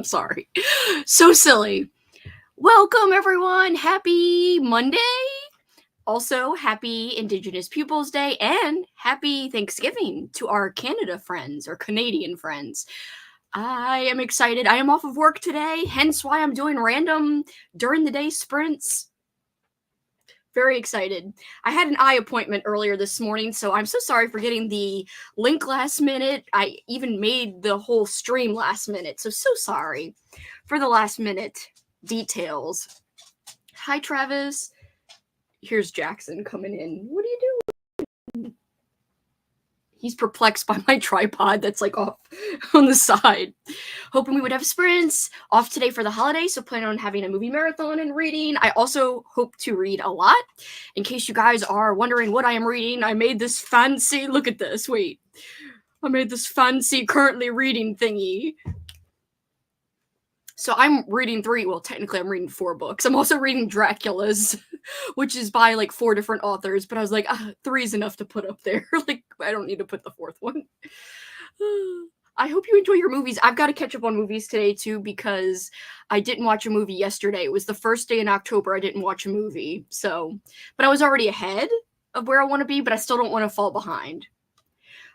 I'm sorry. So silly. Welcome, everyone. Happy Monday. Also, happy Indigenous Peoples Day and happy Thanksgiving to our Canada friends or Canadian friends. I am excited. I am off of work today, hence why I'm doing random during the day sprints. Very excited. I had an eye appointment earlier this morning, so I'm so sorry for getting the link last minute. I even made the whole stream last minute, so sorry for the last minute details. Hi, Travis. Here's Jackson coming in. What are you doing? He's perplexed by my tripod that's like off on the side. Hoping we would have sprints off today for the holiday, so plan on having a movie marathon and reading. I also hope to read a lot. In case you guys are wondering what I am reading, I made this fancy, look at this, wait. I made this fancy currently reading thingy. So I'm reading technically I'm reading 4 books. I'm also reading Dracula's, which is by like 4 different authors, but I was like, 3 is enough to put up there. Like, I don't need to put the 4th one. I hope you enjoy your movies. I've got to catch up on movies today too, because I didn't watch a movie yesterday. It was the first day in October I didn't watch a movie. So, but I was already ahead of where I want to be, but I still don't want to fall behind.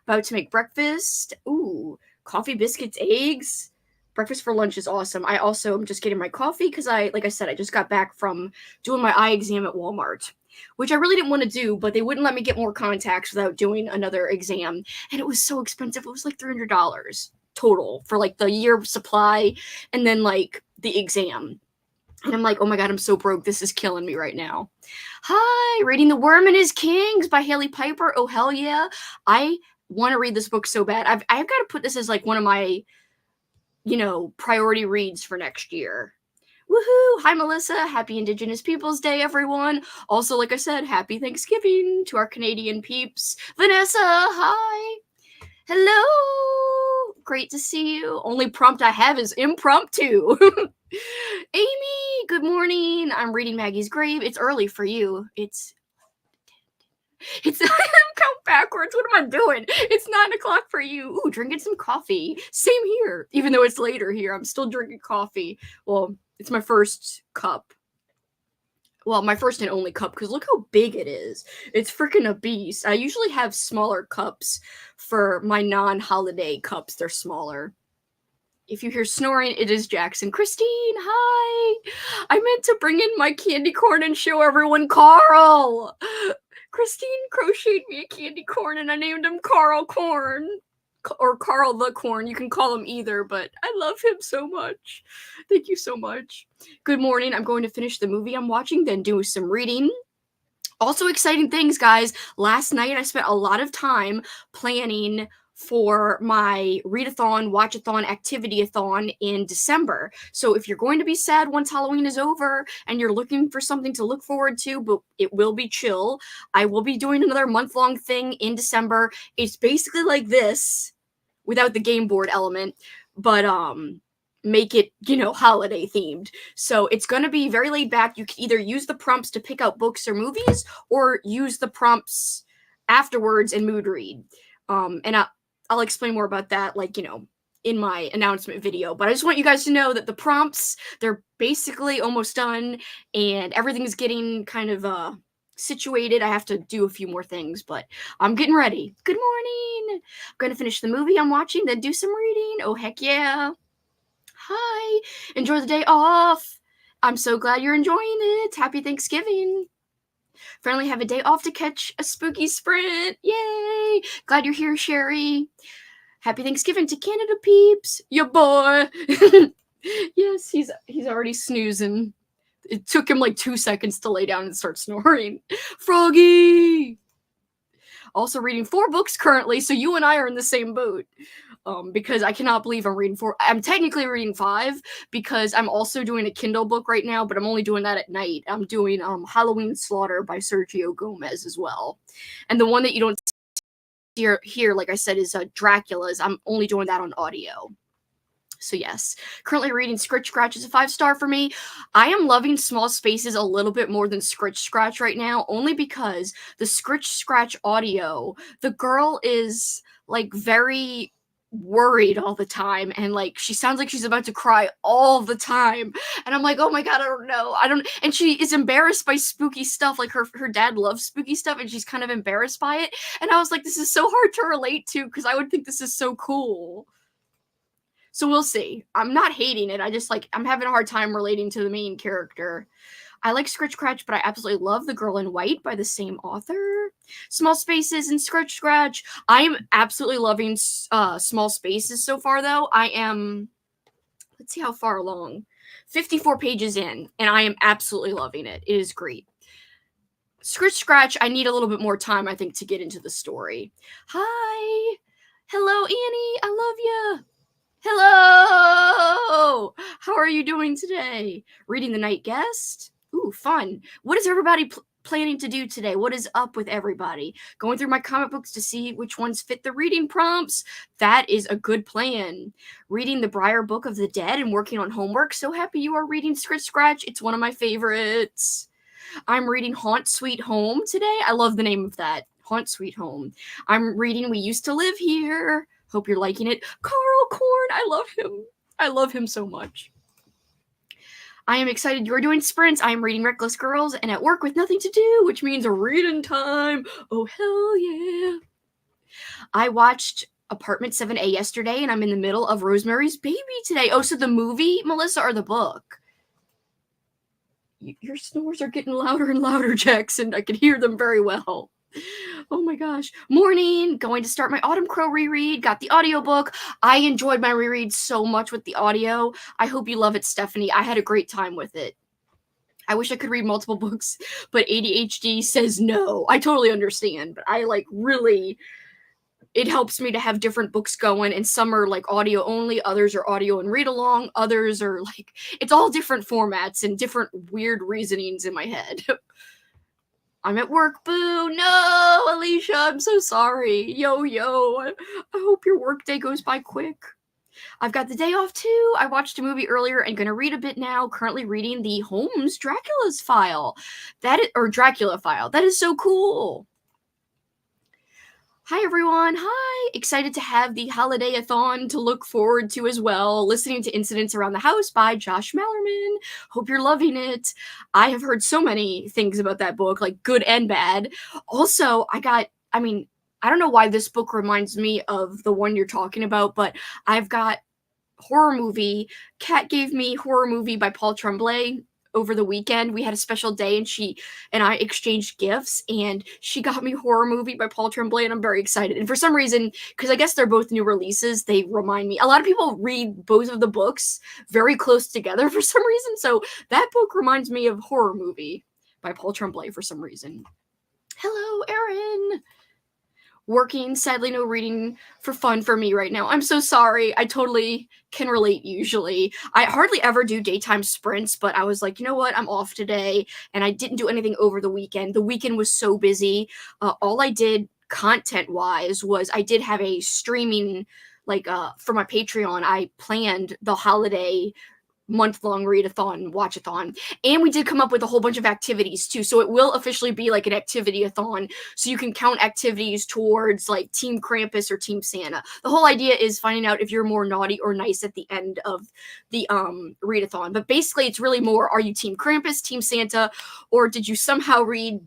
About to make breakfast. Ooh, coffee, biscuits, eggs. Breakfast for lunch is awesome. I also am just getting my coffee because like I said, I just got back from doing my eye exam at Walmart, which I really didn't want to do, but they wouldn't let me get more contacts without doing another exam. And it was so expensive. It was like $300 total for like the year supply and then like the exam. And I'm like, oh my God, I'm so broke. This is killing me right now. Hi, reading The Worm and His Kings by Haley Piper. Oh, hell yeah. I want to read this book so bad. I've got to put this as like one of my priority reads for next year. Woohoo! Hi, Melissa. Happy Indigenous Peoples Day, everyone. Also, like I said, happy Thanksgiving to our Canadian peeps. Vanessa, hi. Hello. Great to see you. Only prompt I have is impromptu. Amy, good morning. I'm reading Maggie's Grave. It's early for you. It's count backwards. What am I doing? It's 9 o'clock for you. Ooh, drinking some coffee. Same here. Even though it's later here, I'm still drinking coffee. Well, it's my first cup. Well, my first and only cup, because look how big it is. It's freaking a beast. I usually have smaller cups for my non-holiday cups. They're smaller. If you hear snoring, it is Jackson. Christine, hi! I meant to bring in my candy corn and show everyone Carl! Christine crocheted me a candy corn and I named him Carl Corn. Or Carl the Corn. You can call him either, but I love him so much. Thank you so much. Good morning. I'm going to finish the movie I'm watching, then do some reading. Also exciting things, guys. Last night I spent a lot of time planning for my Readathon, Watchathon, Activity-a-thon in December. So if you're going to be sad once Halloween is over and you're looking for something to look forward to, but it will be chill, I will be doing another month-long thing in December. It's basically like this, without the game board element, but make it, holiday themed. So it's going to be very laid back. You can either use the prompts to pick out books or movies, or use the prompts afterwards and mood read. And I'll explain more about that, in my announcement video. But I just want you guys to know that the prompts, they're basically almost done, and everything's getting kind of situated. I have to do a few more things, but I'm getting ready. Good morning. I'm going to finish the movie I'm watching, then do some reading. Oh, heck yeah. Hi. Enjoy the day off. I'm so glad you're enjoying it. Happy Thanksgiving. Finally have a day off to catch a spooky sprint. Yay! Glad you're here, Sherry. Happy Thanksgiving to Canada peeps. Ya boy. Yes, he's already snoozing. It took him like 2 seconds to lay down and start snoring. Froggy! Also reading 4 books currently, so you and I are in the same boat. Because I cannot believe I'm reading 4. I'm technically reading 5 because I'm also doing a Kindle book right now, but I'm only doing that at night. I'm doing Halloween Slaughter by Sergio Gomez as well. And the one that you don't see here, like I said, is Dracula's. I'm only doing that on audio. So yes, currently reading Scritch Scratch is a 5-star for me. I am loving Small Spaces a little bit more than Scritch Scratch right now, only because the Scritch Scratch audio, the girl is like very worried all the time, and like she sounds like she's about to cry all the time, and I'm like, oh my god, I don't know, and she is embarrassed by spooky stuff. Like her dad loves spooky stuff, and she's kind of embarrassed by it, and I was like, this is so hard to relate to because I would think this is so cool. So we'll see. I'm not hating it, I just like, I'm having a hard time relating to the main character. I like Scritch Scratch, but I absolutely love The Girl in White by the same author. Small Spaces and Scritch Scratch. I am absolutely loving Small Spaces so far, though. I am, let's see how far along. 54 pages in, and I am absolutely loving it. It is great. Scritch Scratch, I need a little bit more time, I think, to get into the story. Hi! Hello, Annie! I love you! Hello! How are you doing today? Reading The Night Guest? Ooh, fun. What is everybody planning to do today? What is up with everybody? Going through my comic books to see which ones fit the reading prompts? That is a good plan. Reading the Briar Book of the Dead and working on homework. So happy you are reading Scritch Scratch. It's one of my favorites. I'm reading Haunt Sweet Home today. I love the name of that. Haunt Sweet Home. I'm reading We Used to Live Here. Hope you're liking it. Carl Korn, I love him. I love him so much. I am excited you're doing sprints. I am reading Reckless Girls and at work with nothing to do, which means reading time. Oh, hell yeah. I watched Apartment 7A yesterday, and I'm in the middle of Rosemary's Baby today. Oh, so the movie, Melissa, or the book? Your snores are getting louder and louder, Jackson. I can hear them very well. Oh my gosh. Morning. Going to start my Autumn Crow reread. Got the audiobook. I enjoyed my reread so much with the audio. I hope you love it, Stephanie. I had a great time with it. I wish I could read multiple books, but ADHD says no. I totally understand, but I like really, it helps me to have different books going, and some are like audio only, others are audio and read along, others are like, it's all different formats and different weird reasonings in my head. I'm at work, boo. No, Alicia, I'm so sorry. Yo. I hope your work day goes by quick. I've got the day off too. I watched a movie earlier and gonna read a bit now. Currently reading the Holmes Dracula's File. Dracula File. That is so cool. Hi everyone, hi! Excited to have the Holiday-a-thon to look forward to as well. Listening to Incidents Around the House by Josh Mallerman. Hope you're loving it. I have heard so many things about that book, like good and bad. Also, I don't know why this book reminds me of the one you're talking about, but I've got horror movie. Kat gave me horror movie by Paul Tremblay over the weekend. We had a special day, and she and I exchanged gifts, and she got me horror movie by Paul Tremblay, and I'm very excited. And for some reason, because I guess they're both new releases, they remind me. A lot of people read both of the books very close together for some reason, so that book reminds me of horror movie by Paul Tremblay for some reason. Hello, Erin. Working, sadly no reading for fun for me right now. I'm so sorry. I totally can relate usually. I hardly ever do daytime sprints, but I was like, you know what? I'm off today, and I didn't do anything over the weekend. The weekend was so busy. All I did content-wise was I did have a streaming, for my Patreon. I planned the holiday month-long readathon, watchathon, and we did come up with a whole bunch of activities too, so it will officially be like an activity-a-thon, so you can count activities towards like Team Krampus or Team Santa. The whole idea is finding out if you're more naughty or nice at the end of the readathon, but basically it's really more, are you Team Krampus, Team Santa, or did you somehow read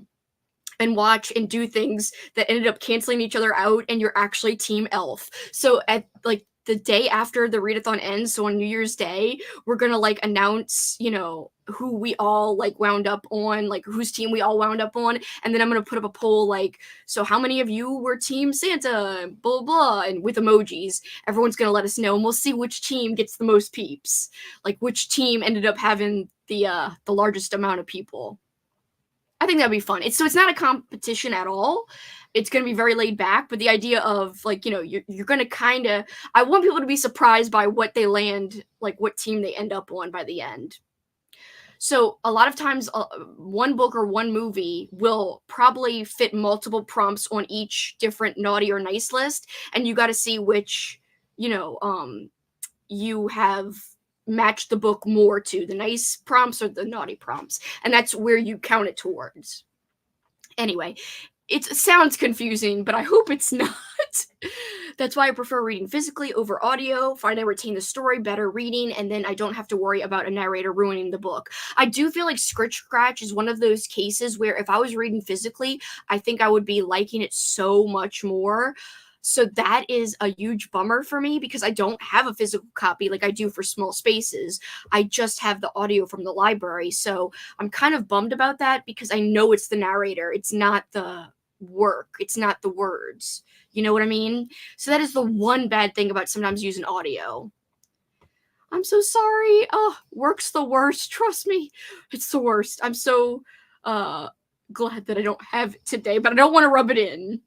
and watch and do things that ended up canceling each other out and you're actually Team Elf? So at like the day after the readathon ends, so on New Year's Day, we're gonna like announce, who we all like wound up on, like whose team we all wound up on, and then I'm gonna put up a poll like, so how many of you were Team Santa, blah blah, and with emojis. Everyone's gonna let us know, and we'll see which team gets the most peeps, like which team ended up having the largest amount of people. I think that'd be fun. It's not a competition at all. It's going to be very laid back, but the idea of like, you're going to kind of, I want people to be surprised by what they land, like what team they end up on by the end. So a lot of times one book or one movie will probably fit multiple prompts on each different naughty or nice list. And you got to see which, you have matched the book more to, the nice prompts or the naughty prompts. And that's where you count it towards. Anyway, it sounds confusing, but I hope it's not. That's why I prefer reading physically over audio. Find I retain the story better reading, and then I don't have to worry about a narrator ruining the book. I do feel like Scratch is one of those cases where if I was reading physically, I think I would be liking it so much more. So that is a huge bummer for me because I don't have a physical copy like I do for Small Spaces. I just have the audio from the library. So I'm kind of bummed about that because I know it's the narrator. It's not the work. It's not the words. You know what I mean? So that is the one bad thing about sometimes using audio. I'm so sorry. Oh, work's the worst. Trust me. It's the worst. I'm so glad that I don't have it today, but I don't want to rub it in.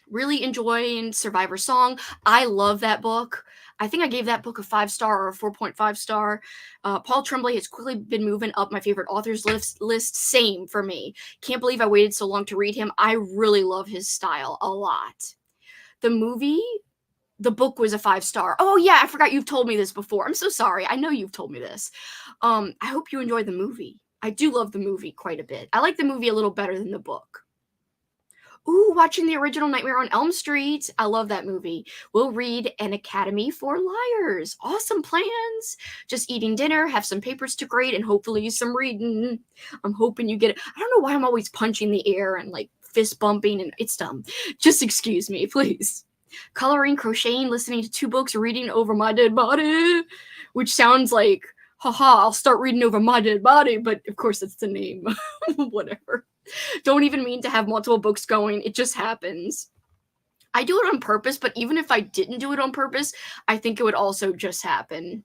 Really enjoying Survivor Song. I love that book. I think I gave that book a 5-star or a 4.5 star. Paul Tremblay has quickly been moving up my favorite authors list. Same for me. Can't believe I waited so long to read him. I really love his style a lot. The book was a 5-star. Oh yeah, I forgot you've told me this before. I'm so sorry. I know you've told me this. I hope you enjoy the movie. I do love the movie quite a bit. I like the movie a little better than the book. Ooh, watching the original Nightmare on Elm Street. I love that movie. We'll read An Academy for Liars. Awesome plans. Just eating dinner, have some papers to grade, and hopefully some reading. I'm hoping you get it. I don't know why I'm always punching the air and like fist bumping, and it's dumb. Just excuse me, please. Coloring, crocheting, listening to 2 books, reading over my dead body, which sounds like, haha, I'll start reading over my dead body, but of course that's the name. Whatever. Don't even mean to have multiple books going. It just happens. I do it on purpose, but even if I didn't do it on purpose, I think it would also just happen.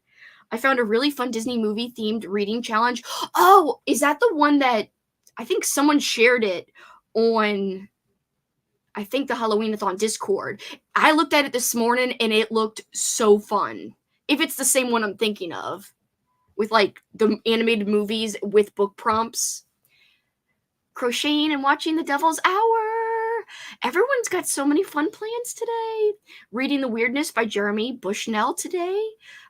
I found a really fun Disney movie themed reading challenge. Oh, is that the one that I think someone shared it on, I think, the Halloween-a-thon Discord? I looked at it this morning and it looked so fun. If it's the same one I'm thinking of, with like the animated movies with book prompts. Crocheting and watching The Devil's Hour. Everyone's got so many fun plans today. Reading The Weirdness by Jeremy Bushnell today.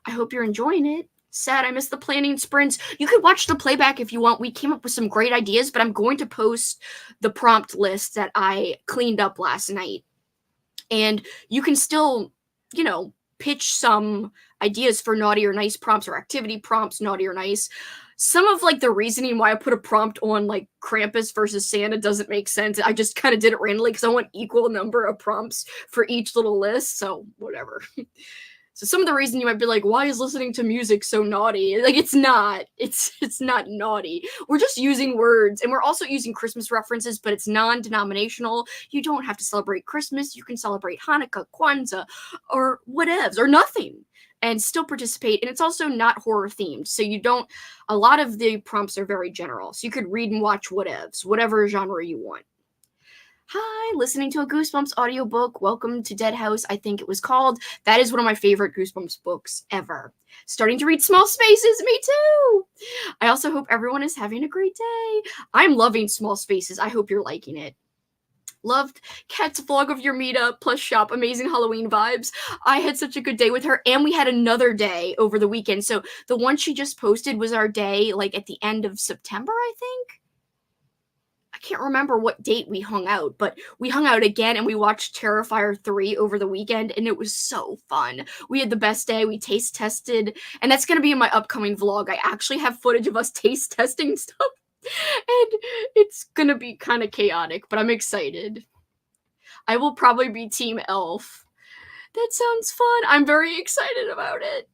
I hope you're enjoying it. Sad I missed the planning sprints. You could watch the playback if you want. We came up with some great ideas, but I'm going to post the prompt list that I cleaned up last night. And you can still, pitch some ideas for naughty or nice prompts or activity prompts, naughty or nice. Some of like the reasoning why I put a prompt on like Krampus versus Santa doesn't make sense. I just kind of did it randomly because I want equal number of prompts for each little list. So whatever. So some of the reason you might be like, why is listening to music so naughty? Like, it's not. It's not naughty. We're just using words, and we're also using Christmas references, but it's non-denominational. You don't have to celebrate Christmas. You can celebrate Hanukkah, Kwanzaa, or whatevs, or nothing, and still participate. And it's also not horror themed, so you don't. A lot of the prompts are very general, so you could read and watch whatevs, whatever genre you want. Hi, listening to a Goosebumps audiobook. Welcome to Dead House, I think it was called. That is one of my favorite Goosebumps books ever. Starting to read Small Spaces, me too! I also hope everyone is having a great day. I'm loving Small Spaces. I hope you're liking it. Loved Kat's vlog of your meetup plus shop. Amazing Halloween vibes. I had such a good day with her, and we had another day over the weekend. So the one she just posted was our day, like at the end of September, I think. I can't remember what date we hung out, but we hung out again and we watched Terrifier 3 over the weekend, and it was so fun. We had the best day. We taste tested, and that's going to be in my upcoming vlog. I actually have footage of us taste testing stuff, and it's going to be kind of chaotic, but I'm excited. I will probably be Team Elf. That sounds fun. I'm very excited about it.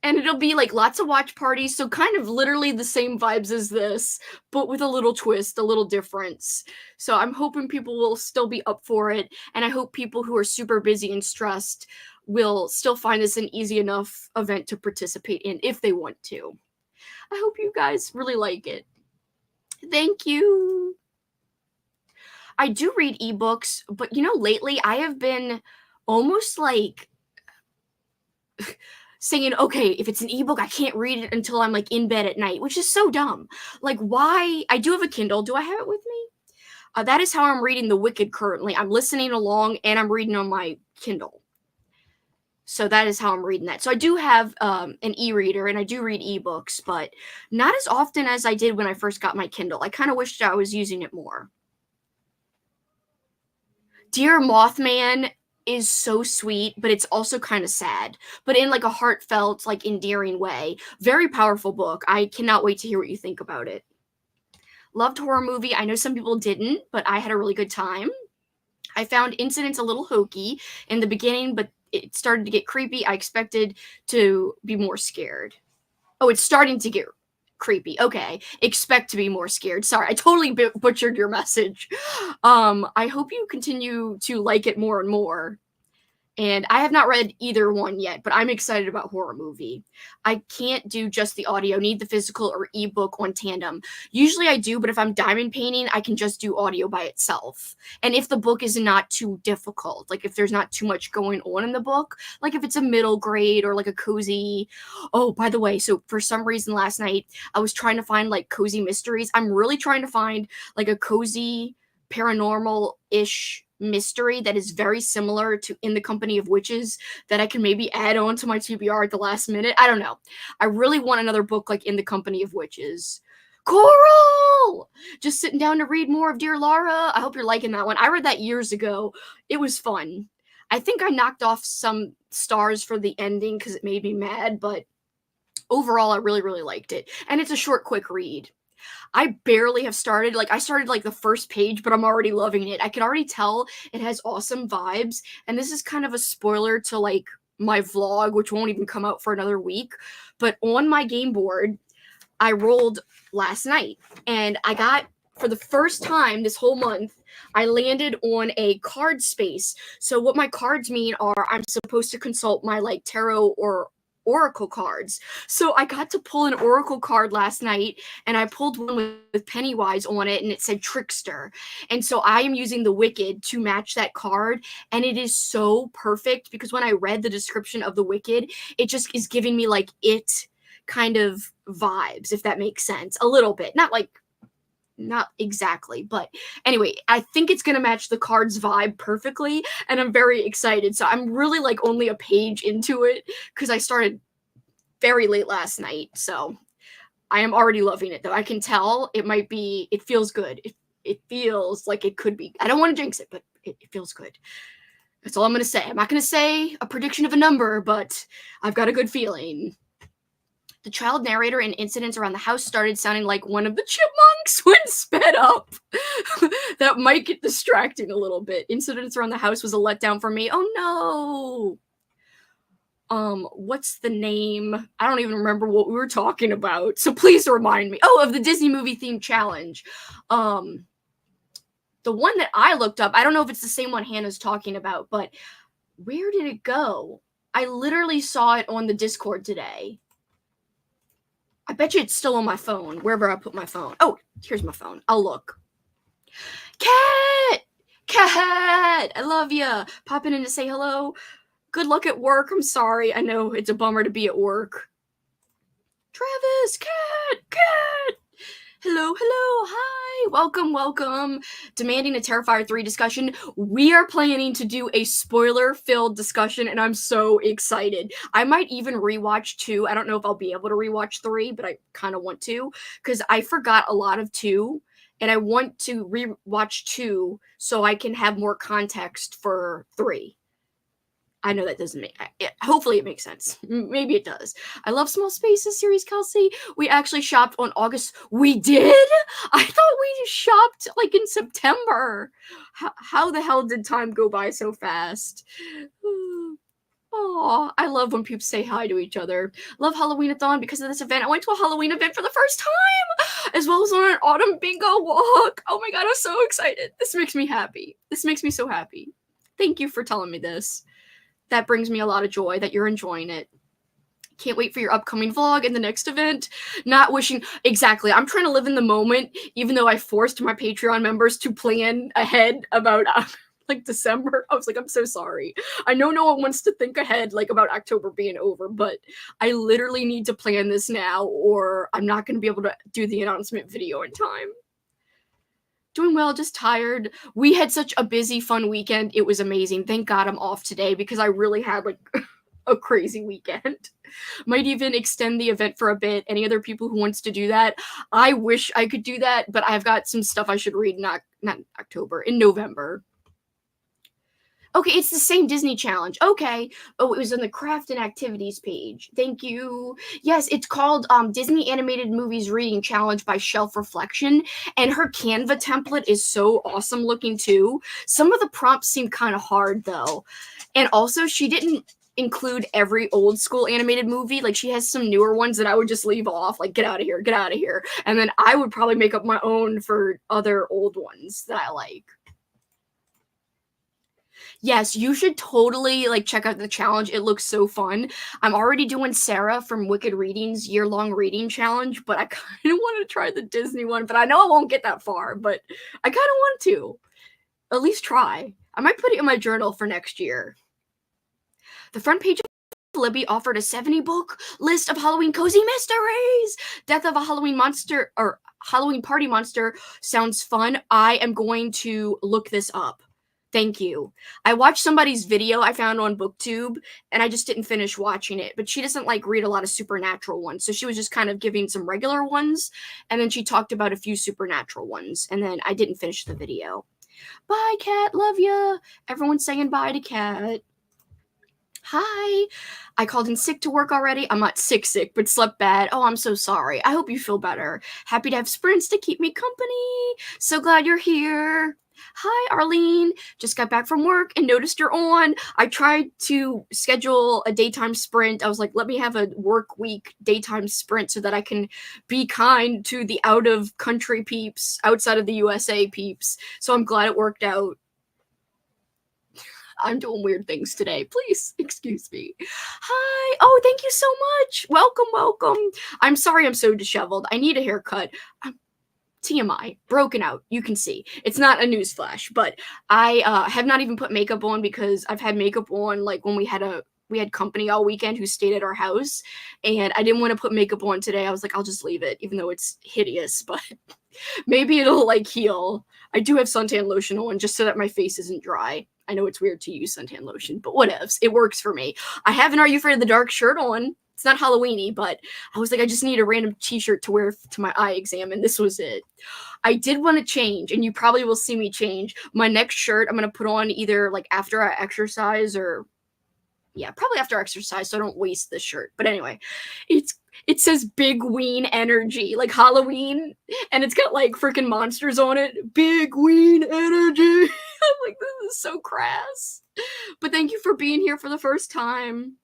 And it'll be like lots of watch parties, so kind of literally the same vibes as this, but with a little twist, a little difference. So I'm hoping people will still be up for it, and I hope people who are super busy and stressed will still find this an easy enough event to participate in if they want to. I hope you guys really like it. Thank you. I do read ebooks, but lately I have been almost like saying, okay, if it's an ebook, I can't read it until I'm like in bed at night, which is so dumb. Like, why? I do have a Kindle. Do I have it with me? That is how I'm reading The Wicked currently. I'm listening along and I'm reading on my Kindle. So that is how I'm reading that. So I do have an e-reader and I do read ebooks, but not as often as I did when I first got my Kindle. I kind of wished I was using it more. Dear Mothman, is so sweet, but it's also kind of sad, but in like a heartfelt, like endearing way. Very powerful book. I cannot wait to hear what you think about it. Loved horror movie. I know some people didn't, but I had a really good time. I found incidents a little hokey in the beginning, but it started to get creepy. I expected to be more scared. Oh, it's starting to get creepy. Okay. Expect to be more scared. Sorry, I totally butchered your message. I hope you continue to like it more and more. And I have not read either one yet, but I'm excited about horror movie. I can't do just the audio, need the physical or ebook on tandem. Usually I do, but if I'm diamond painting, I can just do audio by itself. And if the book is not too difficult, like if there's not too much going on in the book, like if it's a middle grade or like a cozy. Oh, by the way, so for some reason last night, I was trying to find like cozy mysteries. I'm really trying to find like a cozy paranormal-ish mystery that is very similar to In the Company of Witches that I can maybe add on to my TBR at the last minute. I don't know. I really want another book like In the Company of Witches. Coral! Just sitting down to read more of Dear Lara. I hope you're liking that one. I read that years ago. It was fun. I think I knocked off some stars for the ending because it made me mad, but overall I really, really liked it. And it's a short, quick read. I barely have started. Like, I started like the first page, but I'm already loving it. I can already tell it has awesome vibes. And this is kind of a spoiler to like my vlog, which won't even come out for another week. But on my game board, I rolled last night and I got, for the first time this whole month, I landed on a card space. So what my cards mean are I'm supposed to consult my like tarot or oracle cards. So I got to pull an oracle card last night and I pulled one with Pennywise on it and it said trickster. And so I am using the Wicked to match that card and it is so perfect because when I read the description of the Wicked, it just is giving me like it kind of vibes, if that makes sense. A little bit. Not exactly, but anyway, I think it's gonna match the card's vibe perfectly, and I'm very excited. So I'm really like only a page into it because I started very late last night. So I am already loving it, though. I can tell it feels good. It feels like it could be. I don't want to jinx it, but it feels good. That's all I'm gonna say. I'm not gonna say a prediction of a number, but I've got a good feeling. The child narrator and incidents around the house started sounding like one of the chipmunks when sped up. That might get distracting a little bit. Incidents around the house was a letdown for me. Oh no. What's the name? I don't even remember what we were talking about. So please remind me. Oh, of the Disney movie themed challenge. The one that I looked up, I don't know if it's the same one Hannah's talking about, but where did it go? I literally saw it on the Discord today. I bet you it's still on my phone, wherever I put my phone. Oh, here's my phone. I'll look. Cat! Cat! I love ya. Popping in to say hello. Good luck at work. I'm sorry. I know it's a bummer to be at work. Travis! Cat! Hello, hi, welcome. Demanding a Terrifier 3 discussion. We are planning to do a spoiler-filled discussion, and I'm so excited. I might even rewatch 2. I don't know if I'll be able to rewatch 3, but I kind of want to, because I forgot a lot of 2, and I want to rewatch 2 so I can have more context for 3. I know that doesn't make hopefully it makes sense. Maybe it does. I love Small Spaces series, Kelsi. We actually shopped on August. We did? I thought we shopped like in September. How the hell did time go by so fast? Oh, I love when people say hi to each other. Love Halloween-a-thon because of this event. I went to a Halloween event for the first time, as well as on an autumn bingo walk. Oh my god, I'm so excited. This makes me happy. This makes me so happy. Thank you for telling me this. That brings me a lot of joy that you're enjoying it. Can't wait for your upcoming vlog and the next event. Not wishing... Exactly. I'm trying to live in the moment, even though I forced my Patreon members to plan ahead about, like, December. I was like, I'm so sorry. I know no one wants to think ahead, like, about October being over, but I literally need to plan this now, or I'm not going to be able to do the announcement video in time. Doing well, just tired. We had such a busy, fun weekend. It was amazing. Thank God I'm off today because I really had like a crazy weekend. Might even extend the event for a bit. Any other people who wants to do that? I wish I could do that, but I've got some stuff I should read in November. Okay, it's the same Disney challenge. Okay. Oh, it was on the craft and activities page. Thank you. Yes, it's called Disney Animated Movies Reading Challenge by Shelf Reflection, and her Canva template is so awesome looking too. Some of the prompts seem kind of hard though. And also she didn't include every old school animated movie. Like she has some newer ones that I would just leave off, like get out of here, get out of here. And then I would probably make up my own for other old ones that I like. Yes, you should totally like check out the challenge. It looks so fun. I'm already doing Sarah from Wicked Readings year-long reading challenge, but I kind of want to try the Disney one, but I know I won't get that far, but I kind of want to. At least try. I might put it in my journal for next year. The front page of Libby offered a 70-book list of Halloween cozy mysteries. Death of a Halloween Monster or Halloween Party Monster sounds fun. I am going to look this up. Thank you. I watched somebody's video I found on BookTube, and I just didn't finish watching it. But she doesn't like read a lot of supernatural ones, so she was just kind of giving some regular ones, and then she talked about a few supernatural ones, and then I didn't finish the video. Bye, Cat. Love ya. Everyone's saying bye to Cat. Hi. I called in sick to work already. I'm not sick, but slept bad. Oh, I'm so sorry. I hope you feel better. Happy to have sprints to keep me company. So glad you're here. Hi, Arlene. Just got back from work and noticed you're on. I tried to schedule a daytime sprint. I was like, let me have a work week daytime sprint so that I can be kind to the out of country peeps, outside of the USA peeps. So I'm glad it worked out. I'm doing weird things today. Please excuse me. Hi. Oh, thank you so much. Welcome, welcome. I'm sorry I'm so disheveled. I need a haircut. TMI, broken out. You can see. It's not a newsflash, but I have not even put makeup on because I've had makeup on like when we had company all weekend who stayed at our house, and I didn't want to put makeup on today. I was like, I'll just leave it, even though it's hideous, but maybe it'll like heal. I do have suntan lotion on just so that my face isn't dry. I know it's weird to use suntan lotion, but whatevs. It works for me. I have an Are You Afraid of the Dark shirt on. It's not Halloween-y, but I was like, I just need a random t-shirt to wear to my eye exam, and this was it. I did want to change, and you probably will see me change. My next shirt I'm going to put on either like after I exercise or yeah, probably after exercise so I don't waste this shirt. But anyway, it says Big Ween Energy, like Halloween, and it's got like freaking monsters on it. Big Ween Energy. I'm like, this is so crass. But thank you for being here for the first time.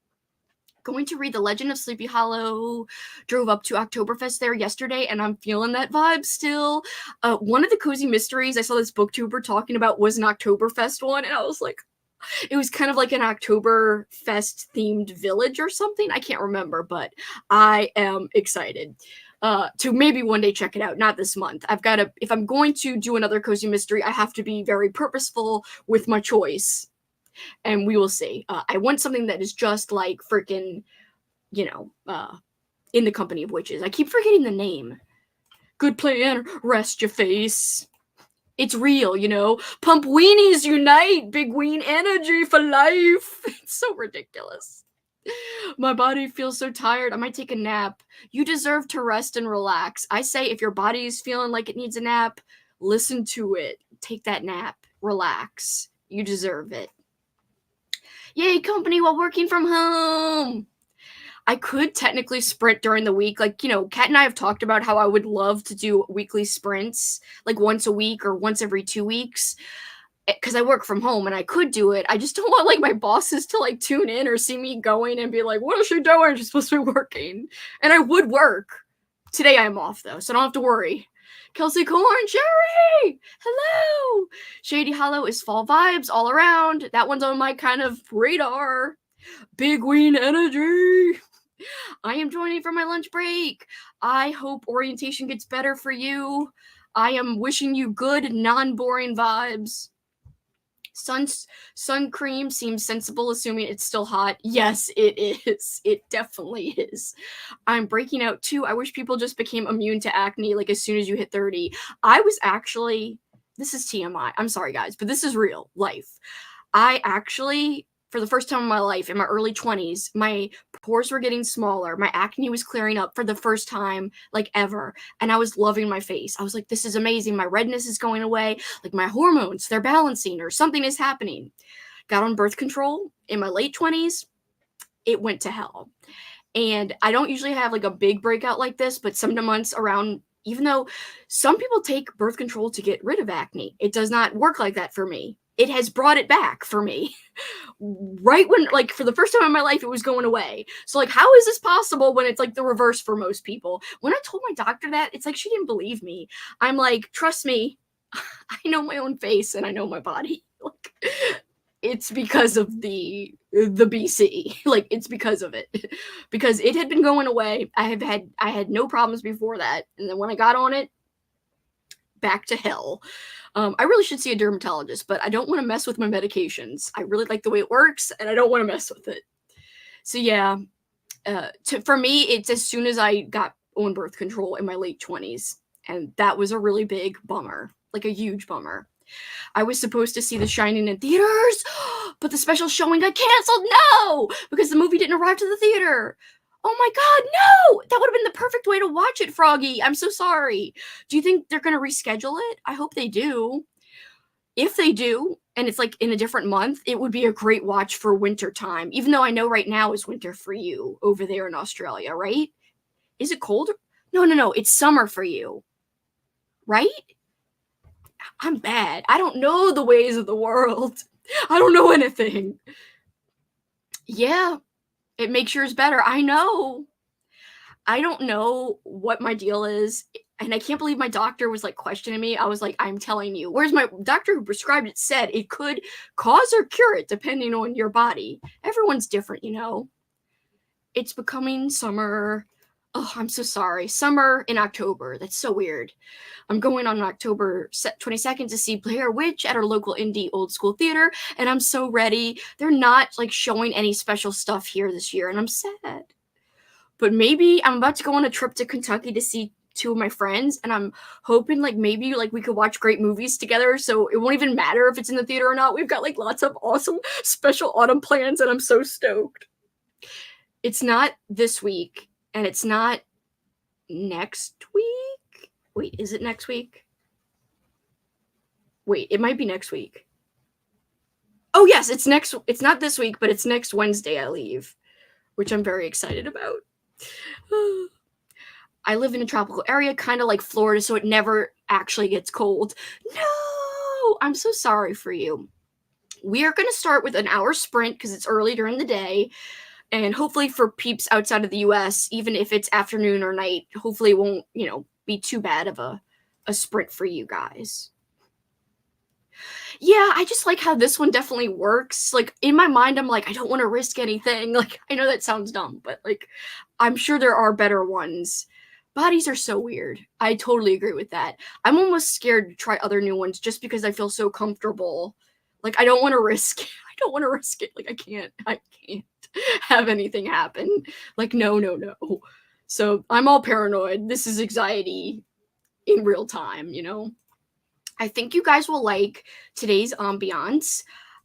Going to read The Legend of Sleepy Hollow. Drove up to Oktoberfest there yesterday, and I'm feeling that vibe still. One of the cozy mysteries I saw this booktuber talking about was an Oktoberfest one, and I was like, it was kind of like an Oktoberfest themed village or something. I can't remember, but I am excited to maybe one day check it out. Not this month. If I'm going to do another cozy mystery, I have to be very purposeful with my choice. And we will see. I want something that is just like freaking, In the Company of Witches. I keep forgetting the name. Good plan, rest your face. It's real, Pump weenies unite, big ween energy for life. It's so ridiculous. My body feels so tired. I might take a nap. You deserve to rest and relax. I say if your body is feeling like it needs a nap, listen to it. Take that nap. Relax. You deserve it. Yay, company while working from home. I could technically sprint during the week. Like, Kat and I have talked about how I would love to do weekly sprints, like once a week or once every 2 weeks, because I work from home and I could do it. I just don't want like my bosses to like tune in or see me going and be like, what is she doing? She's supposed to be working. And I would work. Today I'm off though, so I don't have to worry. Kelsi Corn, Sherry! Hello! Shady Hollow is fall vibes all around. That one's on my kind of radar. Big Ween Energy! I am joining for my lunch break. I hope orientation gets better for you. I am wishing you good, non-boring vibes. Sun cream seems sensible, assuming it's still hot. Yes, it is. It definitely is. I'm breaking out too. I wish people just became immune to acne like as soon as you hit 30. I was actually, this is TMI. I'm sorry guys, but this is real life. I actually, for the first time in my life, in my early 20s, my pores were getting smaller. My acne was clearing up for the first time, like ever. And I was loving my face. I was like, this is amazing. My redness is going away. Like my hormones, they're balancing or something is happening. got on birth control in my late 20s. It went to hell. And I don't usually have like a big breakout like this, but some months around, even though some people take birth control to get rid of acne, it does not work like that for me. It has brought it back for me. Right when, like, for the first time in my life, it was going away. So, like, how is this possible when it's like the reverse for most people? When I told my doctor that, it's like she didn't believe me. I'm like, trust me, I know my own face and I know my body. Like, it's because of the BC. Like, it's because of it. Because it had been going away. I had no problems before that. And then when I got on it, back to hell. I really should see a dermatologist, but I don't want to mess with my medications. I really like the way it works, and I don't want to mess with it. So yeah, for me, it's as soon as I got on birth control in my late 20s, and that was a really big bummer, like a huge bummer. I was supposed to see The Shining in theaters, but the special showing got canceled. No, because the movie didn't arrive to the theater. Oh my god, no! That would have been the perfect way to watch it, Froggy. I'm so sorry. Do you think they're going to reschedule it? I hope they do. If they do, and it's like in a different month, it would be a great watch for winter time. Even though I know right now is winter for you over there in Australia, right? Is it cold? No. It's summer for you. Right? I'm bad. I don't know the ways of the world. I don't know anything. Yeah, it makes yours better. I know. I don't know what my deal is. And I can't believe my doctor was like questioning me. I was like, I'm telling you. Whereas my doctor who prescribed it said it could cause or cure it depending on your body. Everyone's different, you know. It's becoming summer. Oh, I'm so sorry. Summer in October. That's so weird. I'm going on October 22nd to see Blair Witch at our local indie old school theater, and I'm so ready. They're not like showing any special stuff here this year, and I'm sad. But maybe I'm about to go on a trip to Kentucky to see two of my friends, and I'm hoping like maybe like we could watch great movies together, so it won't even matter if it's in the theater or not. We've got like lots of awesome special autumn plans, and I'm so stoked. It's not this week, and it's not next week. Wait, is it next week? Wait, it might be next week. Oh yes, it's not this week, but it's next Wednesday I leave, which I'm very excited about. I live in a tropical area, kind of like Florida, so it never actually gets cold. No, I'm so sorry for you. We are going to start with an hour sprint because it's early during the day. And hopefully for peeps outside of the US, even if it's afternoon or night, hopefully it won't, be too bad of a sprint for you guys. Yeah, I just like how this one definitely works. Like, in my mind, I'm like, I don't want to risk anything. Like, I know that sounds dumb, but, like, I'm sure there are better ones. Bodies are so weird. I totally agree with that. I'm almost scared to try other new ones just because I feel so comfortable. Like, I don't want to risk it. I don't want to risk it. Like, I can't have anything happen. Like, no. So, I'm all paranoid. This is anxiety in real time, I think you guys will like today's ambiance.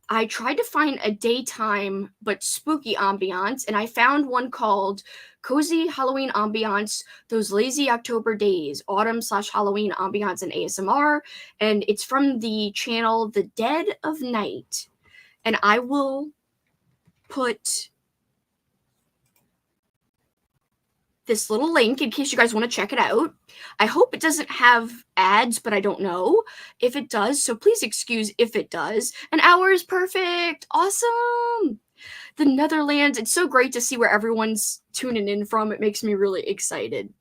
I tried to find a daytime but spooky ambiance, and I found one called Cozy Halloween Ambiance, Those Lazy October Days, Autumn/Halloween Ambiance and ASMR, and it's from the channel The Dead of Night. And I will put this little link in case you guys want to check it out. I hope it doesn't have ads, but I don't know if it does, so please excuse if it does. An hour is perfect. Awesome. The Netherlands. It's so great to see where everyone's tuning in from. It makes me really excited.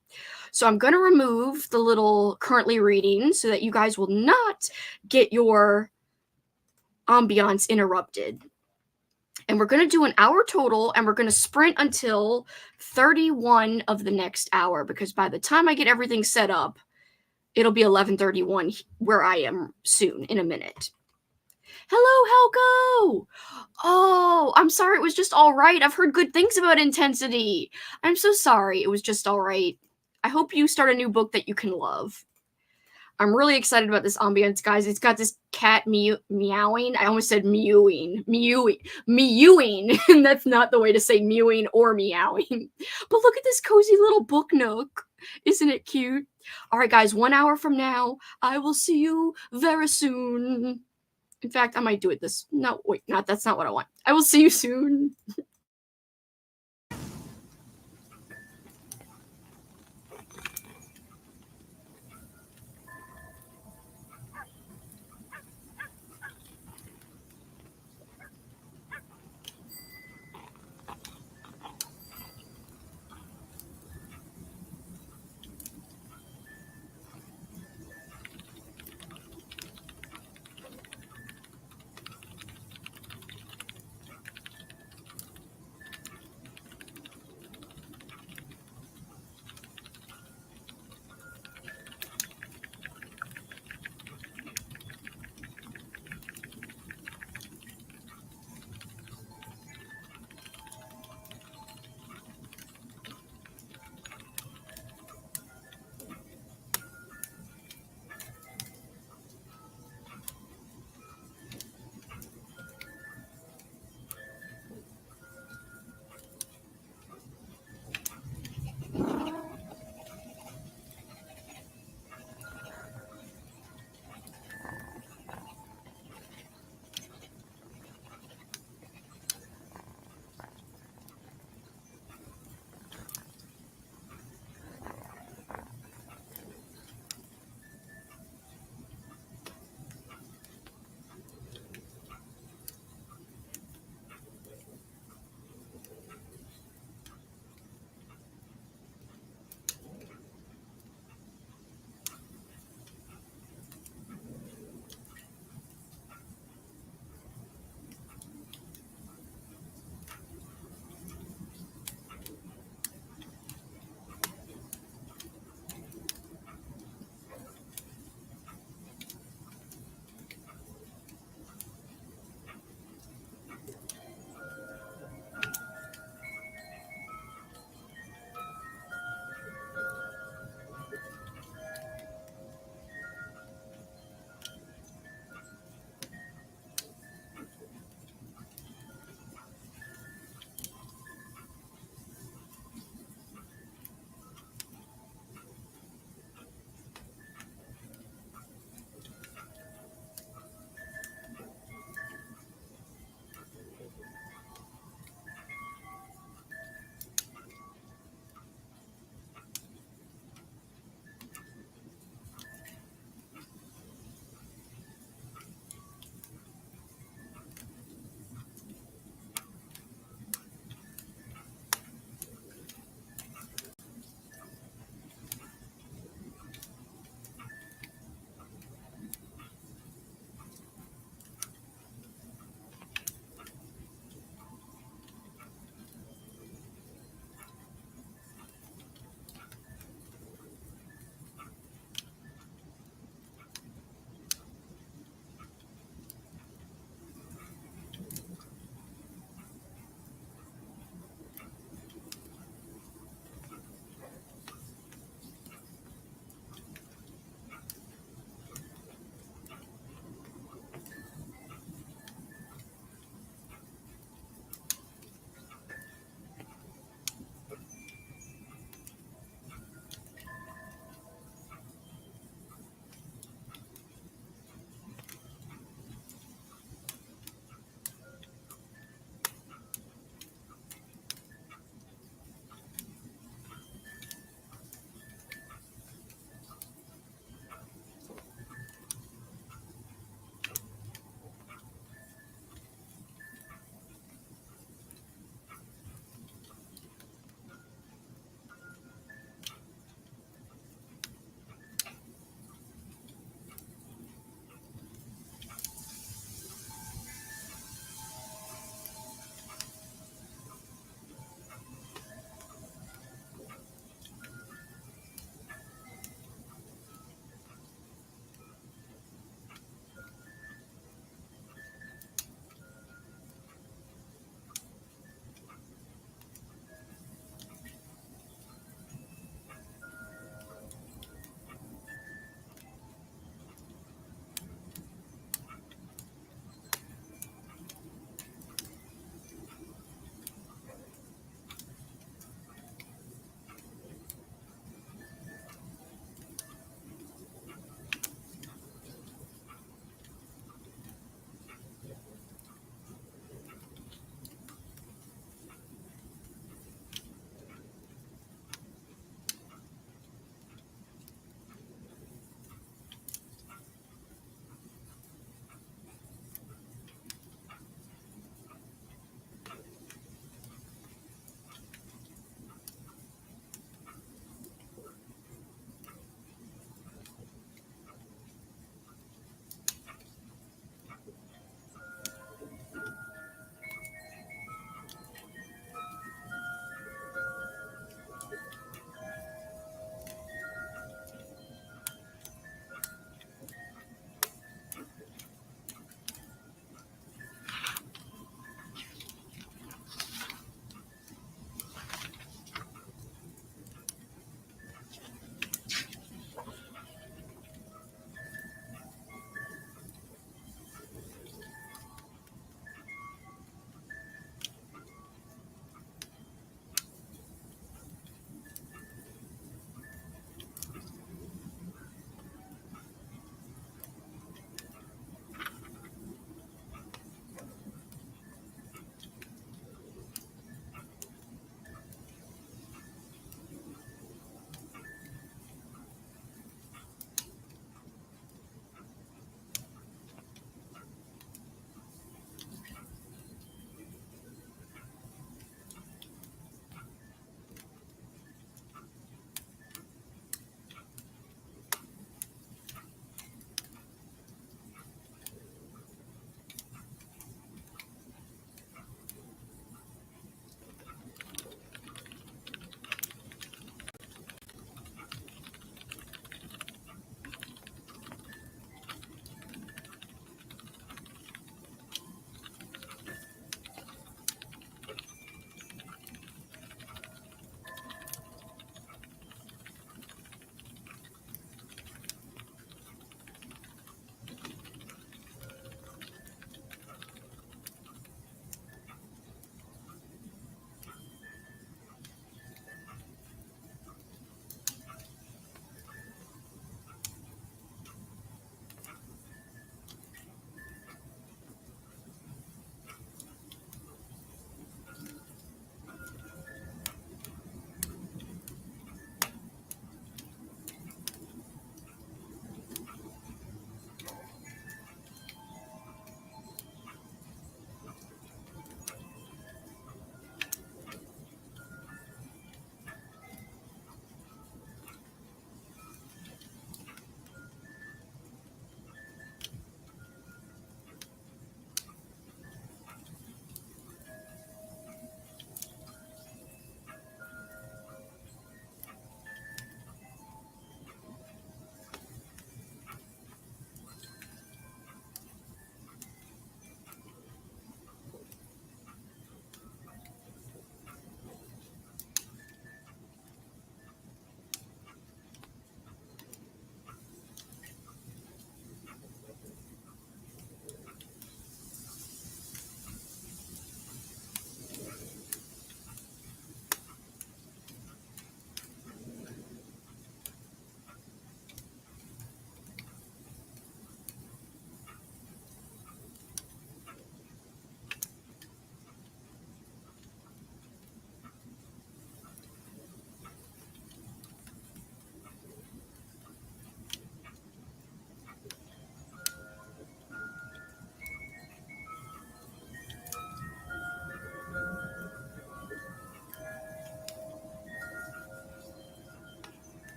So I'm going to remove the little currently reading so that you guys will not get your ambiance interrupted. And we're going to do an hour total, and we're going to sprint until 31 of the next hour, because by the time I get everything set up, it'll be 11:31 where I am soon, in a minute. Hello, Helco! Oh, I'm sorry it was just all right. I've heard good things about Intensity. I'm so sorry it was just all right. I hope you start a new book that you can love. I'm really excited about this ambience, guys. It's got this cat meowing. I almost said mewing. And that's not the way to say mewing or meowing. But look at this cozy little book nook. Isn't it cute? All right, guys, 1 hour from now, I will see you very soon. In fact, I might do it this. No, wait, that's not what I want. I will see you soon.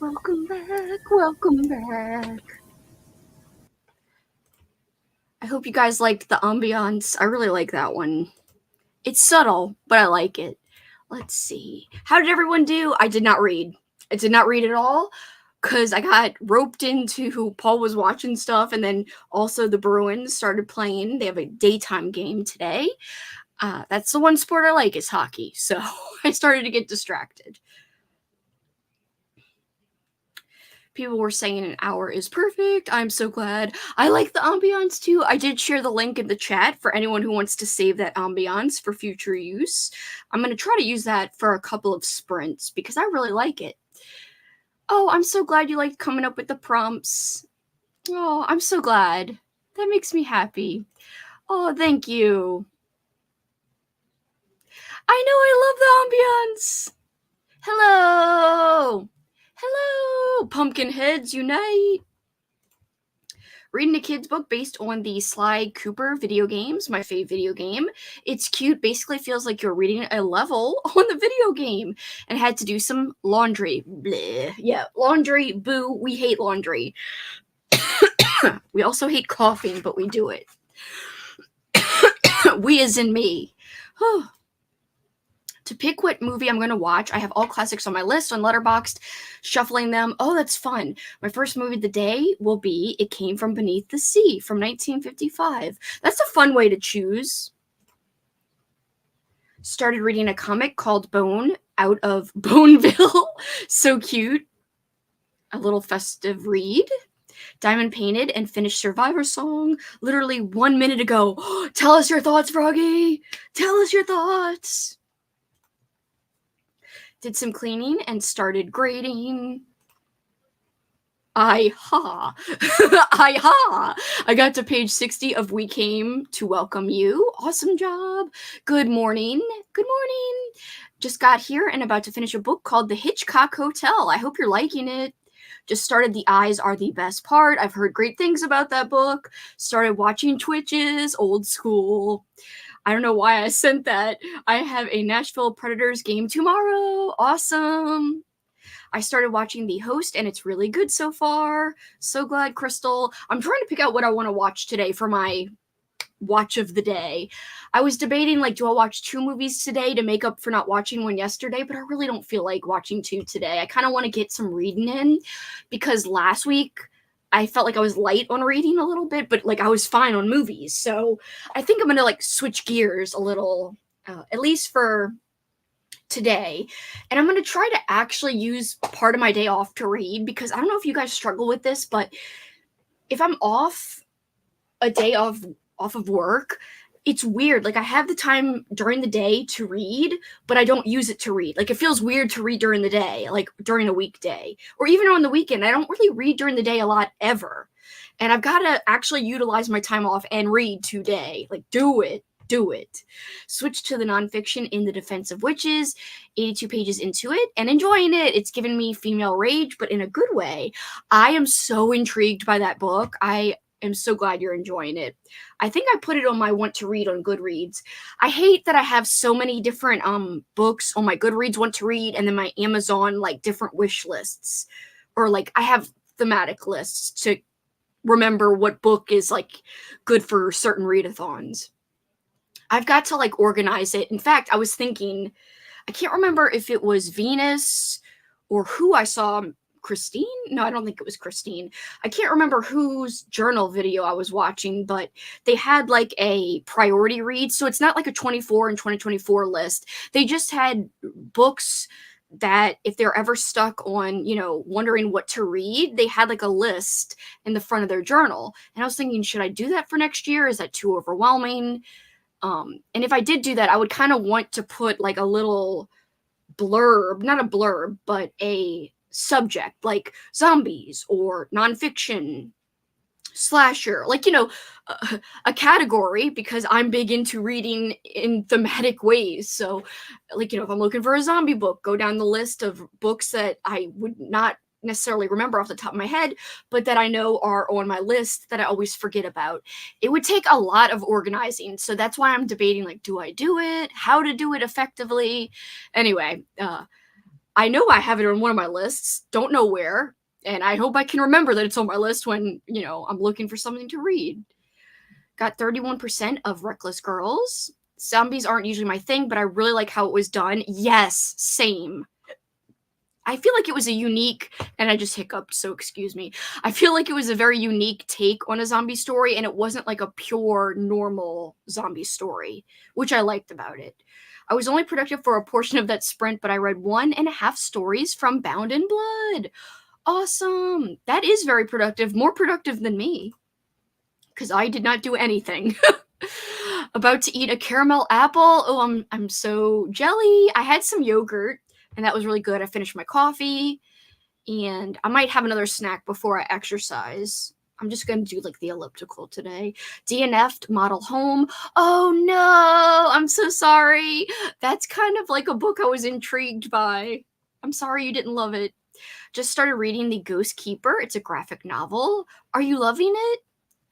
Welcome back, welcome back. I hope you guys liked the ambiance. I really like that one. It's subtle, but I like it. Let's see. How did everyone do? I did not read. I did not read at all because I got roped into Paul was watching stuff, and then also the Bruins started playing. They have a daytime game today. That's the one sport I like is hockey. So I started to get distracted. People were saying an hour is perfect. I'm so glad. I like the ambiance too. I did share the link in the chat for anyone who wants to save that ambiance for future use. I'm going to try to use that for a couple of sprints because I really like it. Oh, I'm so glad you liked coming up with the prompts. Oh, I'm so glad. That makes me happy. Oh, thank you. I know I love the ambiance. Hello. Hello. Pumpkin heads unite. Reading a kid's book based on the Sly Cooper video games, my fave video game. It's cute. Basically feels like you're reading a level on the video game. And had to do some laundry. Bleh. Yeah, laundry. Boo. We hate laundry. We also hate coughing, but we do it. We as in me. To pick what movie I'm going to watch, I have all classics on my list on Letterboxd, shuffling them. Oh, that's fun. My first movie of the day will be It Came From Beneath the Sea from 1955. That's a fun way to choose. Started reading a comic called Bone out of Boneville. So cute. A little festive read. Diamond Painted and finished Survivor Song literally 1 minute ago. Tell us your thoughts, Froggy. Tell us your thoughts. Did some cleaning and started grading. I-ha. I-ha. I got to page 60 of We Came to Welcome You. Awesome job. Good morning. Good morning. Just got here and about to finish a book called The Hitchcock Hotel. I hope you're liking it. Just started The Eyes Are the Best Part. I've heard great things about that book. Started watching Twitches, old school. I don't know why I sent that. I have a Nashville Predators game tomorrow. Awesome. I started watching The Host, and it's really good so far. So glad, Crystal. I'm trying to pick out what I want to watch today for my watch of the day. I was debating, like, do I watch 2 movies today to make up for not watching one yesterday? But I really don't feel like watching 2 today. I kind of want to get some reading in because last week I felt like I was light on reading a little bit, but like I was fine on movies. So I think I'm going to like switch gears a little, at least for today. And I'm going to try to actually use part of my day off to read because I don't know if you guys struggle with this, but if I'm off a day of work, it's weird. Like I have the time during the day to read, but I don't use it to read. Like it feels weird to read during the day, like during a weekday or even on the weekend. I don't really read during the day a lot ever. And I've got to actually utilize my time off and read today. Like do it. Switch to the nonfiction In the Defense of Witches, 82 pages into it and enjoying it. It's given me female rage, but in a good way. I am so intrigued by that book. I am so glad you're enjoying it. I think I put it on my want to read on Goodreads. I hate that I have so many different books on my Goodreads want to read and then my Amazon like different wish lists, or like I have thematic lists to remember what book is like good for certain readathons. I've got to like organize it. In fact, I was thinking, I can't remember if it was Venus or who I saw. Christine? No, I don't think it was Christine. I can't remember whose journal video I was watching, but they had like a priority read. So it's not like a 24 and 2024 list. They just had books that if they're ever stuck on, you know, wondering what to read, they had like a list in the front of their journal. And I was thinking, should I do that for next year? Is that too overwhelming? And if I did do that, I would kind of want to put like a little blurb, not a blurb, but a subject like zombies or nonfiction, slasher, like, you know, a category, because I'm big into reading in thematic ways. So like, you know, if I'm looking for a zombie book, go down the list of books that I would not necessarily remember off the top of my head, but that I know are on my list that I always forget about. It would take a lot of organizing. So that's why I'm debating, like, do I do it? How to do it effectively? Anyway, I know I have it on one of my lists, don't know where, and I hope I can remember that it's on my list when, I'm looking for something to read. Got 31% of Reckless Girls. Zombies aren't usually my thing, but I really like how it was done. Yes, same. I feel like it was a unique, and I just hiccuped, so excuse me. I feel like it was a very unique take on a zombie story, and it wasn't like a pure, normal zombie story, which I liked about it. I was only productive for a portion of that sprint, but I read 1.5 stories from Bound in Blood. Awesome. That is very productive, more productive than me, because I did not do anything. About to eat a caramel apple. Oh, I'm so jelly. I had some yogurt, and that was really good. I finished my coffee, and I might have another snack before I exercise. I'm just gonna do like the elliptical today. DNF'd model home. Oh no, I'm so sorry. That's kind of like a book I was intrigued by. I'm sorry you didn't love it. Just started reading The Ghost Keeper. It's a graphic novel. Are you loving it?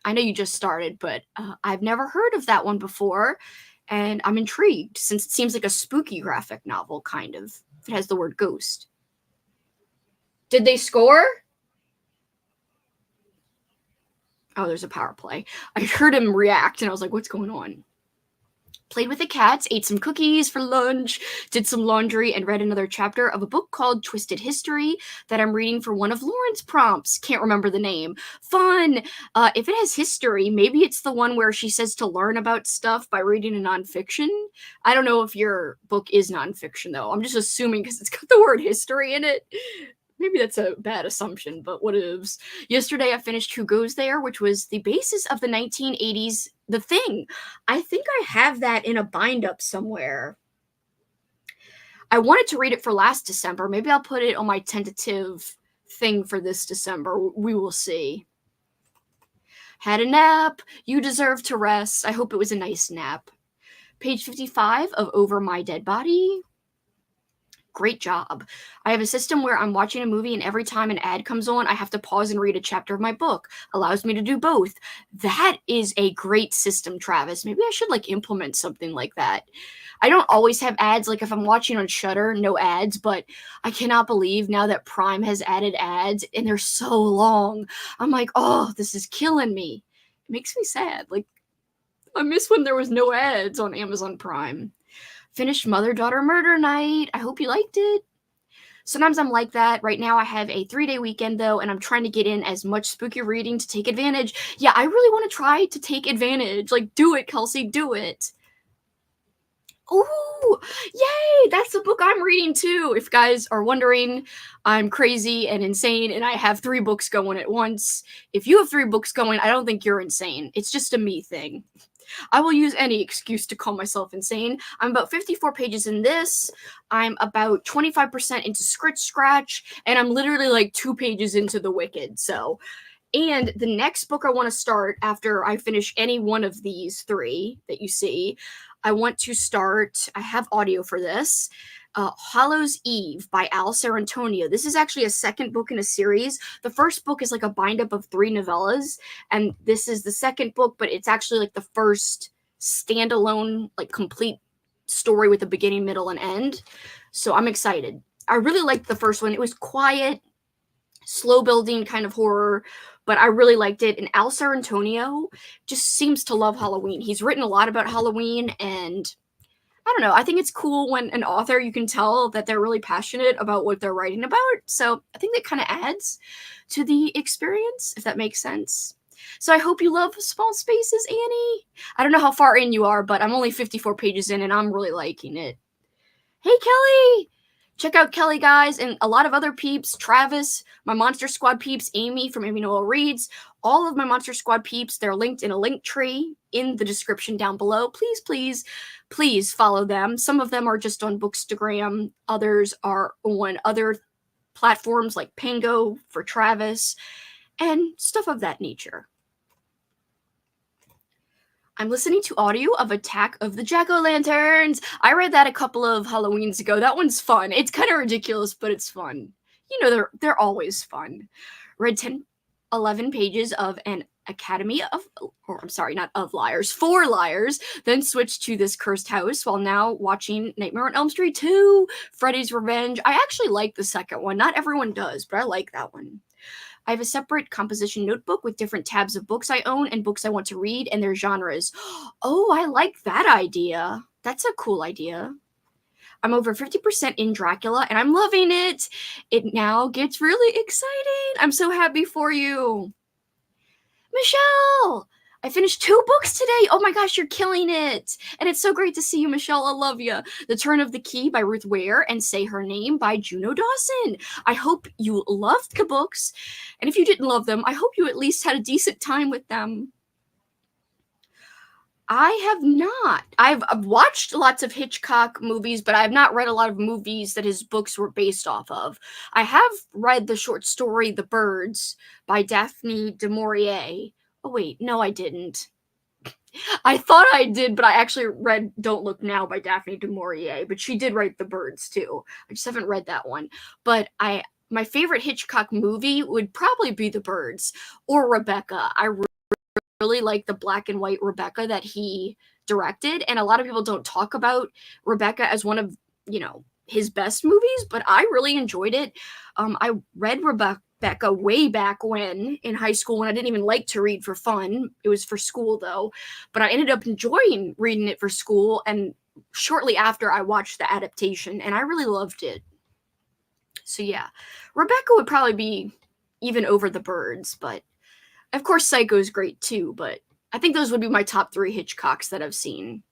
I know you just started, but I've never heard of that one before, and I'm intrigued since it seems like a spooky graphic novel, kind of. If it has the word ghost. Did they score? Oh, there's a power play. I heard him react, and I was like, what's going on? Played with the cats, ate some cookies for lunch, did some laundry, and read another chapter of a book called Twisted History that I'm reading for one of Lauren's prompts. Can't remember the name. Fun! If it has history, maybe it's the one where she says to learn about stuff by reading a nonfiction. I don't know if your book is nonfiction, though. I'm just assuming because it's got the word history in it. Maybe that's a bad assumption, but what ifs. Yesterday I finished Who Goes There, which was the basis of the 1980s The Thing. I think I have that in a bind-up somewhere. I wanted to read it for last December. Maybe I'll put it on my tentative thing for this December. We will see. Had a nap. You deserve to rest. I hope it was a nice nap. Page 55 of Over My Dead Body. Great job. I have a system where I'm watching a movie and every time an ad comes on, I have to pause and read a chapter of my book. Allows me to do both. That is a great system, Travis. Maybe I should implement something like that. I don't always have ads. Like if I'm watching on Shudder, no ads, but I cannot believe now that Prime has added ads and they're so long. I'm like, oh, this is killing me. It makes me sad. I miss when there was no ads on Amazon Prime. Finished Mother-Daughter Murder Night. I hope you liked it. Sometimes I'm like that. Right now I have a 3-day weekend, though, and I'm trying to get in as much spooky reading to take advantage. Yeah, I really want to try to take advantage. Do it, Kelsi, do it. Ooh, yay! That's the book I'm reading, too. If guys are wondering, I'm crazy and insane, and I have 3 books going at once. If you have 3 books going, I don't think you're insane. It's just a me thing. I will use any excuse to call myself insane. I'm about 54 pages in this. I'm about 25% into Scratch, and I'm literally 2 pages into The Wicked. And the next book I want to start after I finish any one of these 3 that you see, I want to start, I have audio for this, Hallows Eve by Al Sarantonio. This is actually a second book in a series. The first book is a bind-up of 3 novellas, and this is the second book, but it's actually the first standalone, complete story with a beginning, middle, and end. So I'm excited. I really liked the first one. It was quiet, slow building kind of horror, but I really liked it. And Al Sarantonio just seems to love Halloween. He's written a lot about Halloween, and I don't know. I think it's cool when an author, you can tell that they're really passionate about what they're writing about. So I think that kind of adds to the experience, if that makes sense. So I hope you love Small Spaces, Annie. I don't know how far in you are, but I'm only 54 pages in and I'm really liking it. Hey, Kelly! Check out Kelly, guys, and a lot of other peeps. Travis, my Monster Squad peeps, Amy from Amy Noel Reads. All of my Monster Squad peeps, they're linked in a link tree in the description down below. Please, please, please follow them. Some of them are just on Bookstagram. Others are on other platforms like Pango for Travis and stuff of that nature. I'm listening to audio of Attack of the Jack-O-Lanterns. I read that a couple of Halloweens ago. That one's fun. It's kind of ridiculous, but it's fun. They're always fun. Read 11 pages of An Academy of, or I'm sorry, not of liars, for liars, then switched to this cursed house while now watching Nightmare on Elm Street 2, Freddy's Revenge. I actually like the second one. Not everyone does, but I like that one. I have a separate composition notebook with different tabs of books I own and books I want to read and their genres. Oh, I like that idea. That's a cool idea. I'm over 50% in Dracula and I'm loving it. It now gets really exciting. I'm so happy for you. Michelle! I finished 2 books today. Oh my gosh, you're killing it. And it's so great to see you, Michelle. I love you. The Turn of the Key by Ruth Ware and Say Her Name by Juno Dawson. I hope you loved the books. And if you didn't love them, I hope you at least had a decent time with them. I have not. I've watched lots of Hitchcock movies, but I have not read a lot of movies that his books were based off of. I have read the short story The Birds by Daphne du Maurier. Oh wait, no I didn't. I thought I did, but I actually read Don't Look Now by Daphne du Maurier, but she did write The Birds too. I just haven't read that one. But my favorite Hitchcock movie would probably be The Birds or Rebecca. I really like the black and white Rebecca that he directed, and a lot of people don't talk about Rebecca as one of, his best movies, but I really enjoyed it. I read Rebecca way back when in high school when I didn't even like to read for fun. It was for school though, but I ended up enjoying reading it for school, and shortly after I watched the adaptation and I really loved it. So yeah, Rebecca would probably be even over The Birds, but of course, Psycho is great too, but I think those would be my top 3 Hitchcocks that I've seen.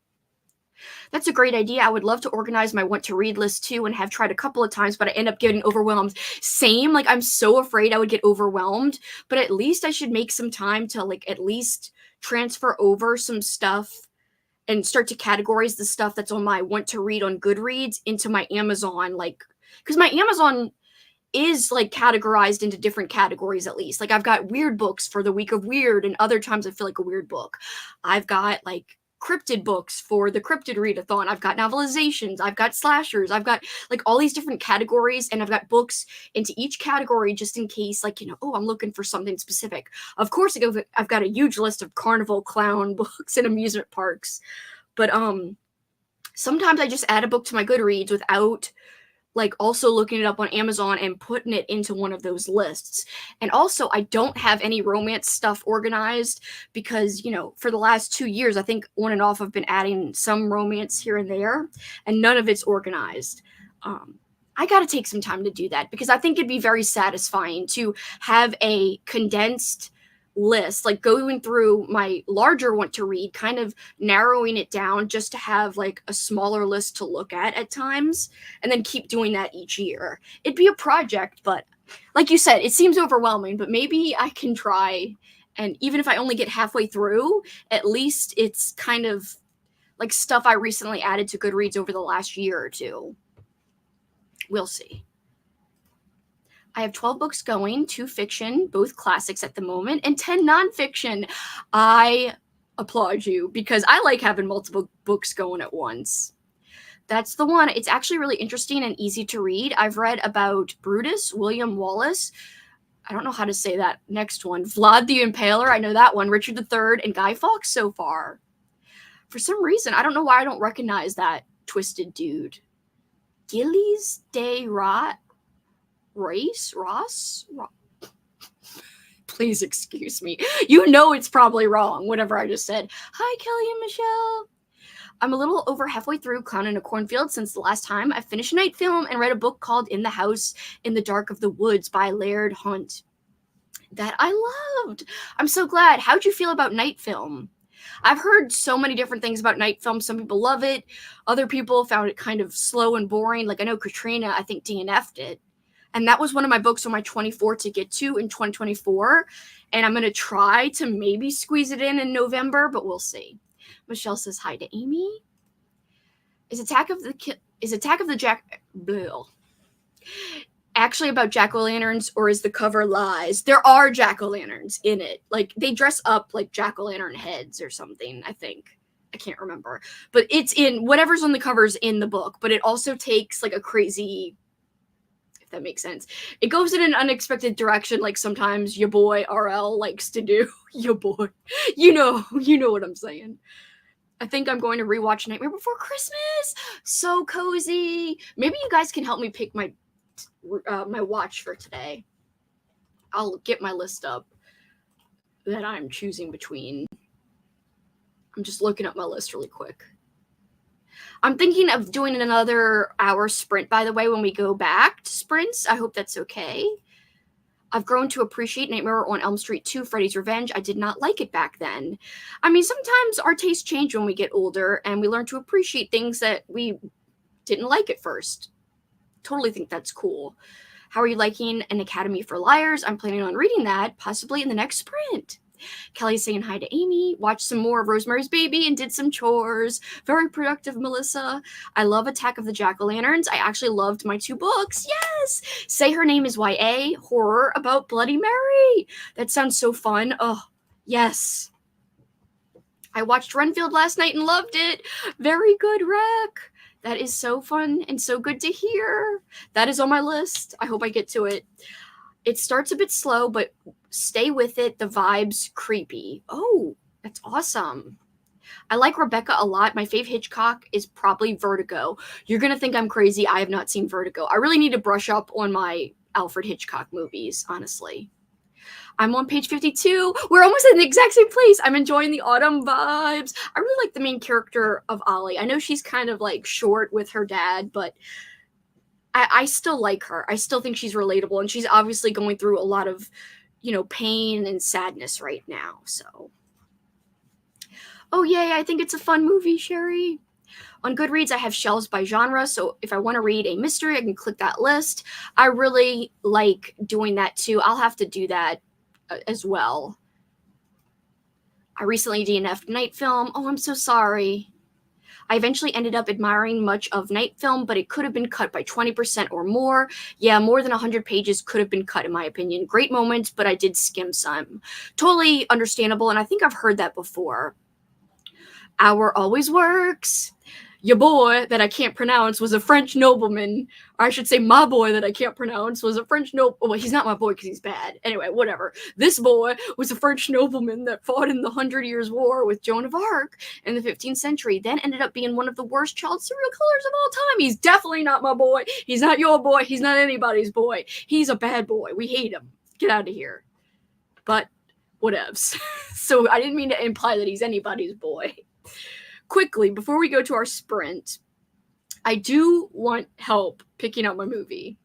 That's a great idea. I would love to organize my want to read list too and have tried a couple of times, but I end up getting overwhelmed. Same, I'm so afraid I would get overwhelmed, but at least I should make some time to at least transfer over some stuff and start to categorize the stuff that's on my want to read on Goodreads into my Amazon, because my Amazon is categorized into different categories at least. I've got weird books for the week of weird, and other times I feel like a weird book. I've got cryptid books for the cryptid readathon. I've got novelizations. I've got slashers. I've got all these different categories, and I've got books into each category just in case I'm looking for something specific. Of course, I've got a huge list of carnival clown books and amusement parks, but sometimes I just add a book to my Goodreads without also looking it up on Amazon and putting it into one of those lists. And also, I don't have any romance stuff organized because, for the last 2 years, I think on and off I've been adding some romance here and there, and none of it's organized. I got to take some time to do that because I think it'd be very satisfying to have a condensed list, going through my larger want to read, kind of narrowing it down just to have a smaller list to look at times, and then keep doing that each year. It'd be a project, but like you said, it seems overwhelming, but maybe I can try, and even if I only get halfway through, at least it's kind of stuff I recently added to Goodreads over the last year or two. We'll see. I have 12 books going, 2 fiction, both classics at the moment, and 10 nonfiction. I applaud you because I like having multiple books going at once. That's the one. It's actually really interesting and easy to read. I've read about Brutus, William Wallace. I don't know how to say that next one. Vlad the Impaler. I know that one. Richard III and Guy Fawkes so far. For some reason, I don't know why I don't recognize that twisted dude. Gillies de Ross? Please excuse me. It's probably wrong, whatever I just said. Hi, Kelly and Michelle. I'm a little over halfway through Clown in a Cornfield since the last time I finished Night Film and read a book called In the House in the Dark of the Woods by Laird Hunt that I loved. I'm so glad. How'd you feel about Night Film? I've heard so many different things about Night Film. Some people love it. Other people found it kind of slow and boring. I know Katrina, I think DNF'd it. And that was one of my books on my 24 to get to in 2024. And I'm going to try to maybe squeeze it in November, but we'll see. Michelle says hi to Amy. Is Attack of the Jack... Bleh. Actually about jack-o'-lanterns, or is the cover lies? There are jack-o'-lanterns in it. They dress up like jack-o'-lantern heads or something, I think. I can't remember. But it's in... Whatever's on the cover's in the book. But it also takes, a crazy if that makes sense. It goes in an unexpected direction, like sometimes your boy RL likes to do. Your boy. You know what I'm saying. I think I'm going to rewatch Nightmare Before Christmas. So cozy. Maybe you guys can help me pick my watch for today. I'll get my list up that I'm choosing between. I'm just looking up my list really quick. I'm thinking of doing another hour sprint, by the way, when we go back to sprints. I hope that's okay. I've grown to appreciate Nightmare on Elm Street 2, Freddy's Revenge. I did not like it back then. I mean, sometimes our tastes change when we get older, and we learn to appreciate things that we didn't like at first. Totally think that's cool. How are you liking An Academy for Liars? I'm planning on reading that, possibly in the next sprint. Kelly's saying hi to Amy, watched some more of Rosemary's Baby and did some chores. Very productive, Melissa. I love Attack of the Jack-o'-lanterns. I actually loved my 2 books. Yes! Say Her Name is YA, horror about Bloody Mary. That sounds so fun. Oh, yes. I watched Renfield last night and loved it. Very good, Rec. That is so fun and so good to hear. That is on my list. I hope I get to it. It starts a bit slow, but stay with it. The vibe's creepy. Oh, that's awesome. I like Rebecca a lot. My fave Hitchcock is probably Vertigo. You're going to think I'm crazy. I have not seen Vertigo. I really need to brush up on my Alfred Hitchcock movies, honestly. I'm on page 52. We're almost in the exact same place. I'm enjoying the autumn vibes. I really like the main character of Ollie. I know she's kind of like short with her dad, but I still like her. I still think she's relatable, and she's obviously going through a lot of, pain and sadness right now. So, oh yay! I think it's a fun movie, Sherry. On Goodreads, I have shelves by genre, so if I want to read a mystery, I can click that list. I really like doing that too. I'll have to do that as well. I recently DNF'd Night Film. Oh, I'm so sorry. I eventually ended up admiring much of Night Film, but it could have been cut by 20% or more. Yeah, more than 100 pages could have been cut, in my opinion. Great moments, but I did skim some. Totally understandable, and I think I've heard that before. Hour always works. Your boy that I can't pronounce was a French nobleman. Or I should say my boy that I can't pronounce was a French nobleman. Well, he's not my boy because he's bad. Anyway, whatever. This boy was a French nobleman that fought in the 100 Years' War with Joan of Arc in the 15th century, then ended up being one of the worst child serial killers of all time. He's definitely not my boy. He's not your boy. He's not anybody's boy. He's a bad boy. We hate him. Get out of here. But whatevs. So I didn't mean to imply that he's anybody's boy. Quickly, before we go to our sprint, I do want help picking out my movie.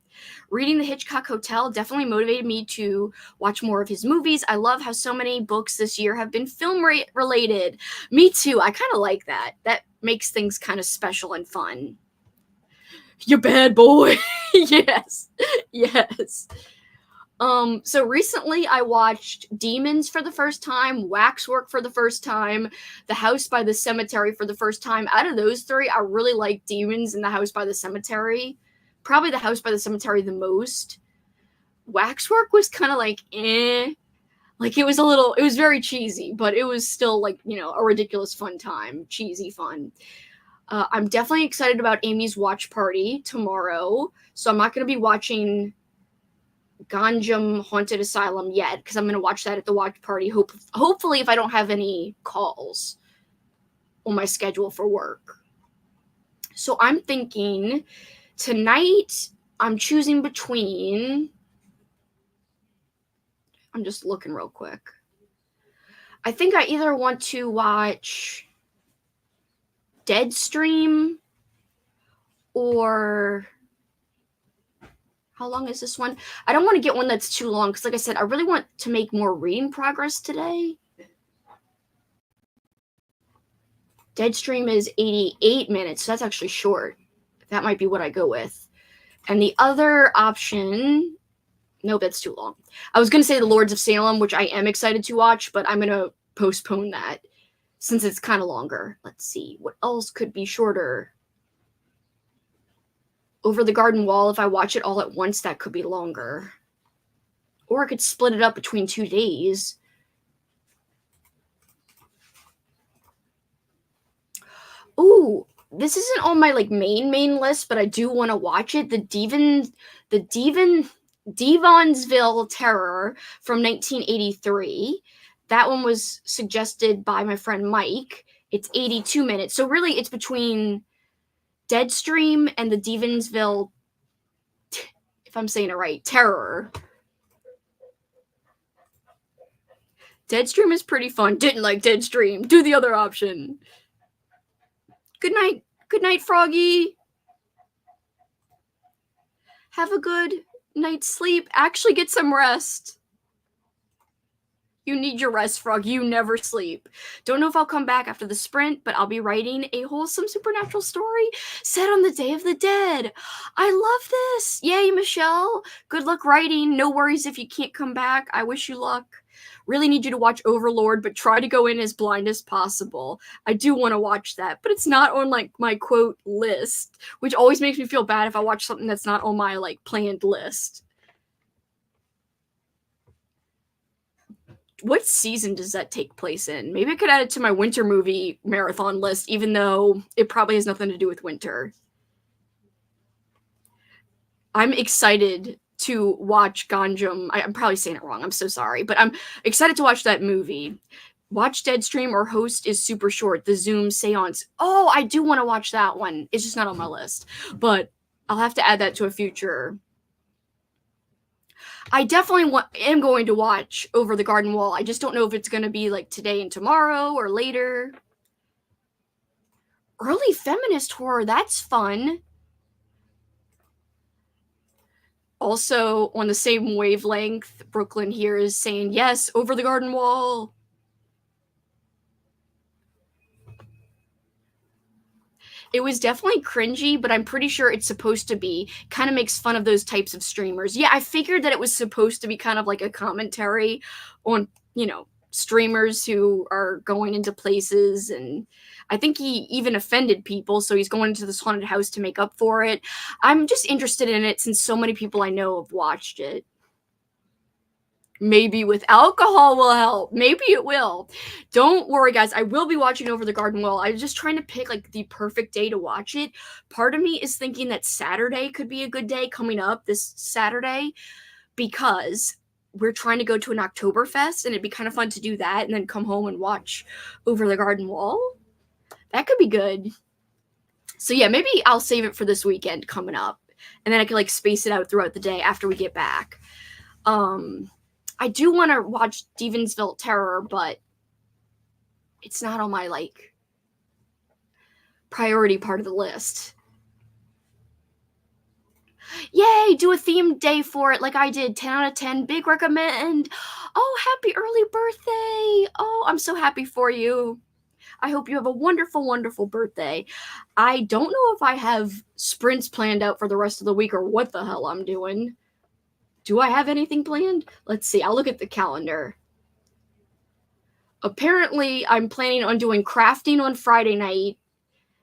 Reading The Hitchcock Hotel definitely motivated me to watch more of his movies. I love how so many books this year have been film-related. Me too. I kind of like that. That makes things kind of special and fun. You bad boy. Yes. Yes. So recently I watched Demons for the first time, Waxwork for the first time, The House by the Cemetery for the first time. Out of those 3, I really like Demons and The House by the Cemetery. Probably The House by the Cemetery the most. Waxwork was kind of like, eh. Like, it was very cheesy, but it was still like, a ridiculous fun time. Cheesy fun. I'm definitely excited about Amy's watch party tomorrow. So I'm not going to be watching Ganjam Haunted Asylum yet, because I'm going to watch that at the watch party. Hopefully, if I don't have any calls on my schedule for work. So I'm thinking tonight I'm choosing between. I'm just looking real quick. I think I either want to watch Deadstream or. How long is this one? I don't want to get one that's too long because, like I said, I really want to make more reading progress today. Deadstream is 88 minutes, so that's actually short. That might be what I go with. And the other option... Nope, that's too long. I was going to say The Lords of Salem, which I am excited to watch, but I'm going to postpone that since it's kind of longer. Let's see. What else could be shorter? Over the Garden Wall, if I watch it all at once, that could be longer. Or I could split it up between 2 days. Ooh, this isn't on my like main list, but I do want to watch it. Devonsville Terror from 1983. That one was suggested by my friend Mike. It's 82 minutes. So really it's between Deadstream and the Devonsville, if I'm saying it right, Terror. Deadstream is pretty fun. Didn't like Deadstream. Do the other option. Good night. Good night, Froggy. Have a good night's sleep. Actually get some rest. You need your rest, Frog. You never sleep. Don't know if I'll come back after the sprint, but I'll be writing a wholesome supernatural story set on the Day of the Dead. I love this. Yay, Michelle. Good luck writing. No worries if you can't come back. I wish you luck. Really need you to watch Overlord, but try to go in as blind as possible. I do want to watch that, but it's not on like my quote list, which always makes me feel bad if I watch something that's not on my like planned list. What season does that take place in? Maybe I could add it to my winter movie marathon list, even though it probably has nothing to do with winter. I'm excited to watch Ganjam. I'm probably saying it wrong. I'm so sorry. But I'm excited to watch that movie. Watch Deadstream or Host is super short. The Zoom seance. Oh, I do want to watch that one. It's just not on my list. But I'll have to add that to a future. I definitely am going to watch Over the Garden Wall. I just don't know if it's going to be like today and tomorrow or later. Early feminist horror. That's fun. Also, on the same wavelength, Brooklyn here is saying, yes, Over the Garden Wall. It was definitely cringy, but I'm pretty sure it's supposed to be. Kind of makes fun of those types of streamers. Yeah, I figured that it was supposed to be kind of like a commentary on, you know, streamers who are going into places, and I think he even offended people, so he's going into this haunted house to make up for it. I'm just interested in it since so many people I know have watched it. Maybe with alcohol will help. Maybe it will. Don't worry, guys. I will be watching Over the Garden Wall. I was just trying to pick like the perfect day to watch it. Part of me is thinking that Saturday could be a good day coming up this Saturday because we're trying to go to an Oktoberfest and it'd be kind of fun to do that and then come home and watch Over the Garden Wall. That could be good. So yeah, maybe I'll save it for this weekend coming up and then I can like space it out throughout the day after we get back. I do want to watch Devonsville Terror, but it's not on my like priority part of the list. Yay, do a themed day for it like I did. 10 out of 10, big recommend. Oh, happy early birthday. Oh, I'm so happy for you. I hope you have a wonderful, wonderful birthday. I don't know if I have sprints planned out for the rest of the week or what the hell I'm doing. Do I have anything planned? Let's see. I'll look at the calendar. Apparently, I'm planning on doing crafting on Friday night,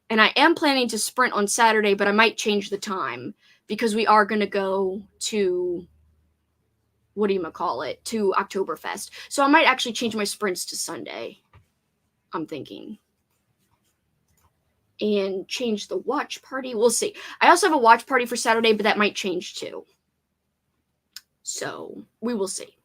and I am planning to sprint on Saturday, but I might change the time because we are going to go to, to Oktoberfest. So I might actually change my sprints to Sunday, I'm thinking. And change the watch party. We'll see. I also have a watch party for Saturday, but that might change too. So we will see.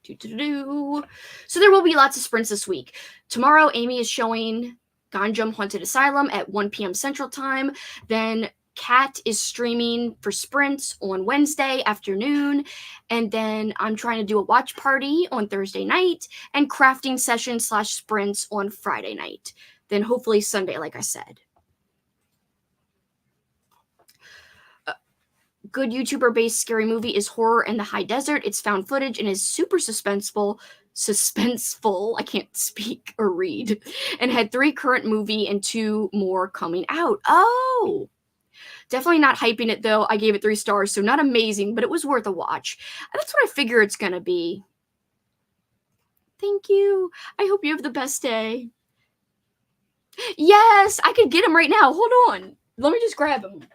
So there will be lots of sprints this week. Tomorrow, Amy is showing Ganjam Haunted Asylum at 1 p.m. Central Time. Then Kat is streaming for sprints on Wednesday afternoon. And then I'm trying to do a watch party on Thursday night and crafting session / sprints on Friday night. Then hopefully Sunday, like I said. Good YouTuber-based scary movie is Horror in the High Desert. It's found footage and is super suspenseful. I can't speak or read. And had 3 current movie and 2 more coming out. Oh! Definitely not hyping it, though. I gave it 3 stars, so not amazing, but it was worth a watch. That's what I figure it's gonna be. Thank you. I hope you have the best day. Yes! I could get him right now. Hold on. Let me just grab him.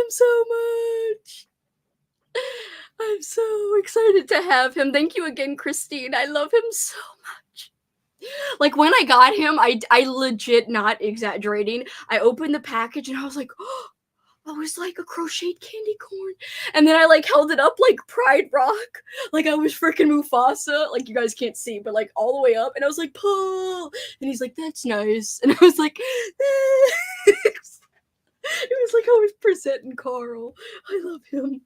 him so much. I'm so excited to have him. Thank you again, Christine. I love him so much. Like, when I got him, I legit, not exaggerating, I opened the package and I was like, oh, it was like a crocheted candy corn. And then I like held it up like Pride Rock. Like I was freaking Mufasa. Like, you guys can't see, but like all the way up. And I was like, Paul. And he's like, that's nice. And I was like, thanks. It was like I was presenting Carl. I love him.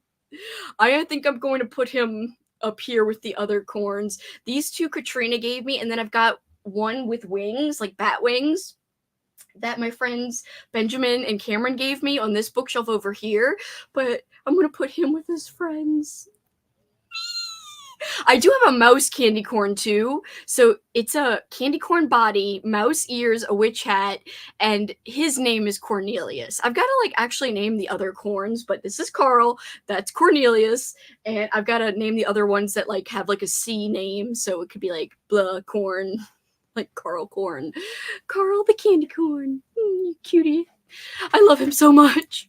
I think I'm going to put him up here with the other corns. These two Katrina gave me, and then I've got one with wings, like bat wings, that my friends Benjamin and Cameron gave me on this bookshelf over here. But I'm going to put him with his friends. I do have a mouse candy corn too. So it's a candy corn body, mouse ears, a witch hat, and his name is Cornelius. I've got to like actually name the other corns, but this is Carl, that's Cornelius, and I've got to name the other ones that like have like a C name, so it could be like blah corn, like Carl Corn. Carl the candy corn. Cutie. I love him so much.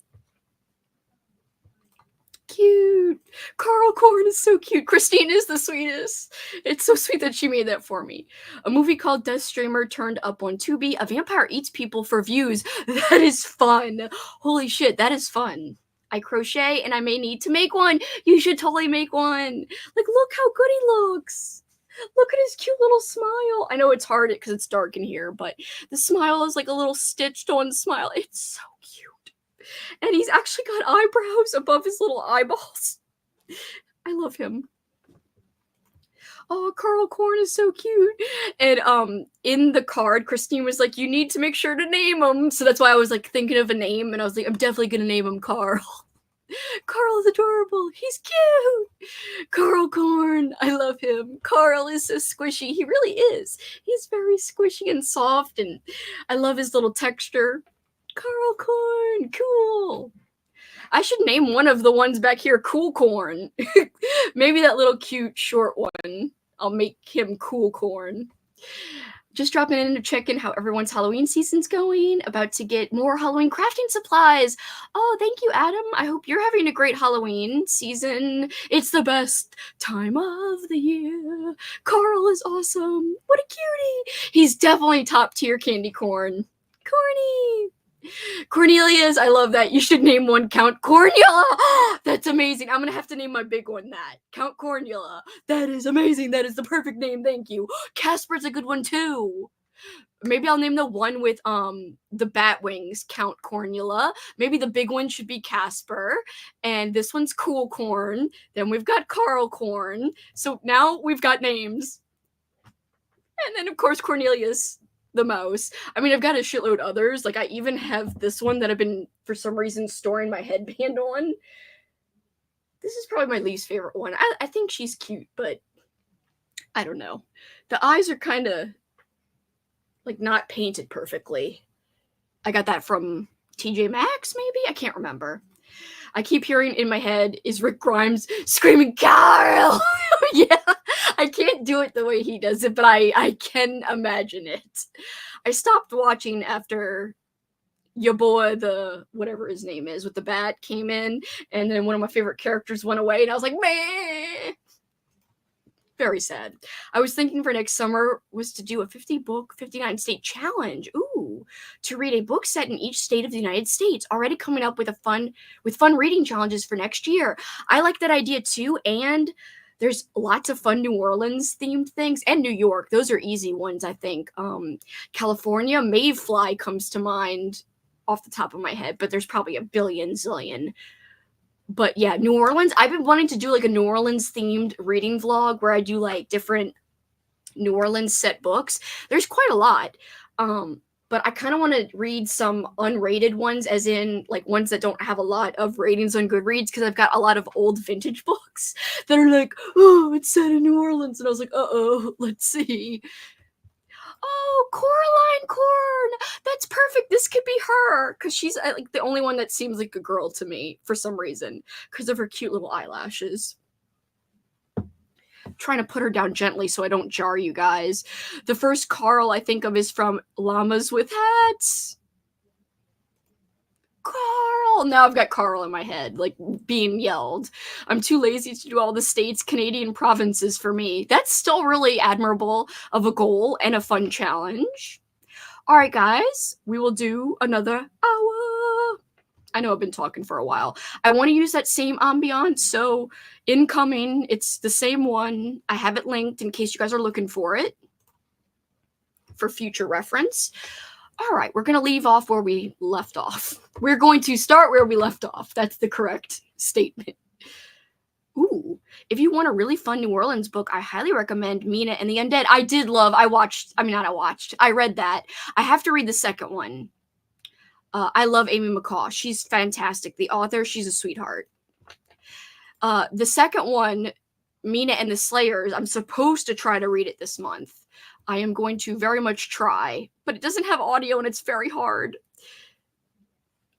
Cute. Carl Corn is so cute. Christine is the sweetest. It's so sweet that she made that for me. A movie called Death Streamer turned up on Tubi. A vampire eats people for views. That is fun. Holy shit, that is fun. I crochet and I may need to make one. You should totally make one. Like, look how good he looks. Look at his cute little smile. I know it's hard because it's dark in here, but the smile is like a little stitched on smile. It's so cute. And he's actually got eyebrows above his little eyeballs. I love him. Oh, Carl Corn is so cute. And in the card, Christine was like, you need to make sure to name him. So that's why I was like thinking of a name, and I was like, I'm definitely gonna name him Carl. Carl is adorable. He's cute. Carl Corn. I love him. Carl is so squishy. He really is. He's very squishy and soft, and I love his little texture. Carl Corn. Cool. I should name one of the ones back here Cool Corn. Maybe that little cute short one. I'll make him Cool Corn. Just dropping in to check in how everyone's Halloween season's going. About to get more Halloween crafting supplies. Oh, thank you, Adam. I hope you're having a great Halloween season. It's the best time of the year. Carl is awesome. What a cutie. He's definitely top tier candy corn. Corny. Cornelius, I love that. You should name one Count Cornula. That's amazing. I'm gonna have to name my big one that. Count Cornula. That is amazing. That is the perfect name. Thank you. Casper's a good one too. Maybe I'll name the one with the bat wings Count Cornula. Maybe the big one should be Casper. And this one's Cool Corn. Then we've got Carl Corn. So now we've got names. And then of course Cornelius the mouse. I mean, I've got a shitload others. Like, I even have this one that I've been, for some reason, storing my headband on. This is probably my least favorite one. I think she's cute, but I don't know. The eyes are kind of, like, not painted perfectly. I got that from TJ Maxx, maybe? I can't remember. I keep hearing in my head is Rick Grimes screaming, Carl! Yeah, I can't do it the way he does it, but I can imagine it. I stopped watching after your boy, the whatever his name is, with the bat came in, and then one of my favorite characters went away, and I was like, meh. Very sad. I was thinking for next summer was to do a 50-book, 59-state challenge. Ooh, to read a book set in each state of the United States. Already coming up with fun reading challenges for next year. I like that idea too, and there's lots of fun New Orleans themed things, and New York. Those are easy ones, I think. California, Mayfly comes to mind off the top of my head, but there's probably a billion zillion. But yeah, New Orleans, I've been wanting to do like a New Orleans themed reading vlog where I do like different New Orleans set books. There's quite a lot. But I kind of want to read some unrated ones, as in like ones that don't have a lot of ratings on Goodreads, because I've got a lot of old vintage books that are like, oh, it's set in New Orleans. And I was like, uh-oh, let's see. Oh, Coraline Corn. That's perfect. This could be her, because she's like the only one that seems like a girl to me for some reason, because of her cute little eyelashes. I'm trying to put her down gently so I don't jar you guys. The first Carl I think of is from Llamas with Hats. Carl. Well, now I've got Carl in my head, like being yelled. I'm too lazy to do all the states, Canadian provinces for me. That's still really admirable of a goal and a fun challenge. All right, guys, we will do another hour. I know I've been talking for a while. I want to use that same ambiance, so incoming, it's the same one. I have it linked in case you guys are looking for it for future reference. All right, we're going to leave off where we left off. We're going to start where we left off. That's the correct statement. Ooh, if you want a really fun New Orleans book, I highly recommend Mina and the Undead. I read that. I have to read the second one. I love Amy McCaw. She's fantastic. The author, she's a sweetheart. The second one, Mina and the Slayers, I'm supposed to try to read it this month. I am going to very much try, but it doesn't have audio and it's very hard.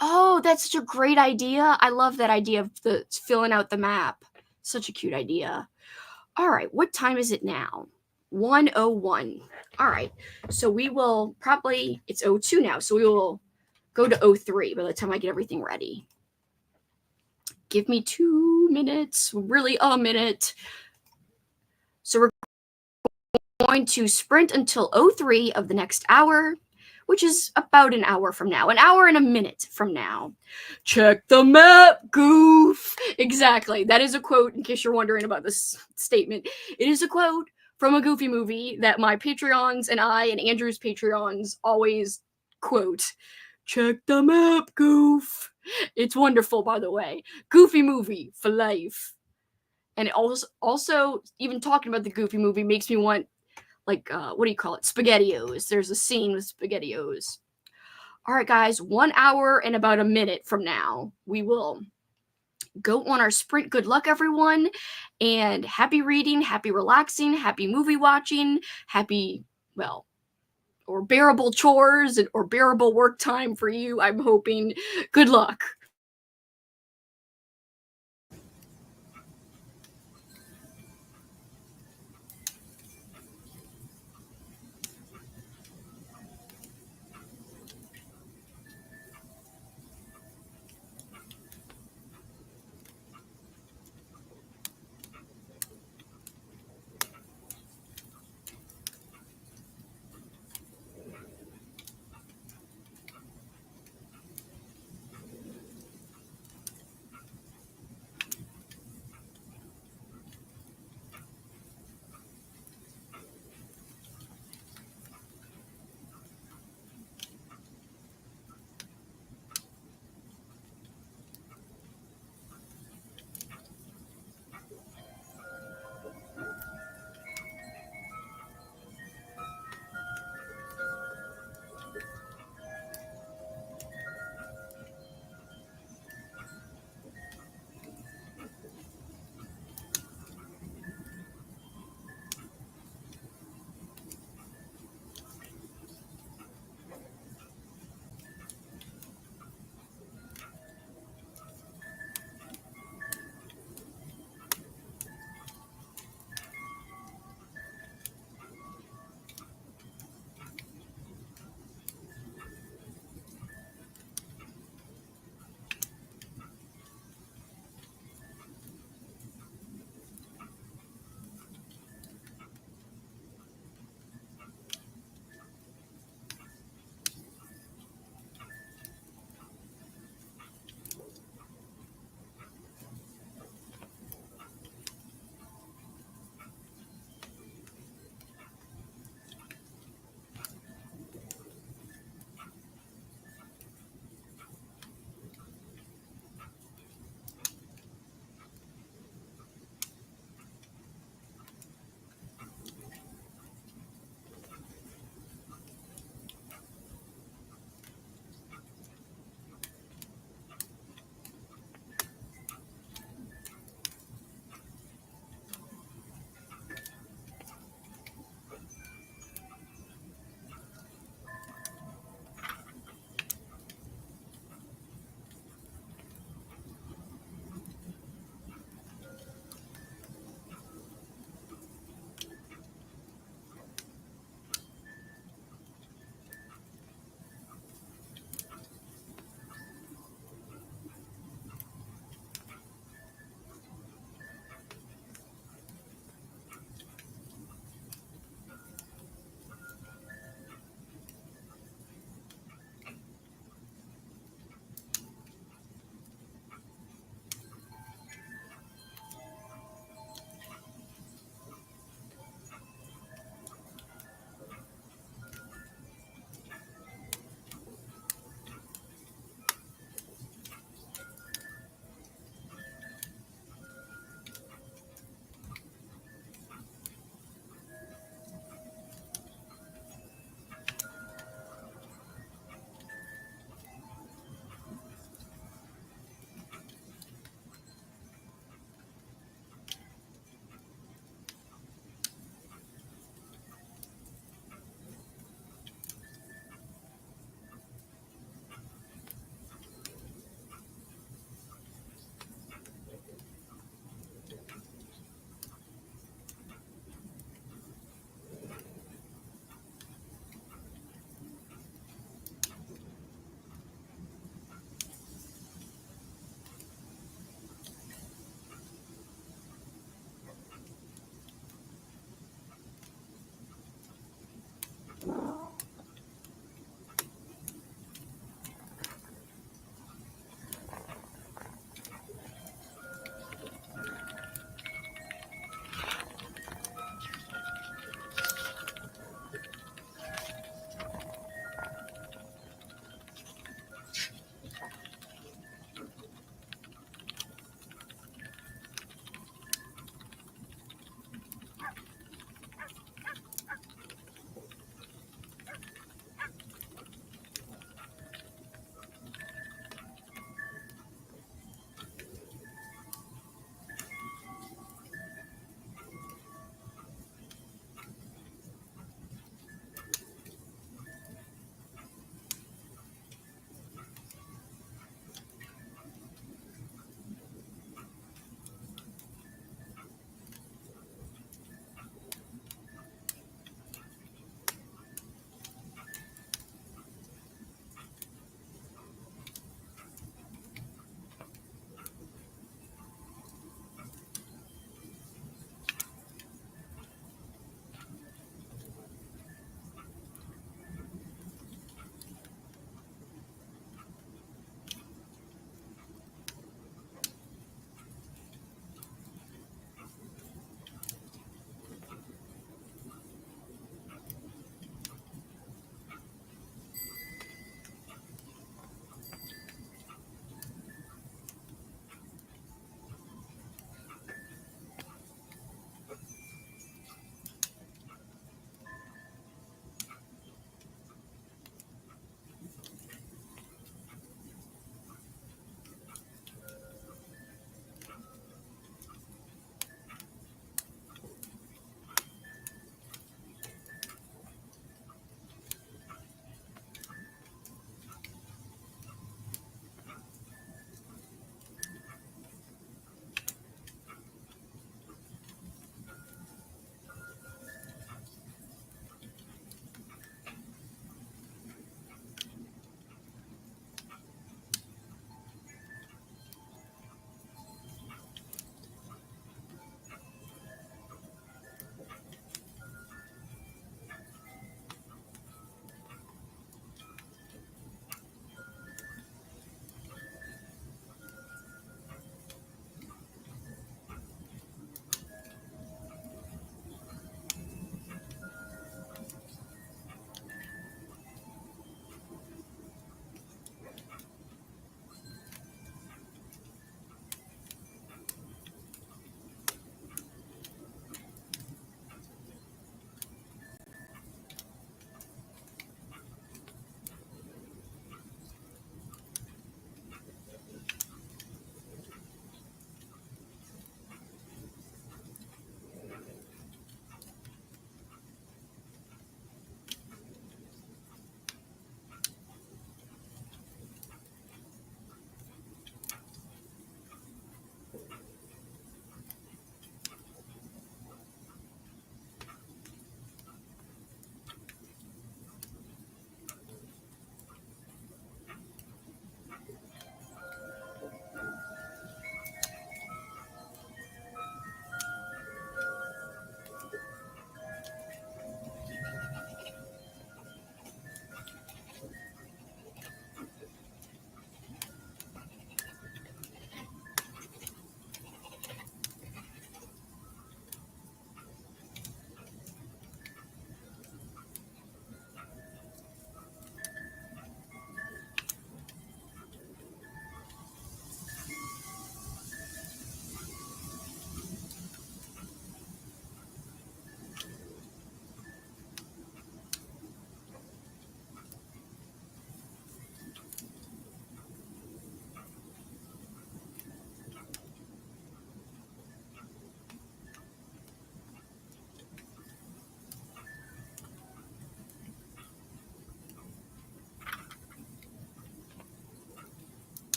Oh, that's such a great idea. I love that idea of the filling out the map. Such a cute idea. All right, what time is it now? 1:01. All right, so we will probably, it's 02 now, so we will go to 03 by the time I get everything ready. Give me 2 minutes, really a minute. So we're going to sprint until 03 of the next hour, which is about an hour from now. An hour and a minute from now. Check the map, goof. Exactly. That is a quote, in case you're wondering about this statement. It is a quote from a Goofy movie that my Patreons and I and Andrew's Patreons always quote. Check the map, goof. It's wonderful, by the way. Goofy movie for life. And it also even talking about the Goofy movie makes me want, like, what do you call it? SpaghettiOs. There's a scene with SpaghettiOs. All right, guys, 1 hour and about a minute from now, we will go on our sprint. Good luck, everyone. And happy reading, happy relaxing, happy movie watching, happy, well, or bearable chores or bearable work time for you, I'm hoping. Good luck.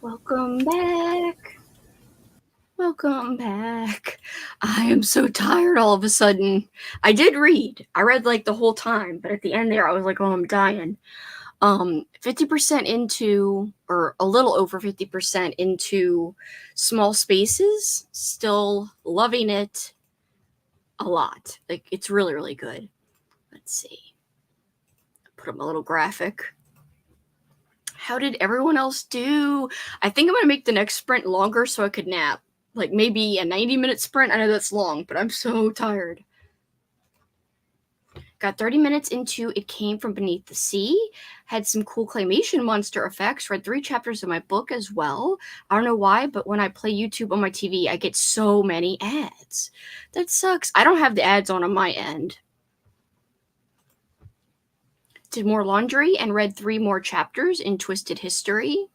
Welcome back. Welcome back. I am so tired all of a sudden. I did read. I read like the whole time, but at the end there I was like, oh, I'm dying. 50% into, or a little over 50% into Small Spaces. Still loving it a lot. Like, it's really, really good. Let's see. Put up my little graphic. How did everyone else do? I think I'm going to make the next sprint longer so I could nap. Like maybe a 90-minute sprint. I know that's long, but I'm so tired. Got 30 minutes into It Came From Beneath the Sea. Had some cool claymation monster effects. Read 3 chapters of my book as well. I don't know why, but when I play YouTube on my TV, I get so many ads. That sucks. I don't have the ads on my end. Did more laundry and read 3 more chapters in Twisted History.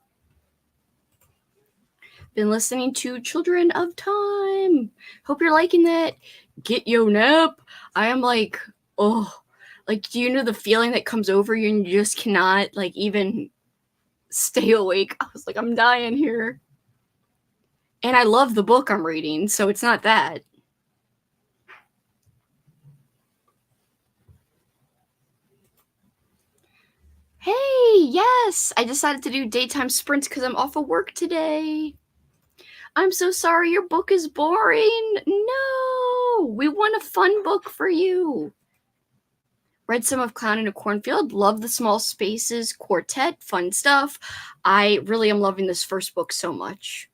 Been listening to Children of Time. Hope you're liking that. Get yo nap. I am like, oh, like, do you know the feeling that comes over you and you just cannot, like, even stay awake? I was like, I'm dying here. And I love the book I'm reading, so it's not that. Hey, yes, I decided to do daytime sprints because I'm off of work today. I'm so sorry your book is boring. No, we want a fun book for you. Read some of Clown in a Cornfield. Love the Small Spaces quartet. Fun stuff. I really am loving this first book so much.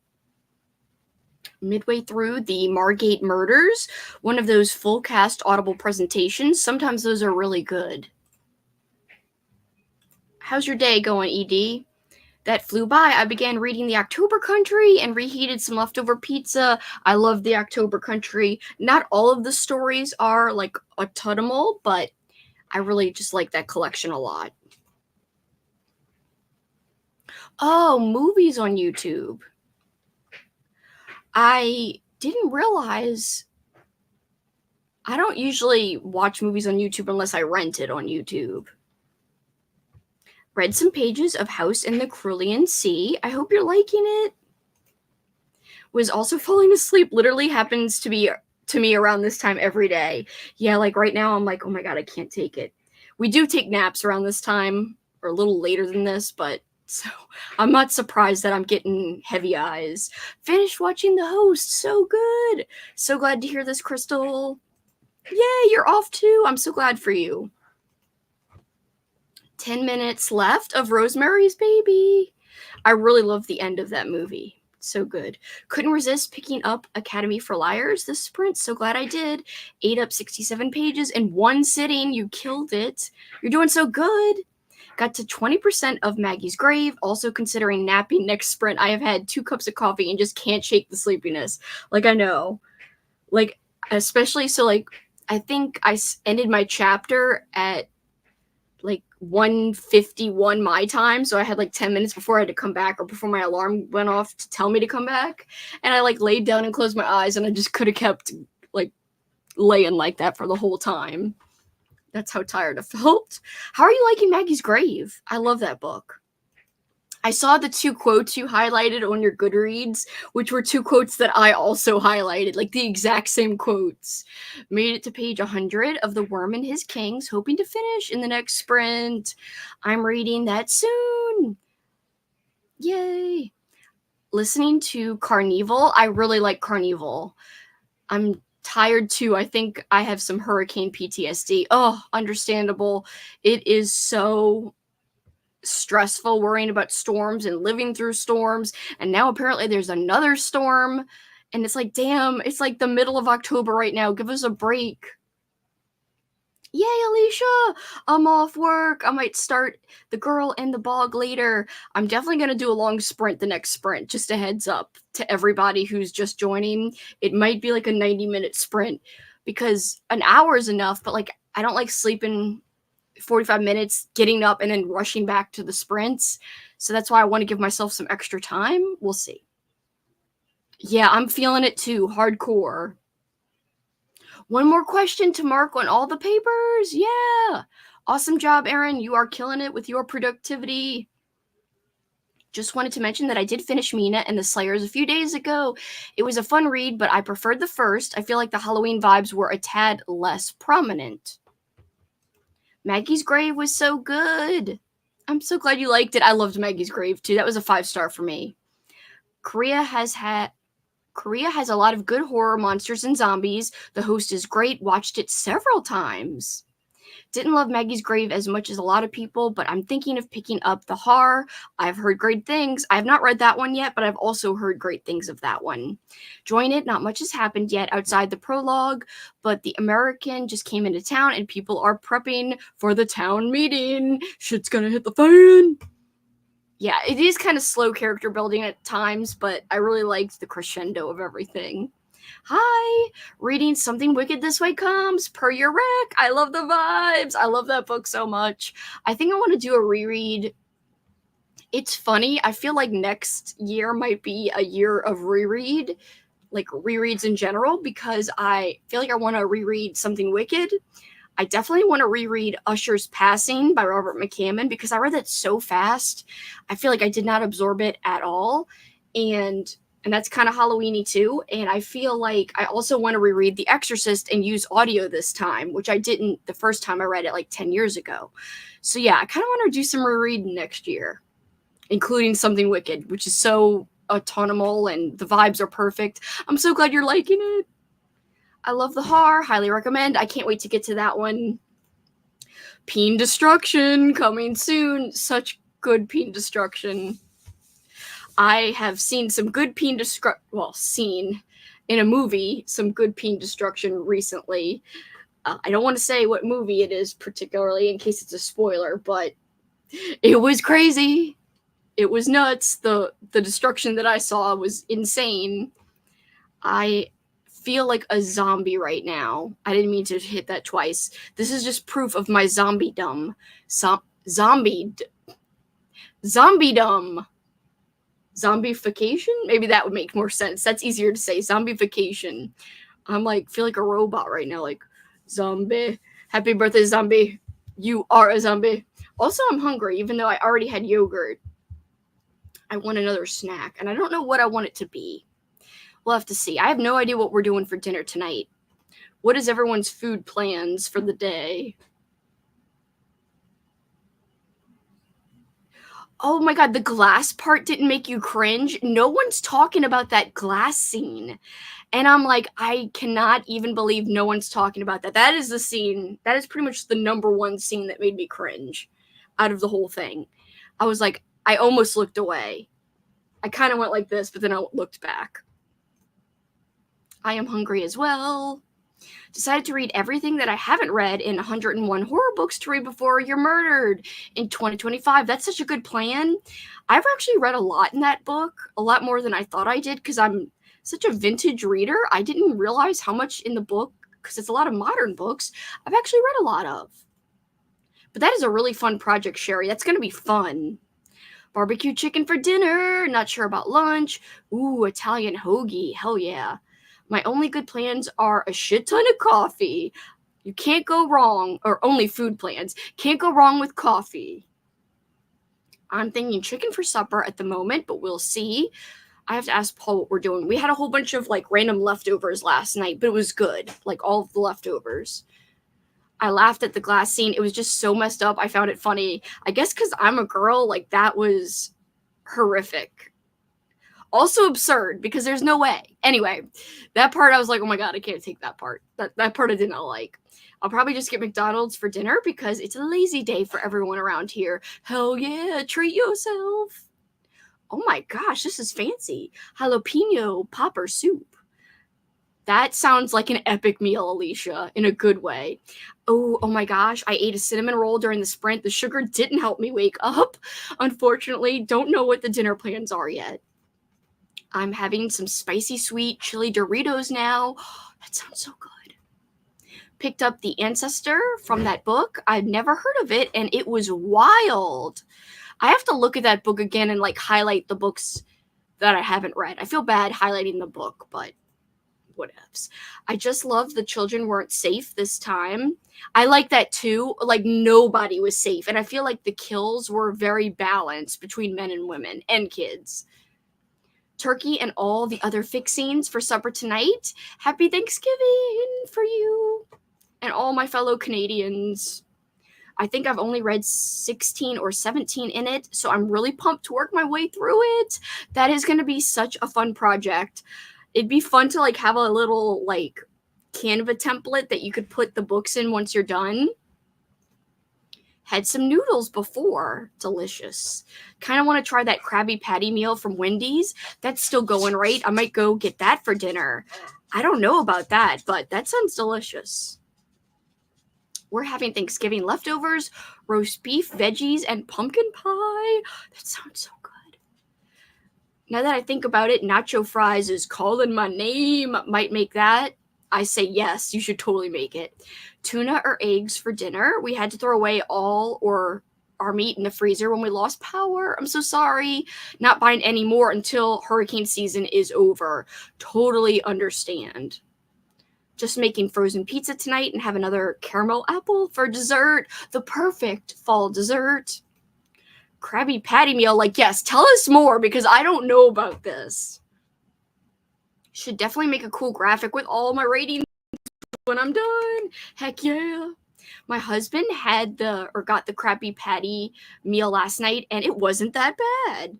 Midway through the Margate Murders, one of those full cast audible presentations. Sometimes those are really good. How's your day going, ED? That flew by. I began reading The October Country and reheated some leftover pizza. I love The October Country. Not all of the stories are like autumnal, but I really just like that collection a lot. Oh, movies on YouTube. I didn't realize I don't usually watch movies on YouTube unless I rent it on YouTube. Read some pages of House in the Cerulean Sea. I hope you're liking it. Was also falling asleep. Literally happens to me around this time every day. Yeah, like right now I'm like, oh my god, I can't take it. We do take naps around this time, or a little later than this, but so I'm not surprised that I'm getting heavy eyes. Finished watching The Host. So good. So glad to hear this, Crystal. Yay, you're off too. I'm so glad for you. 10 minutes left of Rosemary's Baby. I really love the end of that movie. So good. Couldn't resist picking up Academy for Liars this sprint. So glad I did. Ate up 67 pages in one sitting. You killed it. You're doing so good. Got to 20% of Maggie's Grave. Also considering napping next sprint. I have had 2 cups of coffee and just can't shake the sleepiness. Like, I know. Like, especially so, like, I think I ended my chapter at like 1:51 my time, so I had like 10 minutes before I had to come back, or before my alarm went off to tell me to come back, and I like laid down and closed my eyes, and I just could have kept like laying like that for the whole time. That's how tired I felt. How are you liking Maggie's Grave? I love that book. I saw the 2 quotes you highlighted on your Goodreads, which were 2 quotes that I also highlighted, like the exact same quotes. Made it to page 100 of The Worm and His Kings, hoping to finish in the next sprint. I'm reading that soon. Yay. Listening to Carnival. I really like Carnival. I'm tired too. I think I have some hurricane PTSD. Oh, understandable. It is so stressful worrying about storms and living through storms, and now apparently there's another storm, and it's like, damn, it's like the middle of October right now. Give us a break. Yay, Alicia! I'm off work. I might start The Girl in the Bog later. I'm definitely going to do a long sprint the next sprint. Just a heads up to everybody who's just joining. It might be like a 90-minute sprint, because an hour is enough, but like I don't like sleeping 45 minutes, getting up, and then rushing back to the sprints. So that's why I want to give myself some extra time. We'll see. Yeah, I'm feeling it too. Hardcore. One more question to mark on all the papers. Yeah. Awesome job, Erin. You are killing it with your productivity. Just wanted to mention that I did finish Mina and the Slayers a few days ago. It was a fun read, but I preferred the first. I feel like the Halloween vibes were a tad less prominent. Maggie's Grave was so good. I'm so glad you liked it. I loved Maggie's Grave too. That was a 5-star for me. Korea has a lot of good horror, monsters, and zombies. The Host is great. Watched it several times. Didn't love Maggie's Grave as much as a lot of people, but I'm thinking of picking up The Horror. I've heard great things. I have not read that one yet, but I've also heard great things of that one. Join it. Not much has happened yet outside the prologue, but the American just came into town and people are prepping for the town meeting. Shit's gonna hit the fan. Yeah, it is kind of slow character building at times, but I really liked the crescendo of everything. Hi, reading Something Wicked This Way Comes, per your rec. I love the vibes. I love that book so much. I think I want to do a reread. It's funny. I feel like next year might be a year of reread, like rereads in general, because I feel like I want to reread Something Wicked. I definitely want to reread Usher's Passing by Robert McCammon because I read that so fast. I feel like I did not absorb it at all. And that's kind of Halloween-y too. And I feel like I also want to reread The Exorcist and use audio this time, which I didn't the first time I read it like 10 years ago. So yeah, I kind of want to do some rereading next year, including Something Wicked, which is so autumnal and the vibes are perfect. I'm so glad you're liking it. I love the horror. Highly recommend. I can't wait to get to that one. Peen Destruction coming soon. Such good Peen Destruction. I have seen some good Peen Destruction. Well, seen in a movie some good Peen Destruction recently. I don't want to say what movie it is particularly in case it's a spoiler, but it was crazy. It was nuts. The destruction that I saw was insane. I feel like a zombie right now. I didn't mean to hit that twice. This is just proof of my zombiedom. Zombiedom. Zombification? Maybe that would make more sense. That's easier to say. Zombification. I'm like, feel like a robot right now. Like, zombie. Happy birthday, zombie. You are a zombie. Also, I'm hungry, even though I already had yogurt. I want another snack, and I don't know what I want it to be. We'll have to see. I have no idea what we're doing for dinner tonight. What is everyone's food plans for the day? Oh my god, the glass part didn't make you cringe? No one's talking about that glass scene. And I'm like, I cannot even believe no one's talking about that. That is the scene. That is pretty much the number one scene that made me cringe out of the whole thing. I was like, I almost looked away. I kind of went like this, but then I looked back. I am hungry as well. Decided to read everything that I haven't read in 101 horror books to read before you're murdered in 2025. That's such a good plan. I've actually read a lot in that book, a lot more than I thought I did because I'm such a vintage reader. I didn't realize how much in the book, because it's a lot of modern books, I've actually read a lot of. But that is a really fun project, Sherry. That's going to be fun. Barbecue chicken for dinner. Not sure about lunch. Ooh, Italian hoagie. Hell yeah. My only good plans are a shit ton of coffee. You can't go wrong, or only food plans. Can't go wrong with coffee. I'm thinking chicken for supper at the moment, but we'll see. I have to ask Paul what we're doing. We had a whole bunch of like random leftovers last night, but it was good. Like all of the leftovers. I laughed at the glass scene. It was just so messed up. I found it funny. I guess because I'm a girl, like that was horrific. Also absurd because there's no way. Anyway, that part I was like, oh my god, I can't take that part. That part I did not like. I'll probably just get McDonald's for dinner because it's a lazy day for everyone around here. Hell yeah, treat yourself. Oh my gosh, this is fancy. Jalapeno popper soup. That sounds like an epic meal, Alicia, in a good way. Oh my gosh, I ate a cinnamon roll during the sprint. The sugar didn't help me wake up. Unfortunately, don't know what the dinner plans are yet. I'm having some spicy sweet chili Doritos now. That sounds so good. Picked up The Ancestor from that book. I'd never heard of it, and it was wild. I have to look at that book again and like highlight the books that I haven't read. I feel bad highlighting the book, but whatevs. I just love the children weren't safe this time. I like that too. Like, nobody was safe. And I feel like the kills were very balanced between men and women and kids. Turkey and all the other fixings for supper tonight. Happy Thanksgiving for you and all my fellow Canadians. I think I've only read 16 or 17 in it, so I'm really pumped to work my way through it. That is going to be such a fun project. It'd be fun to like have a little like Canva template that you could put the books in once you're done. Had some noodles before. Delicious. Kind of want to try that Krabby Patty meal from Wendy's. That's still going, right? I might go get that for dinner. I don't know about that, but that sounds delicious. We're having Thanksgiving leftovers, roast beef, veggies, and pumpkin pie. That sounds so good. Now that I think about it, nacho fries is calling my name. Might make that. I say yes, you should totally make it. Tuna or eggs for dinner. We had to throw away all or our meat in the freezer when we lost power. I'm so sorry. Not buying any more until hurricane season is over. Totally understand. Just making frozen pizza tonight and have another caramel apple for dessert. The perfect fall dessert. Krabby Patty meal. Like, yes, tell us more because I don't know about this. Should definitely make a cool graphic with all my ratings when I'm done. Heck yeah. My husband got the Krabby Patty meal last night and it wasn't that bad.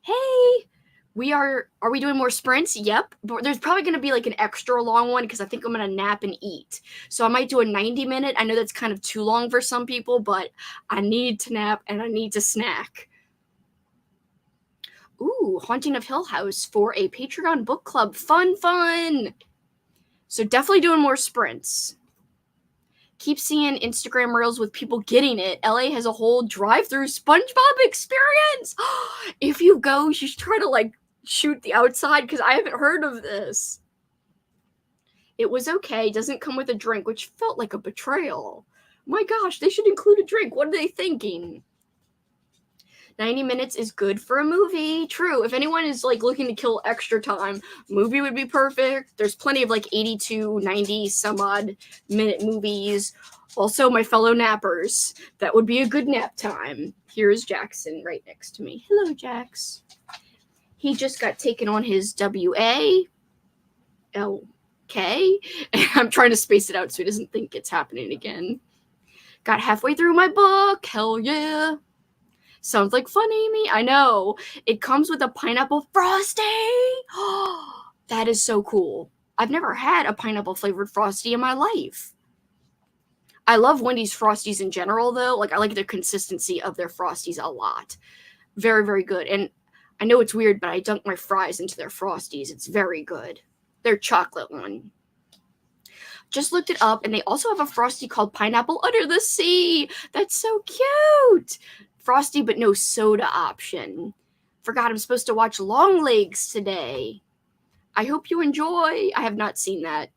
Hey, are we doing more sprints? Yep. But there's probably going to be like an extra long one because I think I'm going to nap and eat. So I might do a 90-minute. I know that's kind of too long for some people, but I need to nap and I need to snack. Ooh, Haunting of Hill House for a Patreon book club. Fun. So definitely doing more sprints. Keep seeing Instagram reels with people getting it. LA has a whole drive-through SpongeBob experience. If you go, you should try to like shoot the outside because I haven't heard of this. It was okay. Doesn't come with a drink, which felt like a betrayal. My gosh, they should include a drink. What are they thinking? 90 minutes is good for a movie. True. If anyone is like looking to kill extra time, movie would be perfect. There's plenty of like 82, 90 some odd minute movies. Also, my fellow nappers. That would be a good nap time. Here's Jackson right next to me. Hello, Jax. He just got taken on his WALK. And I'm trying to space it out so he doesn't think it's happening again. Got halfway through my book. Hell yeah. Sounds like fun, Amy. I know. It comes with a pineapple frosty. That is so cool. I've never had a pineapple flavored frosty in my life. I love Wendy's Frosties in general, though. Like, I like the consistency of their Frosties a lot. Very, very good. And I know it's weird, but I dunk my fries into their Frosties. It's very good. Their chocolate one. Just looked it up, and they also have a Frosty called Pineapple Under the Sea. That's so cute. Frosty, but no soda option. Forgot I'm supposed to watch Longlegs today. I hope you enjoy. I have not seen that.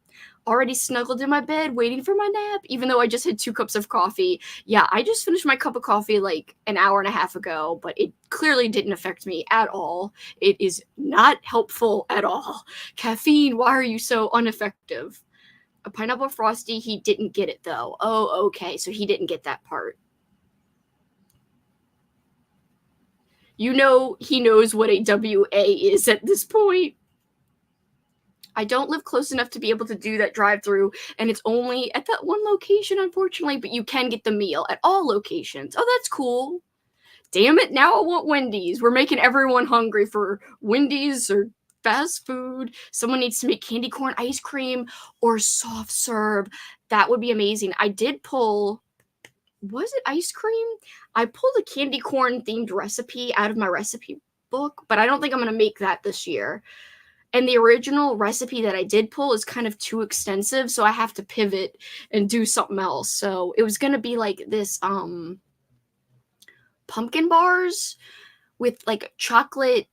Already snuggled in my bed, waiting for my nap, even though I just had 2 cups of coffee. Yeah, I just finished my cup of coffee like an hour and a half ago, but it clearly didn't affect me at all. It is not helpful at all. Caffeine, why are you so ineffective? A pineapple frosty, he didn't get it though. Oh, okay, so he didn't get that part. You know he knows what a WA is at this point. I don't live close enough to be able to do that drive-through, and it's only at that one location, unfortunately, but you can get the meal at all locations. Oh, that's cool. Damn it, now I want Wendy's. We're making everyone hungry for Wendy's or fast food. Someone needs to make candy corn ice cream or soft serve. That would be amazing. I did pull... Was it ice cream? I pulled a candy corn themed recipe out of my recipe book, but I don't think I'm going to make that this year. And the original recipe that I did pull is kind of too extensive, so I have to pivot and do something else. So it was going to be like this pumpkin bars with like chocolate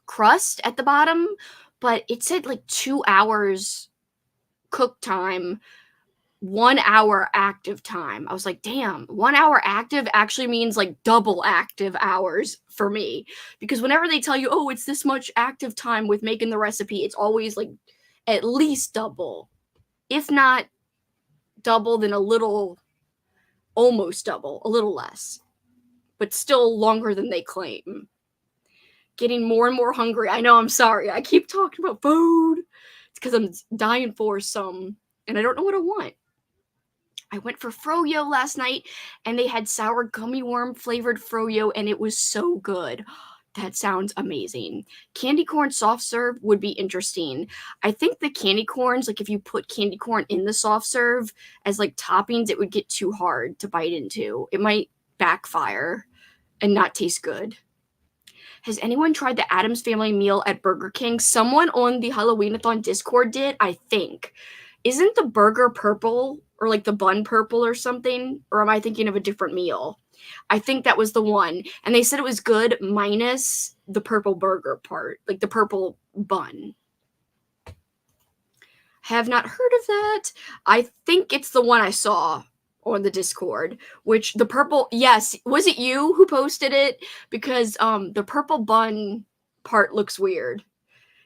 crust at the bottom, but it said like 2 hours cook time. 1 hour active time. I was like, damn, 1 hour active actually means like double active hours for me. Because whenever they tell you, oh, it's this much active time with making the recipe, it's always like at least double. If not double, then a little, almost double, a little less. But still longer than they claim. Getting more and more hungry. I know, I'm sorry. I keep talking about food. It's because I'm dying for some, and I don't know what I want. I went for froyo last night, and they had sour gummy worm flavored froyo, and it was so good. That sounds amazing. Candy corn soft serve would be interesting. I think the candy corns, like if you put candy corn in the soft serve as like toppings, it would get too hard to bite into. It might backfire and not taste good. Has anyone tried the Addams Family meal at Burger King? Someone on the Halloween-a-thon Discord did, I think. Isn't the burger purple or like the bun purple or something? Or am I thinking of a different meal? I think that was the one. And they said it was good minus the purple burger part, like the purple bun. Have not heard of that. I think it's the one I saw on the Discord, which the purple, yes, was it you who posted it? Because the purple bun part looks weird.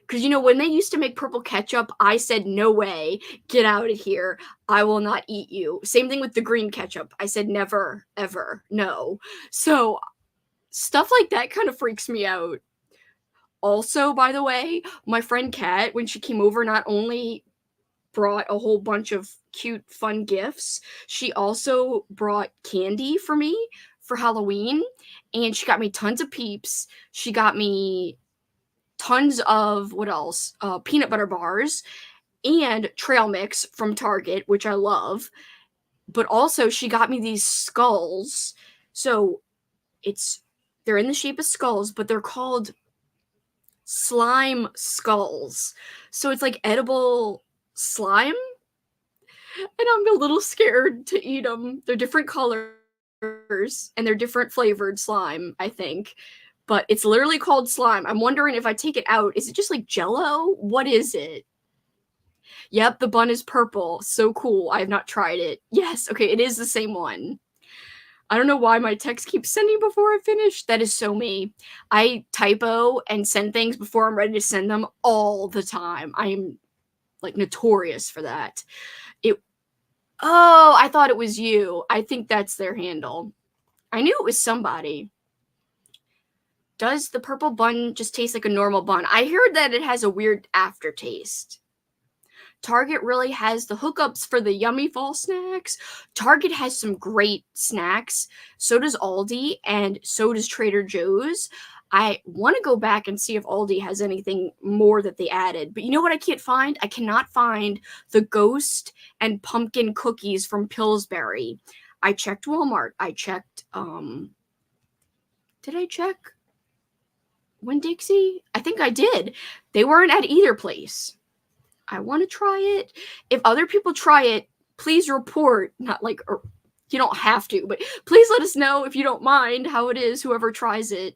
Because, you know, when they used to make purple ketchup, I said, no way, get out of here. I will not eat you. Same thing with the green ketchup. I said, never, ever, no. So stuff like that kind of freaks me out. Also, by the way, my friend Kat, when she came over, not only brought a whole bunch of cute, fun gifts, she also brought candy for me for Halloween. And she got me tons of Peeps. She got me tons of, what else? Peanut butter bars and trail mix from Target, which I love. But also she got me these skulls. So they're in the shape of skulls, but they're called slime skulls. So it's like edible slime. And I'm a little scared to eat them. They're different colors and they're different flavored slime, I think. But it's literally called slime. I'm wondering if I take it out, is it just like Jello? What is it? Yep, the bun is purple. So cool. I have not tried it. Yes, okay, it is the same one. I don't know why my text keeps sending before I finish. That is so me. I typo and send things before I'm ready to send them all the time. I'm like notorious for that. Oh, I thought it was you. I think that's their handle. I knew it was somebody. Does the purple bun just taste like a normal bun? I heard that it has a weird aftertaste. Target really has the hookups for the yummy fall snacks. Target has some great snacks. So does Aldi, and so does Trader Joe's. I want to go back and see if Aldi has anything more that they added. But you know what I can't find? I cannot find the ghost and pumpkin cookies from Pillsbury. I checked Walmart. I checked, did I check Winn-Dixie? I think I did. They weren't at either place. I want to try it. If other people try it, please report. Not like, or you don't have to, but please let us know if you don't mind how it is, whoever tries it.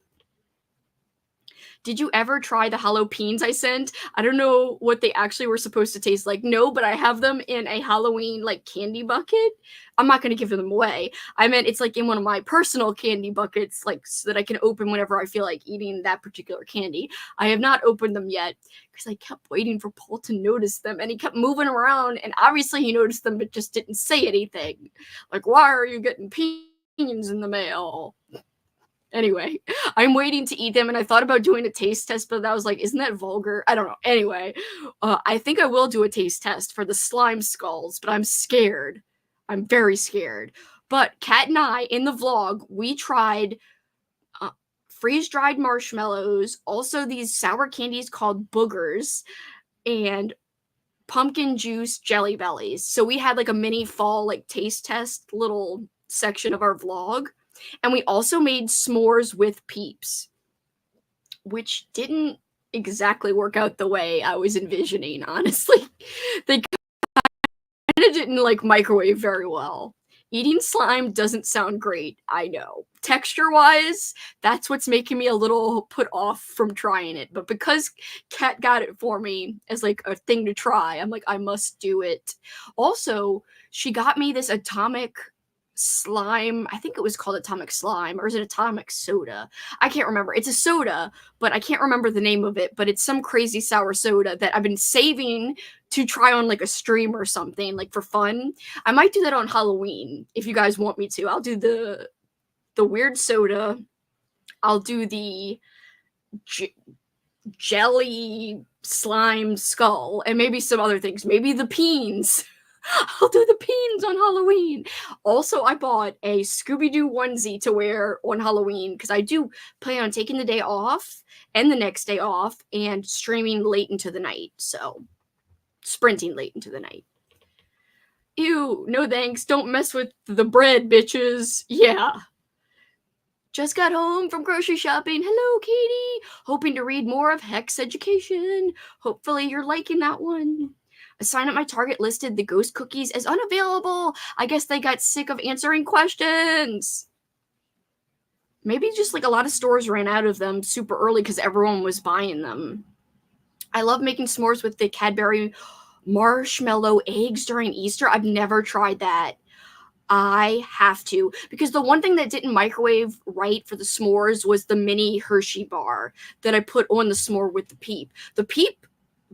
Did you ever try the Hallopeens I sent? I don't know what they actually were supposed to taste like. No, but I have them in a Halloween like candy bucket. I'm not going to give them away. I meant it's like in one of my personal candy buckets, like so that I can open whenever I feel like eating that particular candy. I have not opened them yet because I kept waiting for Paul to notice them, and he kept moving around, and obviously he noticed them but just didn't say anything. Like, why are you getting peens in the mail? Anyway, I'm waiting to eat them, and I thought about doing a taste test, but I was like, isn't that vulgar? I don't know. Anyway, I think I will do a taste test for the slime skulls, but I'm scared. I'm very scared. But Kat and I, in the vlog, we tried freeze-dried marshmallows, also these sour candies called boogers, and pumpkin juice jelly bellies. So we had like a mini fall like taste test little section of our vlog. And we also made s'mores with Peeps, which didn't exactly work out the way I was envisioning, honestly. They kind of didn't like microwave very well. Eating slime doesn't sound great, I know. Texture-wise, that's what's making me a little put off from trying it. But because Kat got it for me as like a thing to try, I'm like, I must do it. Also, she got me this atomic slime. I think it was called atomic slime, or is it atomic soda? I can't remember. It's a soda, but I can't remember the name of it. But it's some crazy sour soda that I've been saving to try on like a stream or something, like for fun. I might do that on Halloween if you guys want me to. I'll do the weird soda. I'll do the jelly slime skull, and maybe some other things. Maybe the peens. I'll do the peens on Halloween. Also, I bought a Scooby-Doo onesie to wear on Halloween because I do plan on taking the day off and the next day off and streaming late into the night. So, sprinting late into the night. Ew, no thanks. Don't mess with the bread, bitches. Yeah. Just got home from grocery shopping. Hello, Katie. Hoping to read more of Hex Education. Hopefully you're liking that one. A sign at my Target listed the ghost cookies as unavailable. I guess they got sick of answering questions. Maybe just like a lot of stores ran out of them super early because everyone was buying them. I love making s'mores with the Cadbury marshmallow eggs during Easter. I've never tried that. I have to, because the one thing that didn't microwave right for the s'mores was the mini Hershey bar that I put on the s'more with the Peep. The Peep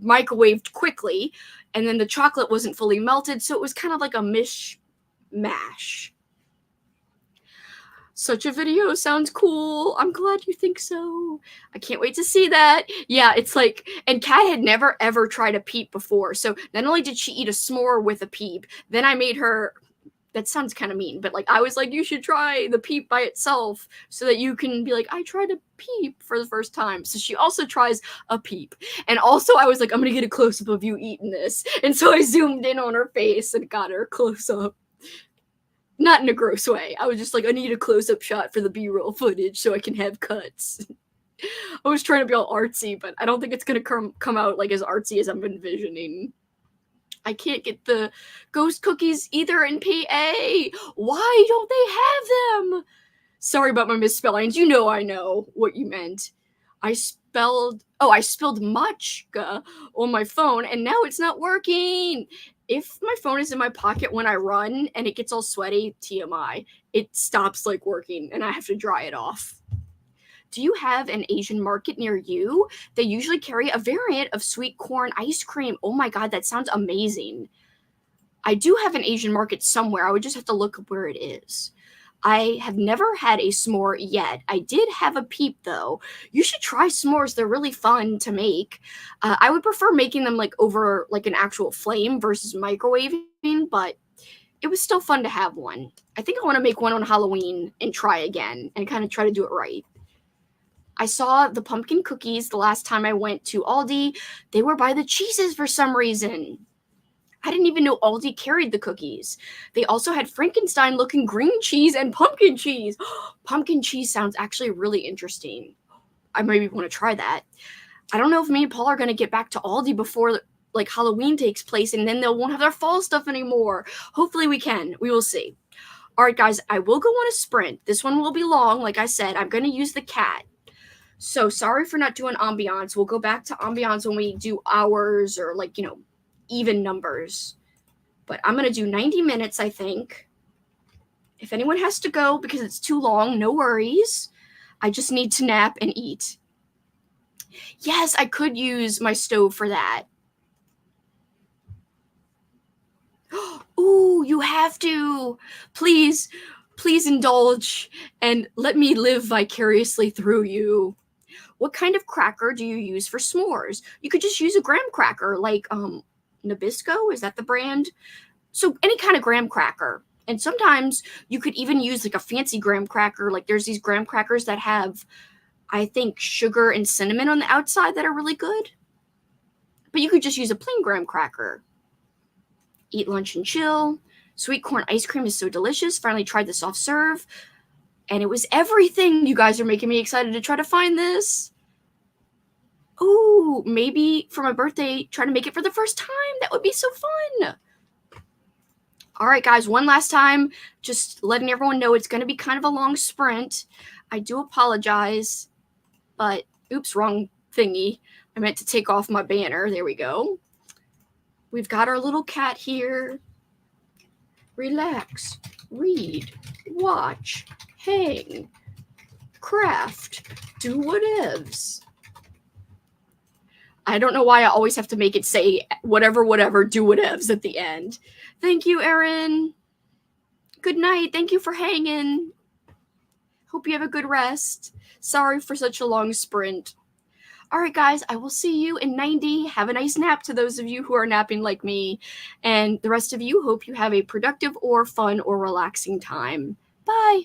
microwaved quickly, and then the chocolate wasn't fully melted, so it was kind of like a mishmash. Such a video sounds cool. I'm glad you think so. I can't wait to see that. Yeah, it's like, and Kat had never ever tried a Peep before, so not only did she eat a s'more with a Peep, then I made her. That sounds kind of mean, but like I was like, you should try the Peep by itself so that you can be like, I tried a Peep for the first time. So she also tries a Peep. And also I was like, I'm going to get a close up of you eating this. And so I zoomed in on her face and got her close up. Not in a gross way. I was just like, I need a close up shot for the B-roll footage so I can have cuts. I was trying to be all artsy, but I don't think it's going to come out like as artsy as I'm envisioning. I can't get the ghost cookies either in PA. Why don't they have them? Sorry about my misspellings. You know I know what you meant. I spilled matcha on my phone and now it's not working. If my phone is in my pocket when I run and it gets all sweaty, TMI, it stops like working and I have to dry it off. Do you have an Asian market near you? They usually carry a variant of sweet corn ice cream. Oh my god, that sounds amazing. I do have an Asian market somewhere. I would just have to look up where it is. I have never had a s'more yet. I did have a Peep though. You should try s'mores. They're really fun to make. I would prefer making them like over like an actual flame versus microwaving, but it was still fun to have one. I think I want to make one on Halloween and try again and kind of try to do it right. I saw the pumpkin cookies the last time I went to Aldi. They were by the cheeses for some reason. I didn't even know Aldi carried the cookies. They also had Frankenstein-looking green cheese and pumpkin cheese. Pumpkin cheese sounds actually really interesting. I maybe want to try that. I don't know if me and Paul are going to get back to Aldi before like Halloween takes place and then they won't have their fall stuff anymore. Hopefully we can. We will see. All right, guys, I will go on a sprint. This one will be long. Like I said, I'm going to use the cat. So sorry for not doing ambiance. We'll go back to ambiance when we do hours or like, you know, even numbers. But I'm going to do 90 minutes, I think. If anyone has to go because it's too long, no worries. I just need to nap and eat. Yes, I could use my stove for that. Ooh, you have to. Please indulge and let me live vicariously through you. What kind of cracker do you use for s'mores? You could just use a graham cracker, like Nabisco, is that the brand? So any kind of graham cracker. And sometimes you could even use like a fancy graham cracker. Like there's these graham crackers that have, I think, sugar and cinnamon on the outside that are really good. But you could just use a plain graham cracker. Eat lunch and chill. Sweet corn ice cream is so delicious. Finally tried the soft serve. And it was everything. You guys are making me excited to try to find this. Ooh, maybe for my birthday, try to make it for the first time. That would be so fun. All right, guys, one last time, just letting everyone know it's going to be kind of a long sprint. I do apologize, but oops, wrong thingy. I meant to take off my banner. There we go. We've got our little cat here. Relax, read, watch, hang, craft, do whatevs. I don't know why I always have to make it say whatever, do whatevs at the end. Thank you, Erin. Good night. Thank you for hanging. Hope you have a good rest. Sorry for such a long sprint. All right, guys, I will see you in 90. Have a nice nap to those of you who are napping like me. And the rest of you, hope you have a productive or fun or relaxing time. Bye.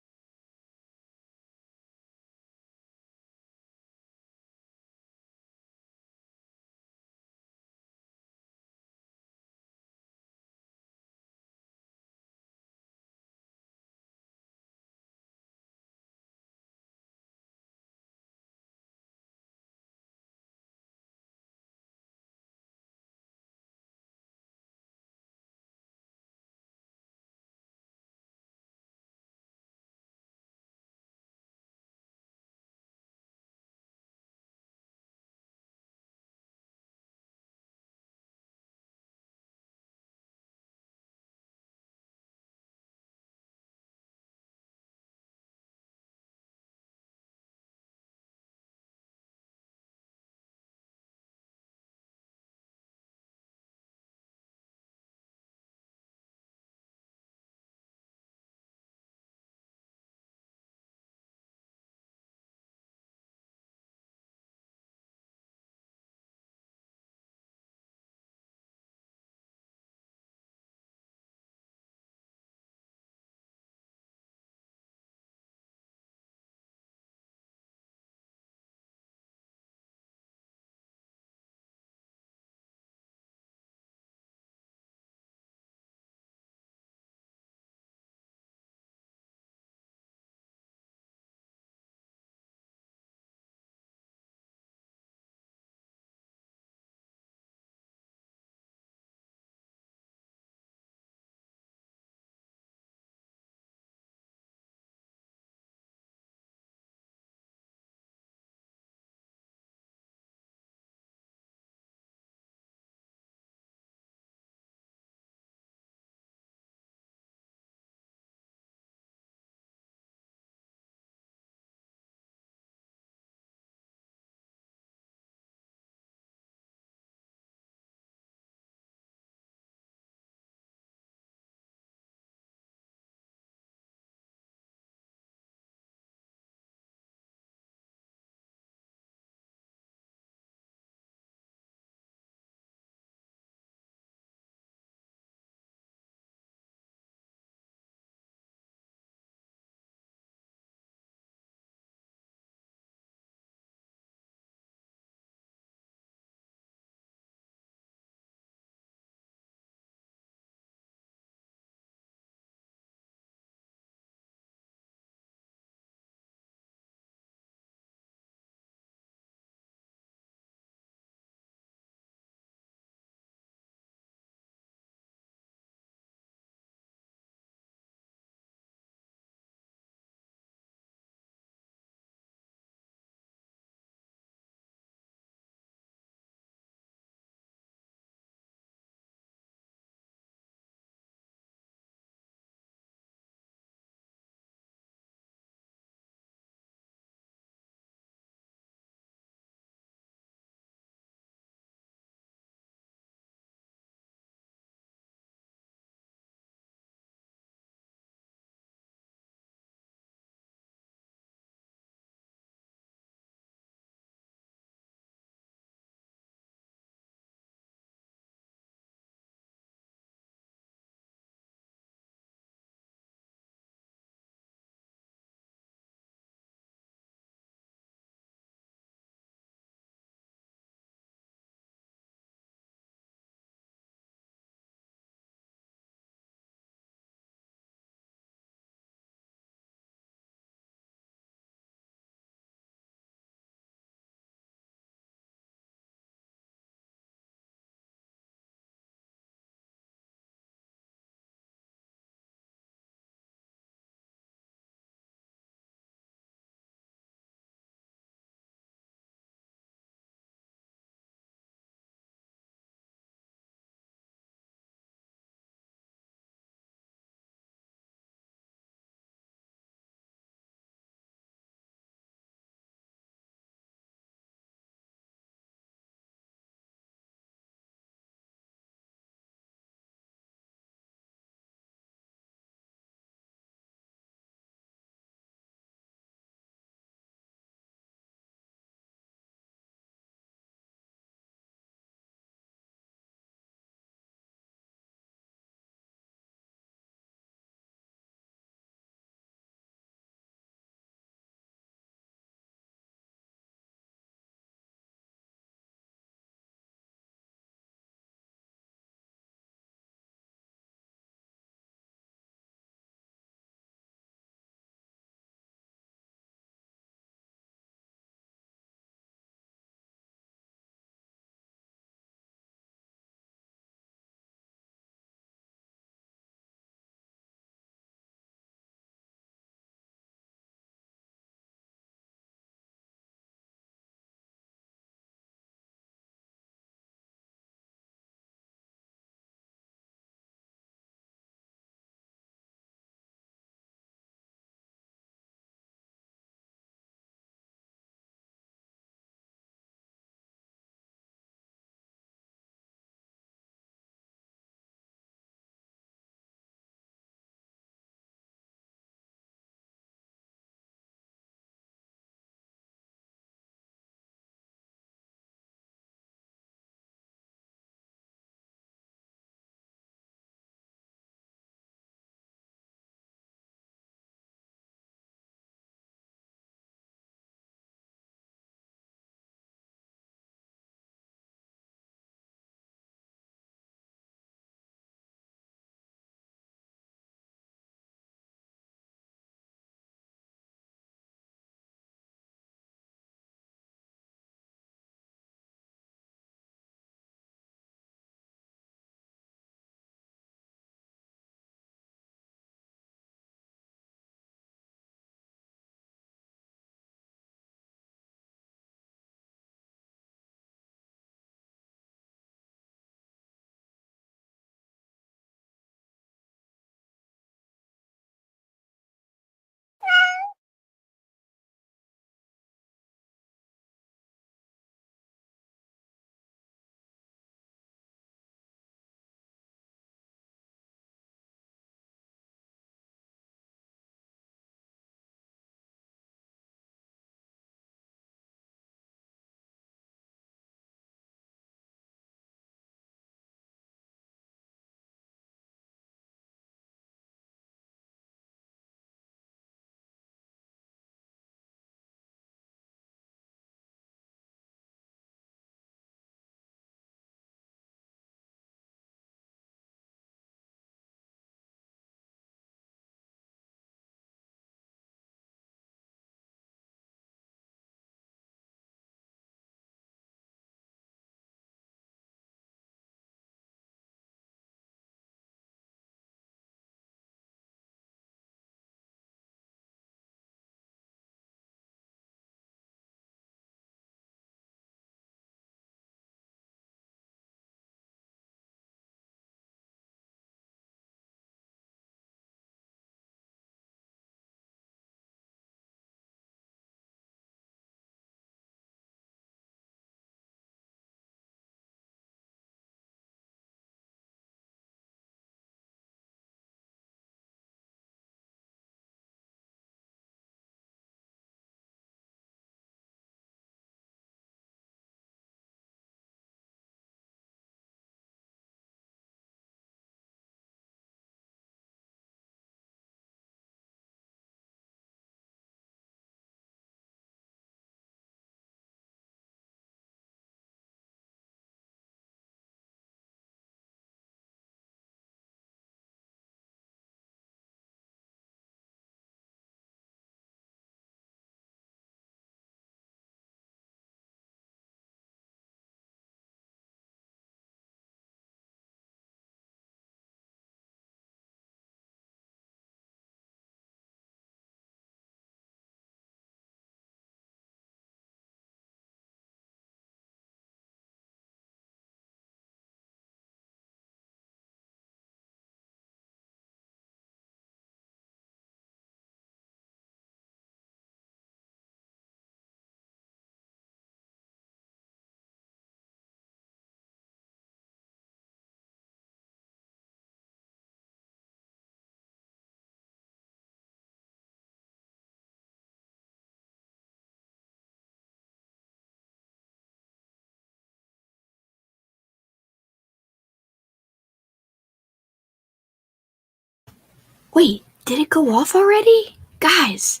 Wait, did it go off already? Guys,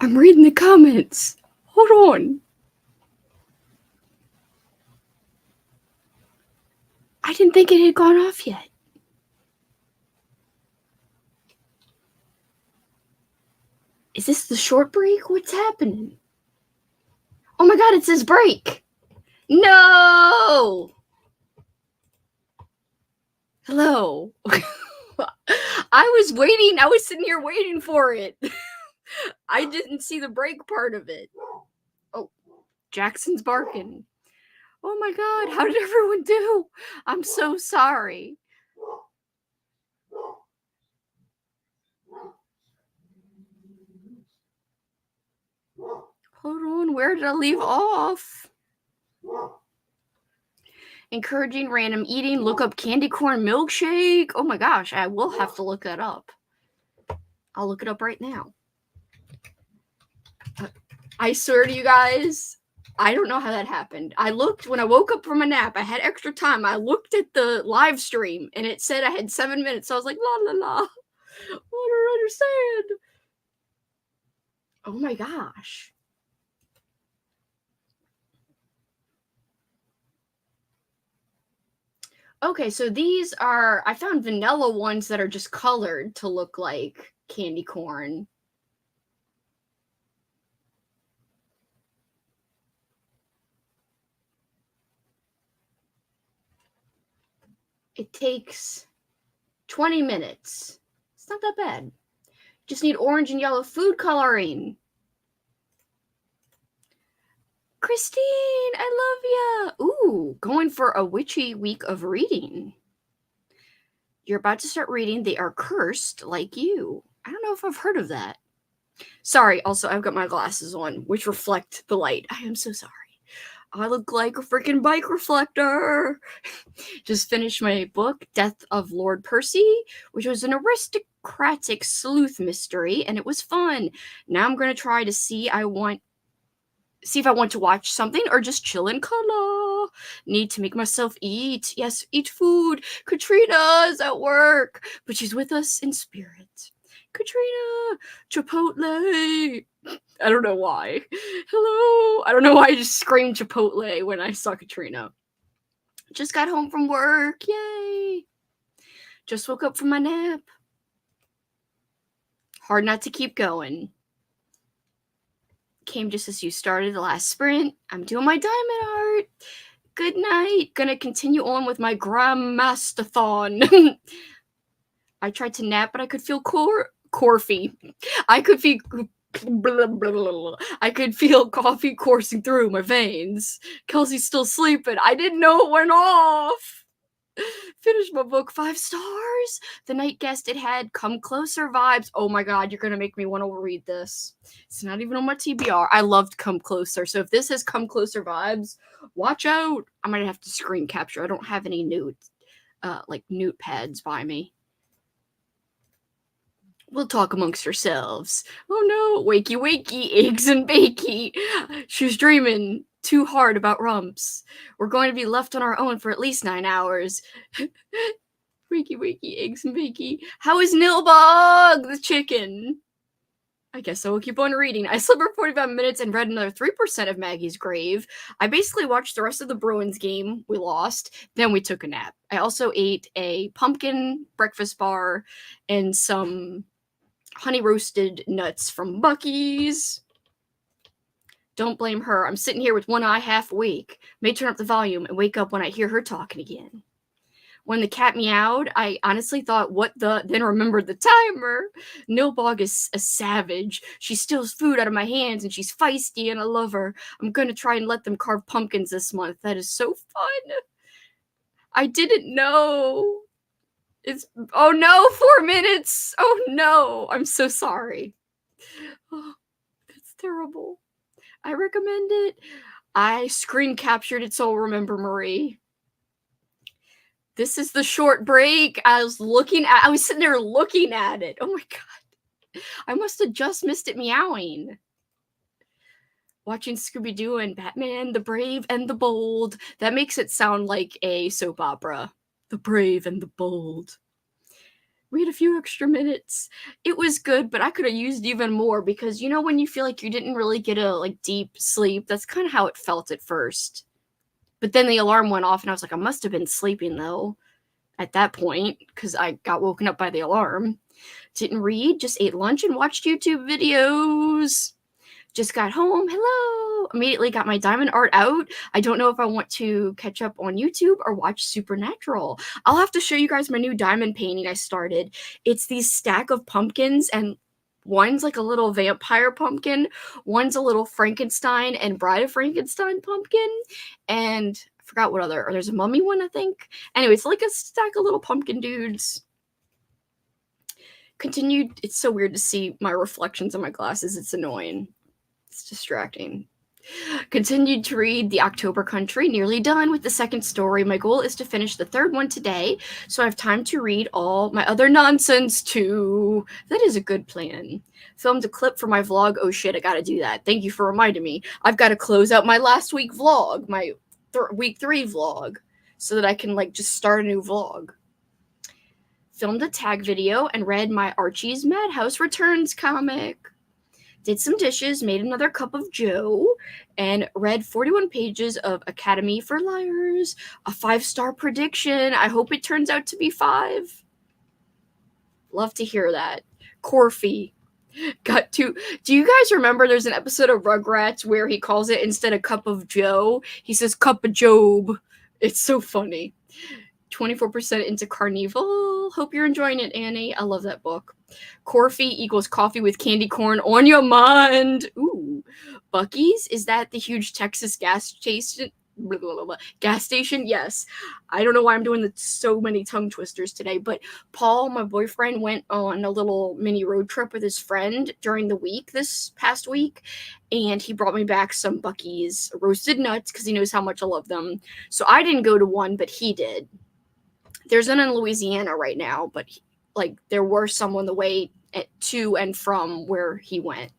I'm reading the comments. Hold on. I didn't think it had gone off yet. Is this the short break? What's happening? Oh my god, it says break. No! Hello. I was waiting. I was sitting here waiting for it. I didn't see the break part of it. Oh, Jackson's barking. Oh my god, how did everyone do? I'm so sorry. Hold on, where did I leave off? Encouraging random eating, look up candy corn milkshake. Oh my gosh, I will have to look that up. I'll look it up right now. I swear to you guys, I don't know how that happened. I looked when I woke up from a nap. I had extra time. I looked at the live stream and it said I had 7 minutes. So I was like, la la la. I don't understand. Oh my gosh. Okay, so these are, I found vanilla ones that are just colored to look like candy corn. It takes 20 minutes. It's not that bad. Just need orange and yellow food coloring. Christine, I love ya. Ooh, going for a witchy week of reading. You're about to start reading They Are Cursed Like You. I don't know if I've heard of that. Sorry, also, I've got my glasses on, which reflect the light. I am so sorry. I look like a freaking bike reflector. Just finished my book, Death of Lord Percy, which was an aristocratic sleuth mystery, and it was fun. Now I'm going to try to see if I want to watch something or just chill in color. Need to make myself eat. Yes, eat food. Katrina's at work, but she's with us in spirit. Katrina, Chipotle. I don't know why. Hello. I don't know why I just screamed Chipotle when I saw Katrina. Just got home from work. Yay. Just woke up from my nap. Hard not to keep going. Came just as you started the last sprint. I'm doing my diamond art. Good night. Gonna continue on with my Grandmastathon. I tried to nap, but I could feel Corfy. I could feel blah, blah, blah, blah. I could feel coffee coursing through my veins. Kelsi's still sleeping. I didn't know it went off. Finished my book, 5 stars. The night guest it had come closer vibes. Oh my god, you're gonna make me want to read this. It's not even on my TBR. I loved Come Closer. So if this has Come Closer vibes, watch out. I might have to screen capture. I don't have any newt pads by me. We'll talk amongst ourselves. Oh no, wakey wakey, eggs and bakey. She's dreaming too hard about rumps. We're going to be left on our own for at least 9 hours. Wakey wakey, eggs and bakey. How is Nilbog the chicken? I guess I will keep on reading. I slept for 45 minutes and read another 3% of Maggie's Grave. I basically watched the rest of the Bruins game. We lost. Then we took a nap. I also ate a pumpkin breakfast bar and some honey roasted nuts from Buc-ee's. Don't blame her. I'm sitting here with one eye half awake. May turn up the volume and wake up when I hear her talking again. When the cat meowed, I honestly thought, what the? Then remembered the timer. Nilbog is a savage. She steals food out of my hands and she's feisty and I love her. I'm going to try and let them carve pumpkins this month. That is so fun. I didn't know. Oh no, 4 minutes. Oh no, I'm so sorry. Oh, that's terrible. I recommend it. I screen captured it, so I'll remember Marie. This is the short break. I was sitting there looking at it. Oh my god. I must have just missed it meowing. Watching Scooby-Doo and Batman, the Brave and the Bold. That makes it sound like a soap opera. The Brave and the Bold. We had a few extra minutes. It was good, but I could have used even more because when you feel like you didn't really get a deep sleep, that's kind of how it felt at first. But then the alarm went off and I was like, I must have been sleeping though at that point because I got woken up by the alarm. Didn't read, just ate lunch and watched YouTube videos. Just got home, hello, immediately got my diamond art out. I don't know if I want to catch up on YouTube or watch Supernatural. I'll have to show you guys my new diamond painting I started. It's these stack of pumpkins, and one's like a little vampire pumpkin, one's a little Frankenstein and Bride of Frankenstein pumpkin, and I forgot what other, or there's a mummy one, I think. Anyway, it's like a stack of little pumpkin dudes. Continued, it's so weird to see my reflections in my glasses, it's annoying. It's distracting. Continued to read The October Country, nearly done with the second story. My goal is to finish the third one today, so I have time to read all my other nonsense too. That is a good plan. Filmed a clip for my vlog. Oh shit, I gotta do that. Thank you for reminding me. I've got to close out my last week vlog, my week 3 vlog, so that I can just start a new vlog. Filmed a tag video and read my Archie's Madhouse Returns comic. Did some dishes, made another cup of joe, and read 41 pages of Academy for Liars. A 5-star prediction. I hope it turns out to be 5. Love to hear that. Corfy. Got to. Do you guys remember there's an episode of Rugrats where he calls it, instead of cup of joe, he says cup of Job. It's so funny. 24% into Carnival. Hope you're enjoying it, Annie. I love that book. Corfy equals coffee with candy corn on your mind. Ooh. Buc-ee's, is that the huge Texas gas station? Blah, blah, blah, blah. Gas station? Yes. I don't know why I'm doing so many tongue twisters today, but Paul, my boyfriend, went on a little mini road trip with his friend during the week, this past week, and he brought me back some Buc-ee's roasted nuts because he knows how much I love them. So I didn't go to one, but he did. There's none in Louisiana right now, but there were some on the way to and from where he went.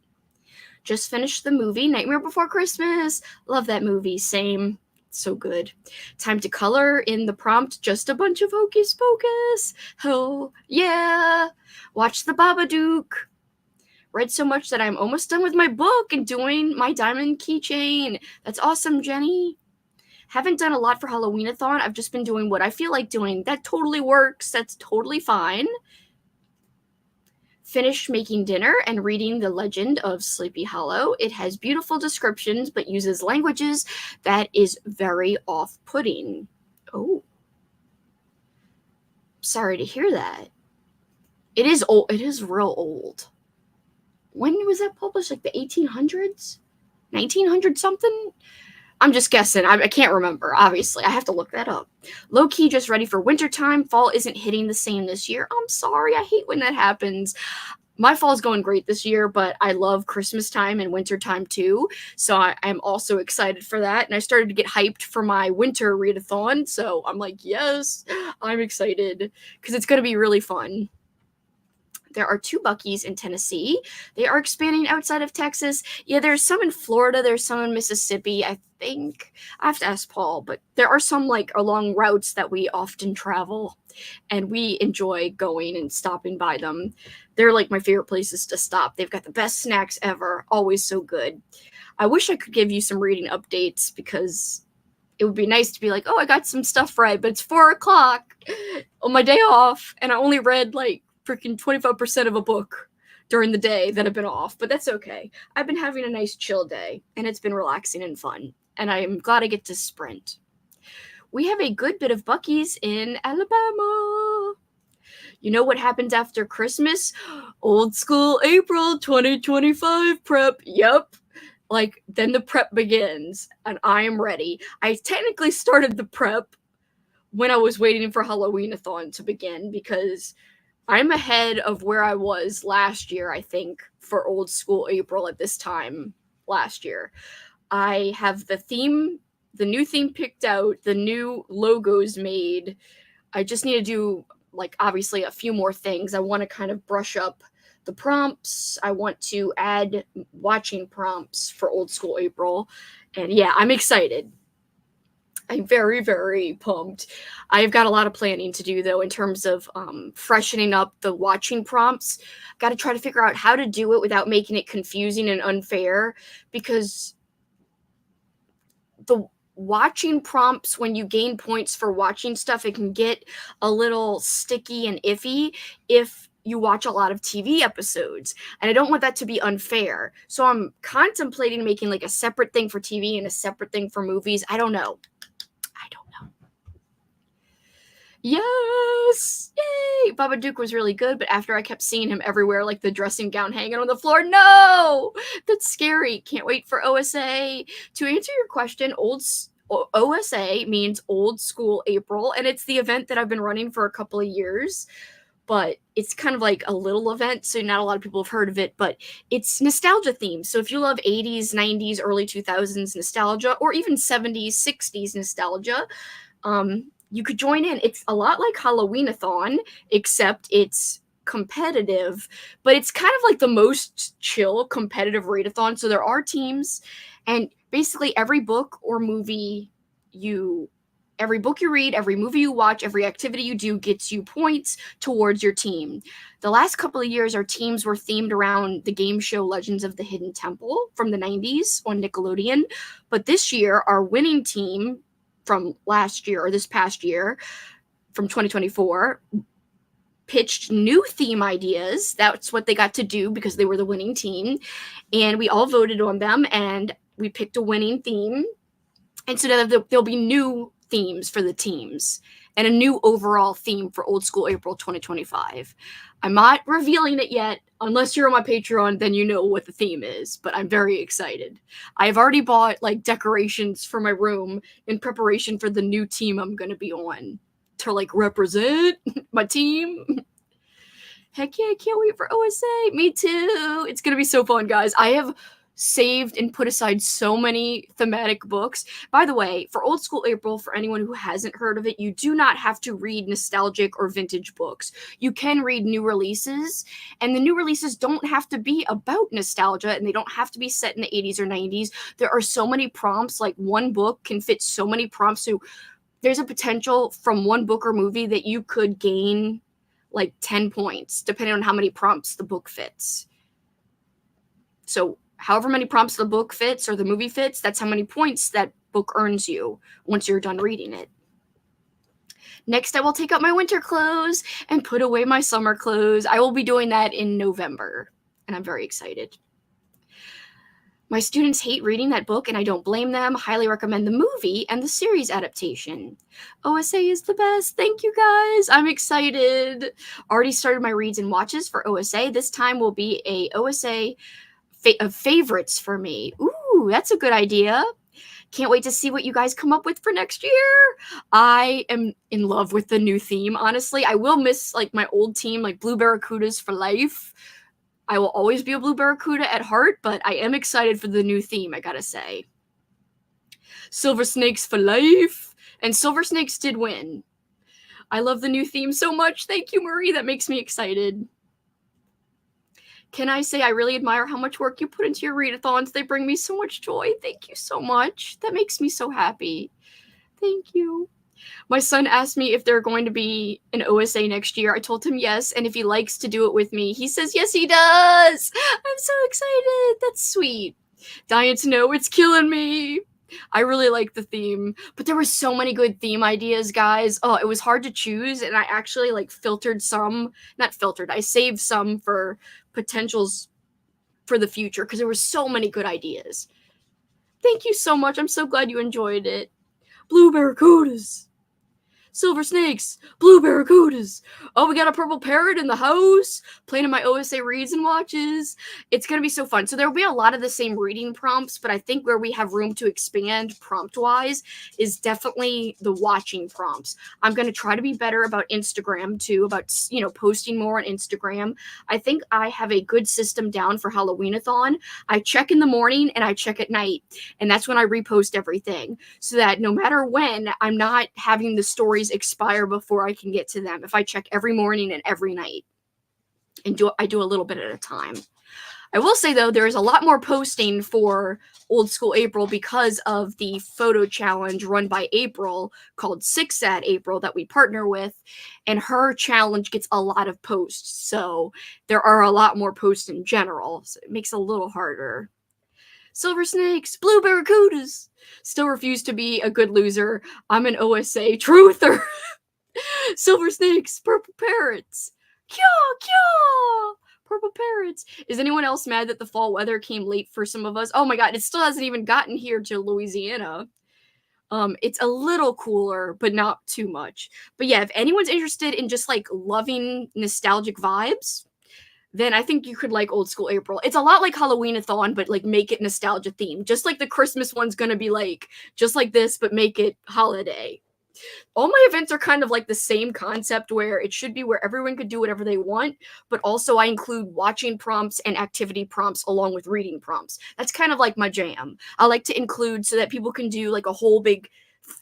Just finished the movie Nightmare Before Christmas. Love that movie. Same. So good. Time to color in the prompt. Just a bunch of hocus pocus. Hell yeah. Watch the Babadook. Read so much that I'm almost done with my book and doing my diamond keychain. That's awesome, Jenny. Haven't done a lot for Halloween-a-thon. I've just been doing what I feel like doing. That totally works. That's totally fine. Finished making dinner and reading The Legend of Sleepy Hollow. It has beautiful descriptions, but uses languages that is very off-putting. Oh. Sorry to hear that. It is old. It is real old. When was that published? The 1800s? 1900 something? I'm just guessing. I can't remember, obviously. I have to look that up. Low-key just ready for wintertime. Fall isn't hitting the same this year. I'm sorry. I hate when that happens. My fall's going great this year, but I love Christmas time and wintertime too. So I'm also excited for that. And I started to get hyped for my winter readathon. So I'm like, yes, I'm excited because it's going to be really fun. There are 2 Buc-ee's in Tennessee. They are expanding outside of Texas. Yeah, there's some in Florida. There's some in Mississippi, I think. I have to ask Paul, but there are some along routes that we often travel, and we enjoy going and stopping by them. They're my favorite places to stop. They've got the best snacks ever. Always so good. I wish I could give you some reading updates because it would be nice to be like, oh, I got some stuff read, but it's 4 o'clock on my day off, and I only read freaking 25% of a book during the day that I've been off, but that's okay. I've been having a nice chill day, and it's been relaxing and fun, and I am glad I get to sprint. We have a good bit of Buc-ee's in Alabama. You know what happens after Christmas? Old school April 2025 prep. Yep. Then the prep begins, and I am ready. I technically started the prep when I was waiting for Halloween-a-thon to begin because I'm ahead of where I was last year, I think, for old school April at this time last year. I have the new theme picked out, the new logos made. I just need to do, obviously a few more things. I want to kind of brush up the prompts. I want to add watching prompts for old school April. And yeah, I'm excited. I'm very, very pumped. I've got a lot of planning to do, though, in terms of freshening up the watching prompts. Got to try to figure out how to do it without making it confusing and unfair, because the watching prompts, when you gain points for watching stuff, it can get a little sticky and iffy if you watch a lot of TV episodes, and I don't want that to be unfair. So I'm contemplating making like a separate thing for TV and a separate thing for movies. I don't know. Yes! Yay! Babadook was really good, but after I kept seeing him everywhere, like the dressing gown hanging on the floor, no! That's scary. Can't wait for OSA. To answer your question, OSA means Old School April, and it's the event that I've been running for a couple of years. But it's kind of like a little event, so not a lot of people have heard of it, but it's nostalgia themed. So if you love 80s, 90s, early 2000s nostalgia, or even 70s, 60s nostalgia, you could join in. It's a lot like Halloween-a-thon, except it's competitive, but it's kind of like the most chill competitive readathon. So there are teams, and basically every book or movie every book you read, every movie you watch, every activity you do gets you points towards your team. The last couple of years, our teams were themed around the game show Legends of the Hidden Temple from the 90s on Nickelodeon. But this year, our winning team from last year, or this past year, from 2024, pitched new theme ideas. That's what they got to do because they were the winning team. And we all voted on them, and we picked a winning theme. And so there'll be new themes for the teams and a new overall theme for Old School April 2025. I'm not revealing it yet. Unless you're on my Patreon, then you know what the theme is, but I'm very excited. I've already bought like decorations for my room in preparation for the new team I'm going to be on to like represent my team. Heck yeah, I can't wait for OSA. Me too. It's going to be so fun, guys. I have saved and put aside so many thematic books. By the way, for Old School April, for anyone who hasn't heard of it, you do not have to read nostalgic or vintage books. You can read new releases, and the new releases don't have to be about nostalgia, and they don't have to be set in the 80s or 90s. There are so many prompts, like one book can fit so many prompts, so there's a potential from one book or movie that you could gain like 10 points, depending on how many prompts the book fits. So however many prompts the book fits or the movie fits, that's how many points that book earns you once you're done reading it. Next, I will take out my winter clothes and put away my summer clothes. I will be doing that in November, and I'm very excited. My students hate reading that book, and I don't blame them. Highly recommend the movie and the series adaptation. OSA is the best. Thank you, guys. I'm excited. Already started my reads and watches for OSA. This time will be a OSA of favorites for me. Ooh, that's a good idea. Can't wait to see what you guys come up with for next year. I am in love with the new theme, honestly. I will miss like my old team, like Blue Barracudas for life. I will always be a Blue Barracuda at heart, but I am excited for the new theme, I gotta say. Silver Snakes for life. And Silver Snakes did win. I love the new theme so much. Thank you, Marie. That makes me excited. Can I say I really admire how much work you put into your readathons? They bring me so much joy. Thank you so much. That makes me so happy. Thank you. My son asked me if they're going to be an OSA next year. I told him yes, and if he likes to do it with me, he says yes, he does. I'm so excited. That's sweet. Dying to know, it's killing me. I really like the theme, but there were so many good theme ideas, guys. Oh, it was hard to choose, and I actually like filtered some. Not filtered. I saved some for potentials for the future because there were so many good ideas. Thank you so much. I'm so glad you enjoyed it. Blue Barracudas. Silver Snakes, Blue Barracudas. Oh, we got a purple parrot in the house. Playing my OSA reads and watches. It's going to be so fun. So there will be a lot of the same reading prompts, but I think where we have room to expand prompt-wise is definitely the watching prompts. I'm going to try to be better about Instagram too, about, posting more on Instagram. I think I have a good system down for Halloween-a-thon. I check in the morning and I check at night, and that's when I repost everything so that no matter when, I'm not having the stories expire before I can get to them if I check every morning and every night. And I do a little bit at a time. I will say, though, there is a lot more posting for Old School April because of the photo challenge run by April called Six at April that we partner with, and her challenge gets a lot of posts, so there are a lot more posts in general, so it makes it a little harder. Silver snakes, blue barracudas, still refuse to be a good loser. I'm an OSA truther. Silver snakes, purple parrots. Kya, kya! Purple parrots. Is anyone else mad that the fall weather came late for some of us? Oh my god, it still hasn't even gotten here to Louisiana. It's a little cooler, but not too much. But yeah, if anyone's interested in just like loving nostalgic vibes, then I think you could like Old School April. It's a lot like Halloween-a-thon, but like make it nostalgia themed. Just like the Christmas one's gonna be like just like this, but make it holiday. All my events are kind of like the same concept where it should be where everyone could do whatever they want, but also I include watching prompts and activity prompts along with reading prompts. That's kind of like my jam. I like to include so that people can do like a whole big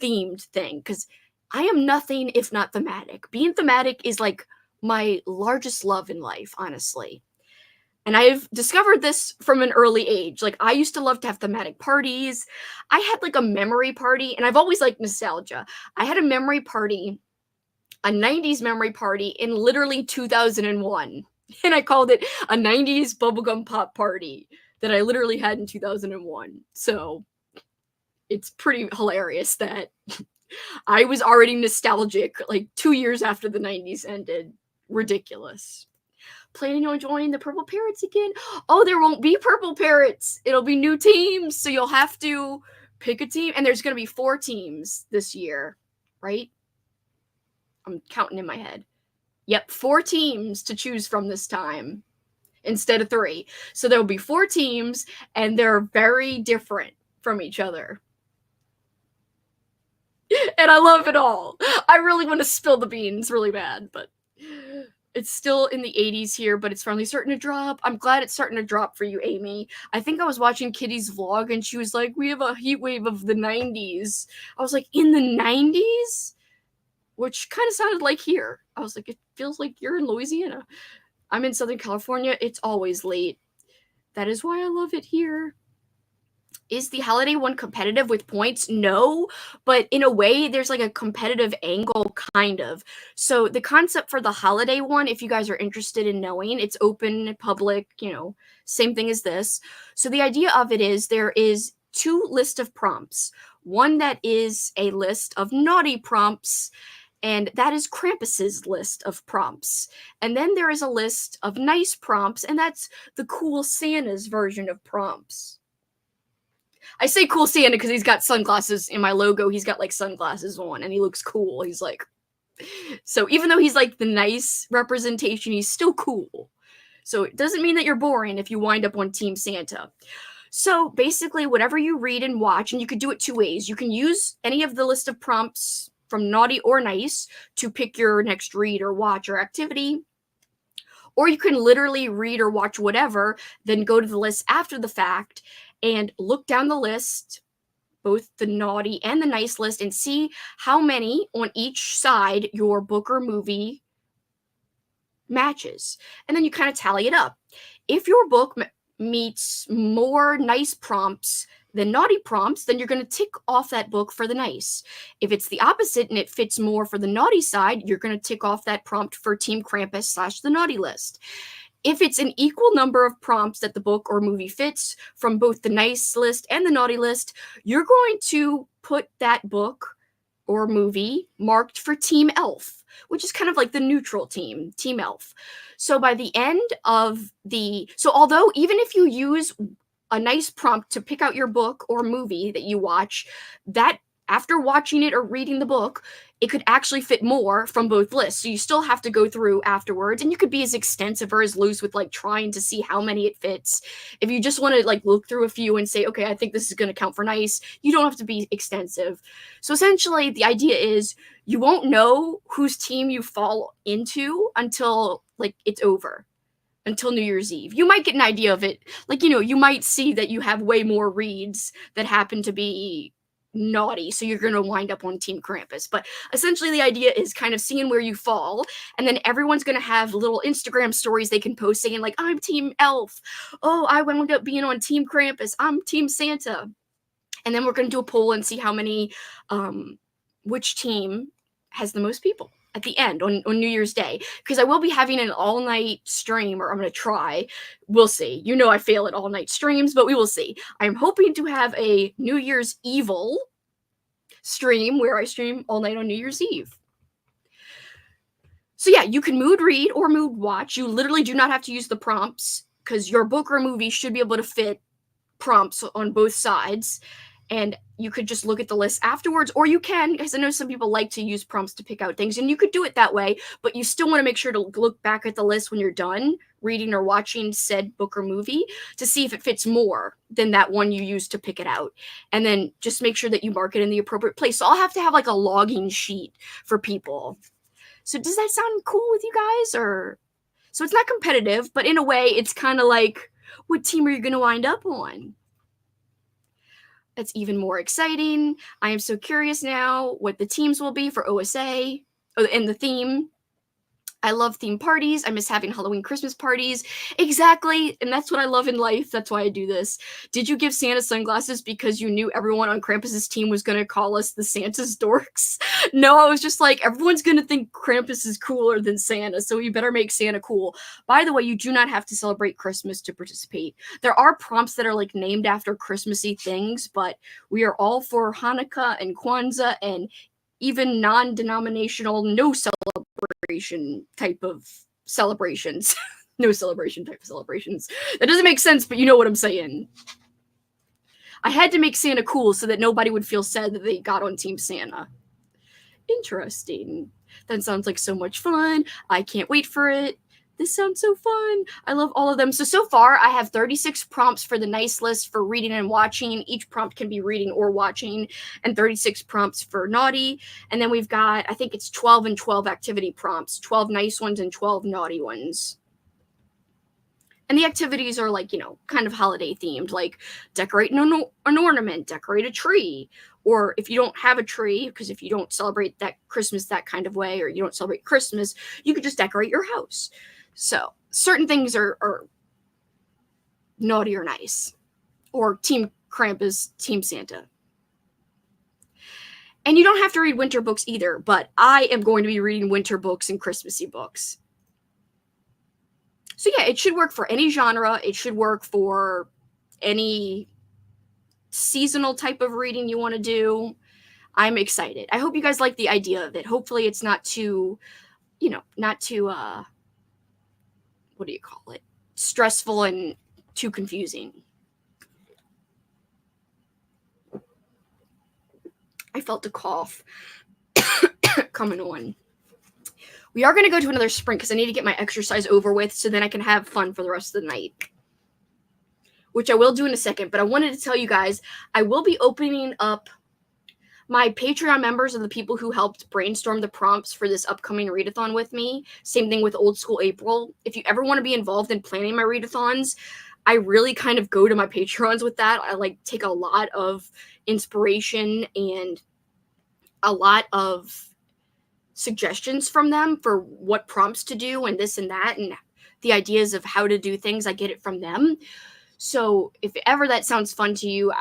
themed thing because I am nothing if not thematic. Being thematic is like my largest love in life, honestly. And I've discovered this from an early age. Like, I used to love to have thematic parties. I had like a memory party, and I've always liked nostalgia. I had a memory party, a 90s memory party in literally 2001. And I called it a 90s bubblegum pop party that I literally had in 2001. So it's pretty hilarious that I was already nostalgic like 2 years after the 90s ended. Ridiculous. Planning on joining the Purple Parrots again? Oh, there won't be Purple Parrots. It'll be new teams, so you'll have to pick a team. And there's going to be 4 teams this year, right? I'm counting in my head. Yep, 4 teams to choose from this time instead of 3. So there'll be 4 teams, and they're very different from each other. And I love it all. I really want to spill the beans really bad, but it's still in the 80s here, but it's finally starting to drop. I'm glad it's starting to drop for you, Amy. I think I was watching Kitty's vlog, and she was like, we have a heat wave of the 90s. I was like, in the 90s? Which kind of sounded like here. I was like, it feels like you're in Louisiana. I'm in Southern California. It's always late. That is why I love it here. Is the holiday one competitive with points? No, but in a way, there's like a competitive angle, kind of. So the concept for the holiday one, if you guys are interested in knowing, it's open, public, same thing as this. So the idea of it is there is 2 lists of prompts. One that is a list of naughty prompts, and that is Krampus's list of prompts. And then there is a list of nice prompts, and that's the cool Santa's version of prompts. I say cool Santa because he's got sunglasses in my logo. He's got like sunglasses on and he looks cool. He's like, so even though he's like the nice representation, he's still cool. So it doesn't mean that you're boring if you wind up on Team Santa. So basically, whatever you read and watch, and you could do it 2 ways. You can use any of the list of prompts from naughty or nice to pick your next read or watch or activity. Or you can literally read or watch whatever, then go to the list after the fact and look down the list, both the naughty and the nice list, and see how many on each side your book or movie matches. And then you kind of tally it up. If your book meets more nice prompts than naughty prompts, then you're going to tick off that book for the nice. If it's the opposite and it fits more for the naughty side, you're going to tick off that prompt for Team Krampus / the naughty list. If it's an equal number of prompts that the book or movie fits from both the nice list and the naughty list, you're going to put that book or movie marked for Team Elf, which is kind of like the neutral team, Team Elf. So by the end of so although even if you use a nice prompt to pick out your book or movie that you watch, that after watching it or reading the book, it could actually fit more from both lists. So you still have to go through afterwards, and you could be as extensive or as loose with like trying to see how many it fits. If you just want to like look through a few and say, okay, I think this is going to count for nice, you don't have to be extensive. So essentially the idea is you won't know whose team you fall into until like it's over. Until New Year's Eve. You might get an idea of it. Like, you might see that you have way more reads that happen to be naughty, so you're going to wind up on Team Krampus. But essentially the idea is kind of seeing where you fall, and then everyone's going to have little Instagram stories they can post saying like, I'm Team Elf. Oh, I wound up being on Team Krampus. I'm Team Santa. And then we're going to do a poll and see how many, which team has the most people at the end on New Year's Day. Because I will be having an all-night stream, or I'm going to try. We'll see. You know I fail at all-night streams, but we will see. I'm hoping to have a New Year's Evil stream where I stream all night on New Year's Eve. So yeah, you can mood read or mood watch. You literally do not have to use the prompts, because your book or movie should be able to fit prompts on both sides. And you could just look at the list afterwards, or you can, because I know some people like to use prompts to pick out things, and you could do it that way, but you still want to make sure to look back at the list when you're done reading or watching said book or movie to see if it fits more than that one you used to pick it out. And then just make sure that you mark it in the appropriate place. So I'll have to have like a logging sheet for people. So does that sound cool with you guys? Or so it's not competitive, but in a way it's kind of like, what team are you going to wind up on? That's even more exciting. I am so curious now what the teams will be for OSA and the theme. I love theme parties. I miss having Halloween Christmas parties. Exactly. And that's what I love in life. That's why I do this. Did you give Santa sunglasses because you knew everyone on Krampus's team was going to call us the Santa's dorks? No, I was just like, everyone's going to think Krampus is cooler than Santa, so you better make Santa cool. By the way, you do not have to celebrate Christmas to participate. There are prompts that are like named after Christmassy things, but we are all for Hanukkah and Kwanzaa and even non-denominational, no celebration type of celebrations. No celebration type of celebrations. That doesn't make sense, but you know what I'm saying. I had to make Santa cool so that nobody would feel sad that they got on Team Santa. Interesting. That sounds like so much fun. I can't wait for it. This sounds so fun. I love all of them. So far, I have 36 prompts for the nice list for reading and watching. Each prompt can be reading or watching, and 36 prompts for naughty. And then we've got, I think it's 12 and 12 activity prompts, 12 nice ones and 12 naughty ones. And the activities are like, you know, kind of holiday themed, like decorate an ornament, decorate a tree. Or if you don't have a tree, because if you don't celebrate that Christmas that kind of way, or you don't celebrate Christmas, you could just decorate your house. So certain things are naughty or nice, or Team Krampus, Team Santa. And you don't have to read winter books either, but I am going to be reading winter books and Christmassy books. So yeah, it should work for any genre. It should work for any seasonal type of reading you want to do. I'm excited. I hope you guys like the idea of it. Hopefully it's not too, you know, not too, what do you call it? Stressful and too confusing. I felt a cough coming on. We are going to go to another sprint because I need to get my exercise over with so then I can have fun for the rest of the night, which I will do in a second. But I wanted to tell you guys, I will be opening up my Patreon members are the people who helped brainstorm the prompts for this upcoming readathon with me. Same thing with Old School April. If you ever want to be involved in planning my readathons, I really kind of go to my Patreons with that. I like take a lot of inspiration and a lot of suggestions from them for what prompts to do and this and that, and the ideas of how to do things. I get it from them. So if ever that sounds fun to you,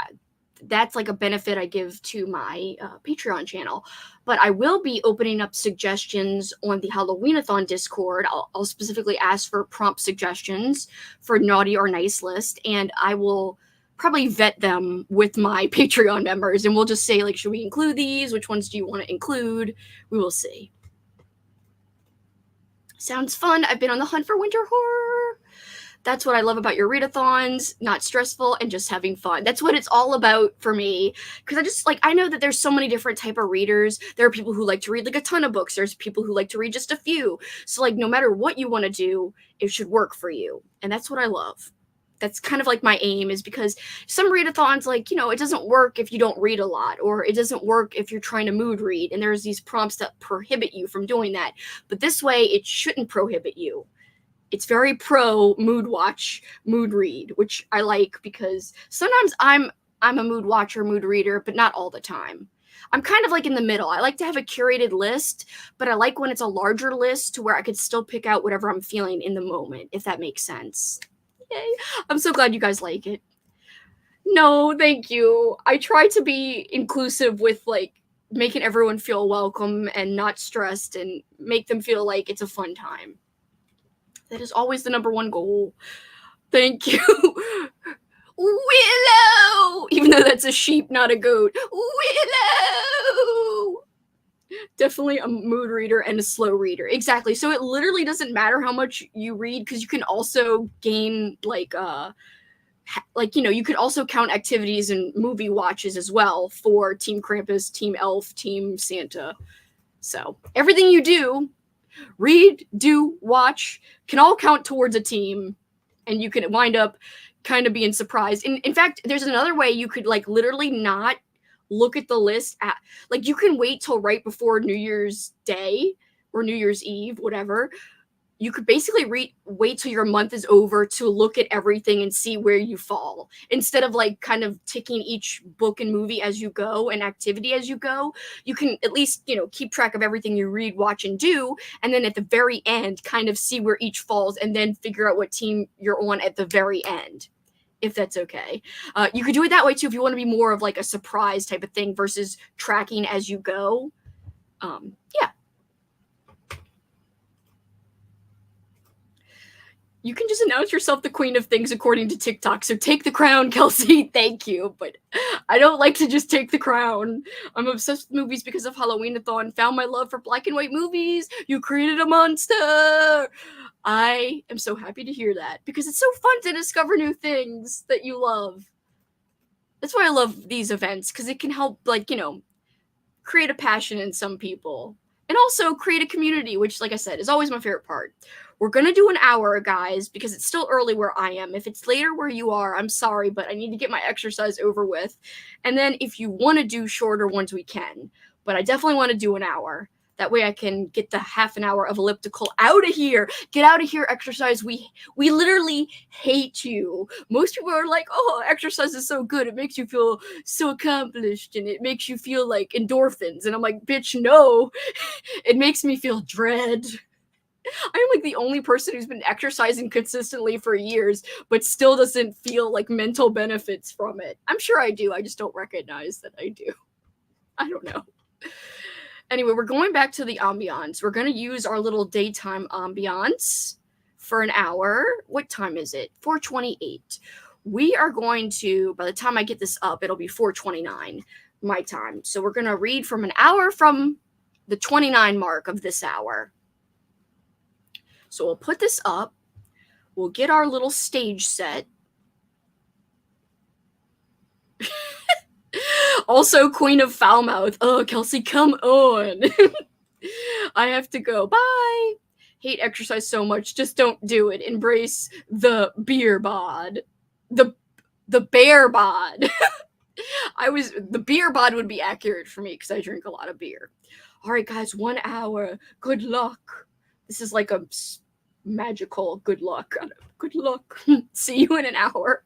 that's like a benefit I give to my Patreon channel. But I will be opening up suggestions on the Halloween-a-thon Discord. I'll specifically ask for prompt suggestions for naughty or nice list, and I will probably vet them with my Patreon members, and we'll just say, like, should we include these? Which ones do you want to include? We will see. Sounds fun. I've been on the hunt for winter horror. That's what I love about your readathons, not stressful and just having fun. That's what it's all about for me. Because I just, like, I know that there's so many different type of readers. There are people who like to read, like, a ton of books. There's people who like to read just a few. So, like, no matter what you want to do, it should work for you. And that's what I love. That's kind of like my aim, is because some readathons, like, you know, it doesn't work if you don't read a lot, or it doesn't work if you're trying to mood read. And there's these prompts that prohibit you from doing that. But this way, it shouldn't prohibit you. It's very pro mood watch, mood read, which I like because sometimes I'm I'm a mood watcher, mood reader, but not all the time. I'm kind of like in the middle. I like to have a curated list, but I like when it's a larger list to where I could still pick out whatever I'm feeling in the moment, if that makes sense. Yay. I'm so glad you guys like it. No, thank you. I try to be inclusive with like making everyone feel welcome and not stressed and make them feel like it's a fun time. That is always the number one goal. Thank you. Willow! Even though that's a sheep, not a goat. Willow! Definitely a mood reader and a slow reader. Exactly. So it literally doesn't matter how much you read because you can also gain like you could also count activities and movie watches as well for Team Krampus, Team Elf, Team Santa. So everything you do, read, do, watch, can all count towards a team, and you can wind up kind of being surprised. In fact, there's another way you could like literally not look at the list at like you can wait till right before New Year's Day or New Year's Eve, whatever. You could basically wait till your month is over to look at everything and see where you fall instead of like kind of ticking each book and movie as you go and activity as you go. You can at least keep track of everything you read, watch, and do, and then at the very end kind of see where each falls and then figure out what team you're on at the very end, if that's okay. You could do it that way too if you want to be more of like a surprise type of thing versus tracking as you go. Yeah. You can just announce yourself the queen of things according to TikTok. So take the crown, Kelsi. Thank you. But I don't like to just take the crown. I'm obsessed with movies because of Halloween-a-thon. Found my love for black and white movies. You created a monster. I am so happy to hear that because it's so fun to discover new things that you love. That's why I love these events because it can help, create a passion in some people and also create a community, which, like I said, is always my favorite part. We're going to do an hour, guys, because it's still early where I am. If it's later where you are, I'm sorry, but I need to get my exercise over with. And then if you want to do shorter ones, we can. But I definitely want to do an hour. That way I can get the half an hour of elliptical out of here. Get out of here, exercise. We literally hate you. Most people are like, oh, exercise is so good. It makes you feel so accomplished and it makes you feel like endorphins. And I'm like, bitch, no. It makes me feel dread. I'm like the only person who's been exercising consistently for years, but still doesn't feel like mental benefits from it. I'm sure I do. I just don't recognize that I do. I don't know. Anyway, we're going back to the ambiance. We're going to use our little daytime ambiance for an hour. What time is it? 4:28. We are going to, by the time I get this up, it'll be 4:29 my time. So we're going to read from an hour from the 29 mark of this hour. So we'll put this up. We'll get our little stage set. Also, Queen of Foulmouth. Oh, Kelsi, come on. I have to go. Bye. Hate exercise so much. Just don't do it. Embrace the beer bod. The bear bod. The beer bod would be accurate for me because I drink a lot of beer. All right, guys, 1 hour. Good luck. This is like a magical good luck. Good luck. See you in an hour.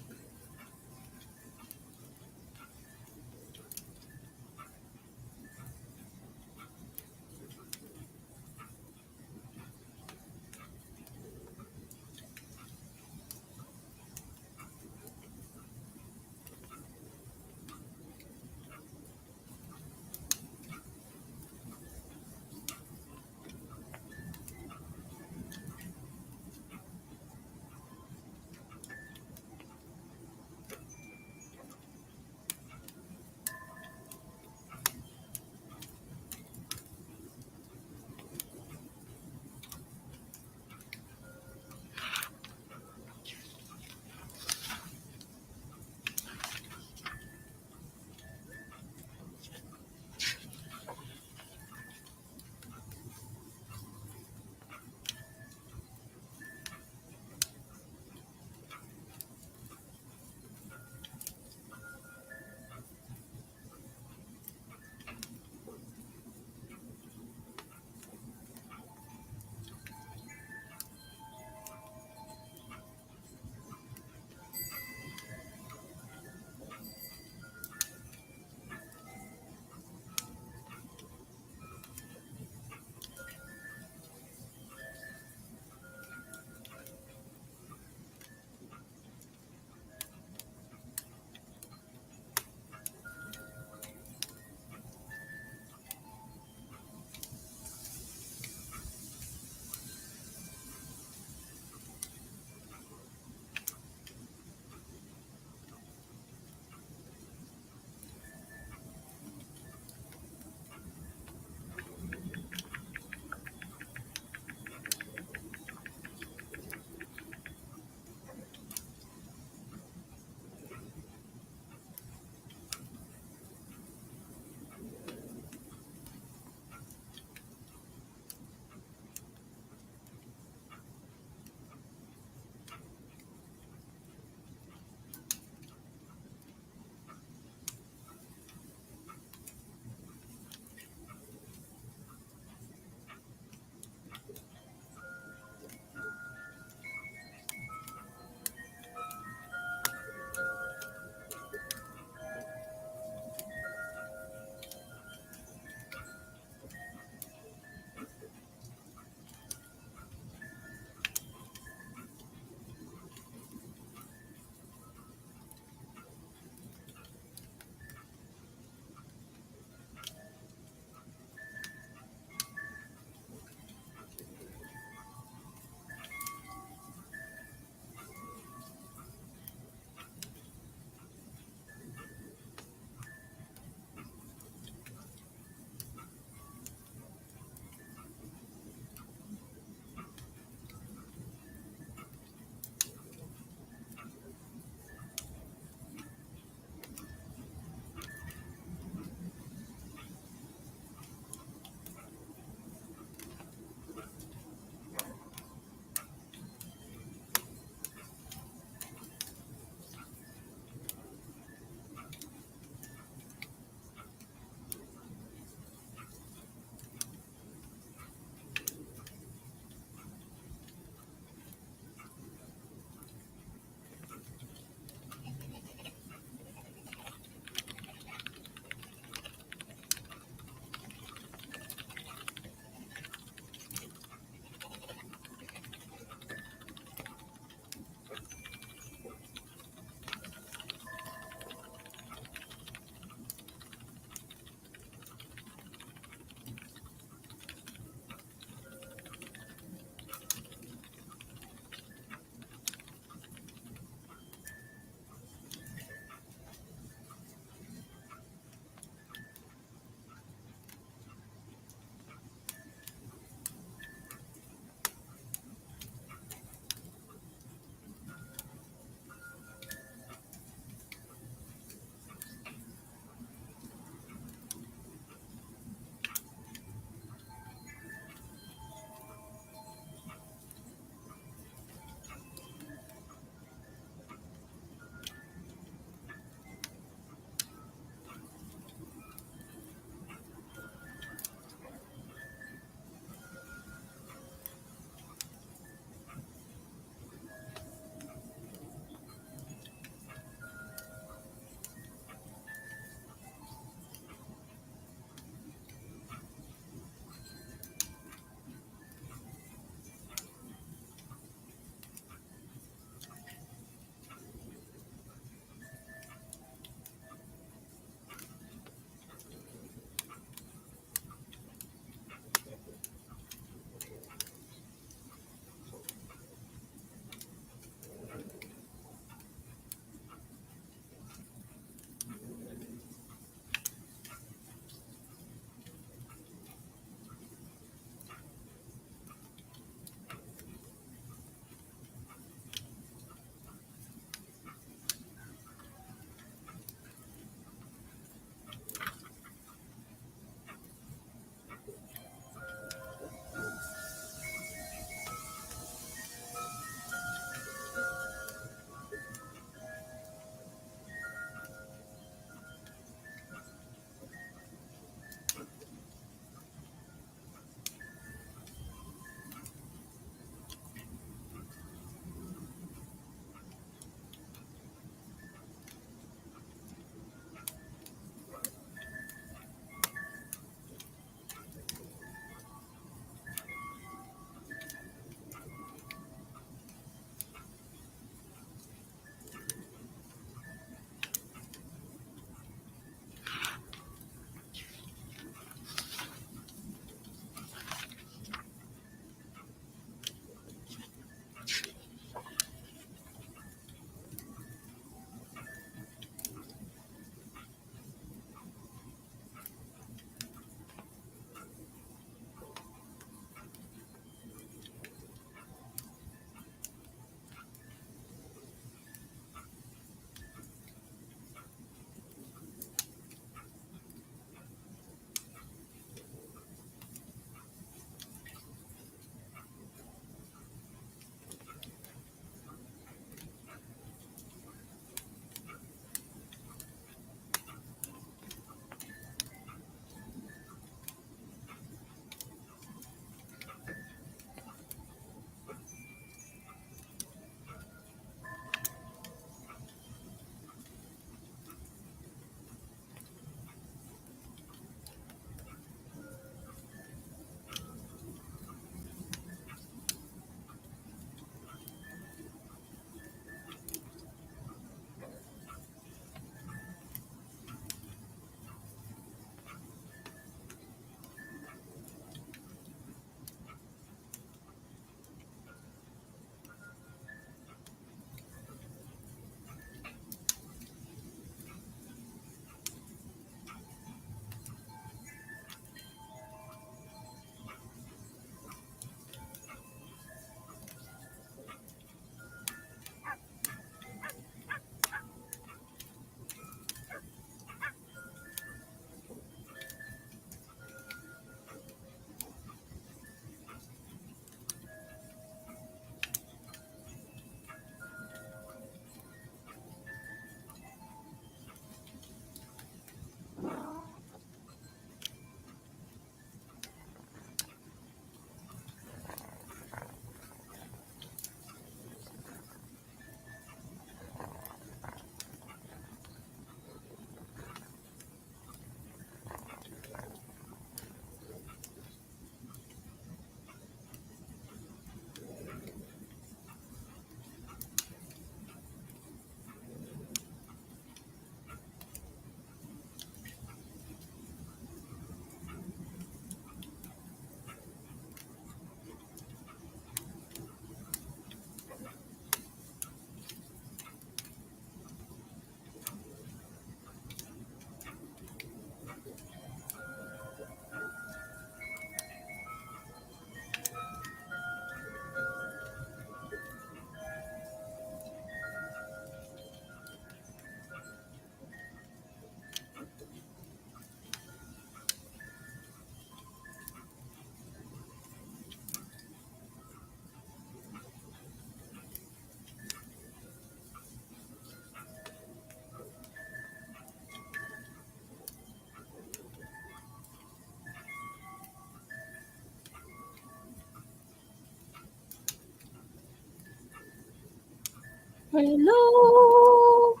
Hello.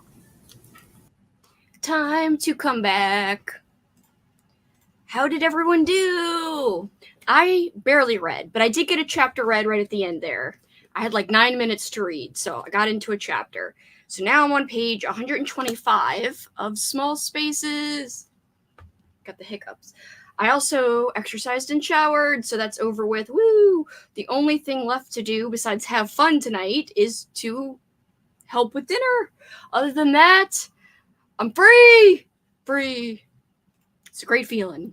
Time to come back. How did everyone do? I barely read, but I did get a chapter read right at the end there. I had like 9 minutes to read, so I got into a chapter. So now I'm on page 125 of Small Spaces. Got the hiccups. I also exercised and showered, so that's over with. Woo! The only thing left to do besides have fun tonight is to help with dinner. Other than that, I'm free! Free. It's a great feeling.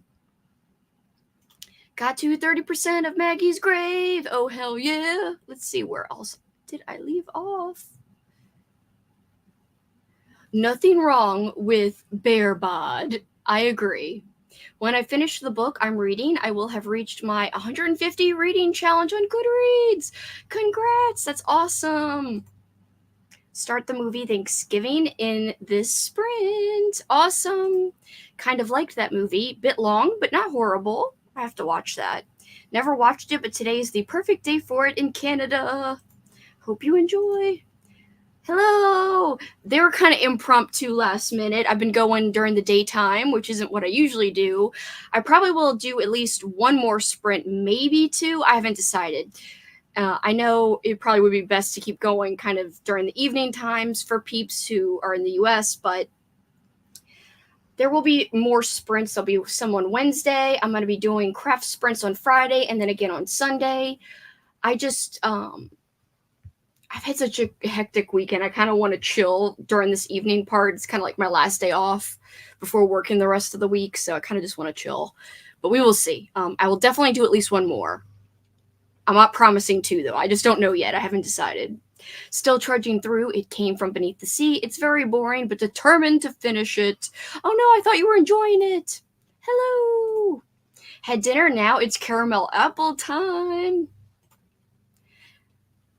Got to 30% of Maggie's grave. Oh, hell yeah. Let's see, where else did I leave off? Nothing wrong with Bear Bod. I agree. When I finish the book I'm reading, I will have reached my 150 reading challenge on Goodreads. Congrats, that's awesome. Start the movie Thanksgiving in this sprint. Awesome. Kind of liked that movie. Bit long, but not horrible. I have to watch that. Never watched it, but today is the perfect day for it in Canada. Hope you enjoy. Hello! They were kind of impromptu last minute. I've been going during the daytime, which isn't what I usually do. I probably will do at least one more sprint, maybe two. I haven't decided. I know it probably would be best to keep going kind of during the evening times for peeps who are in the US, but there will be more sprints. There'll be some on Wednesday. I'm going to be doing craft sprints on Friday and then again on Sunday. I've had such a hectic weekend. I kind of want to chill during this evening part. It's kind of like my last day off before working the rest of the week, so I kind of just want to chill. But we will see. I will definitely do at least one more. I'm not promising two, though. I just don't know yet. I haven't decided. Still trudging through. It came from beneath the sea. It's very boring, but determined to finish it. Oh no, I thought you were enjoying it. Hello. Had dinner. Now it's caramel apple time.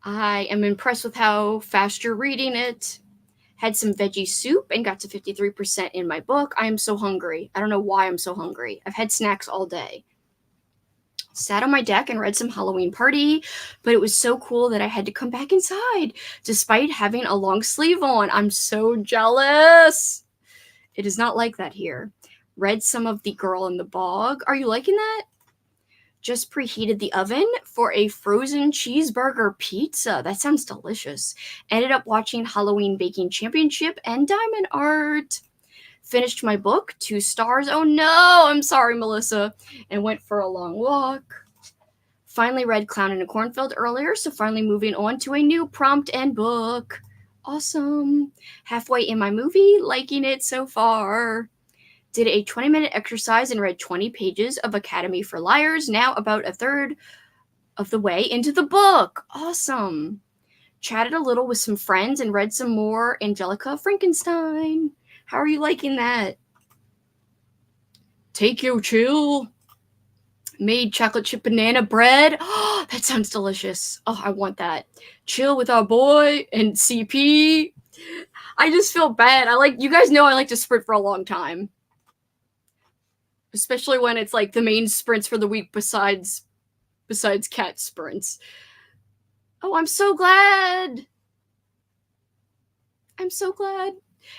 I am impressed with how fast you're reading it. Had some veggie soup and got to 53% in my book. I am so hungry. I don't know why I'm so hungry. I've had snacks all day. Sat on my deck and read some Halloween Party, but it was so cool that I had to come back inside despite having a long sleeve on. I'm so jealous. It is not like that here. Read some of The Girl in the Bog. Are you liking that? Just preheated the oven for a frozen cheeseburger pizza. That sounds delicious. Ended up watching Halloween Baking Championship and Diamond Art. Finished my book, 2 stars. Oh no, I'm sorry, Melissa. And went for a long walk. Finally read Clown in a Cornfield earlier, so finally moving on to a new prompt and book. Awesome. Halfway in my movie, liking it so far. Did a 20-minute exercise and read 20 pages of Academy for Liars, now about a third of the way into the book. Awesome. Chatted a little with some friends and read some more Angelica Frankenstein. How are you liking that? Take your chill. Made chocolate chip banana bread. Oh, that sounds delicious. Oh, I want that. Chill with our boy and CP. I just feel bad. You guys know I like to sprint for a long time. Especially when it's like the main sprints for the week besides cat sprints. Oh, I'm so glad. I'm so glad.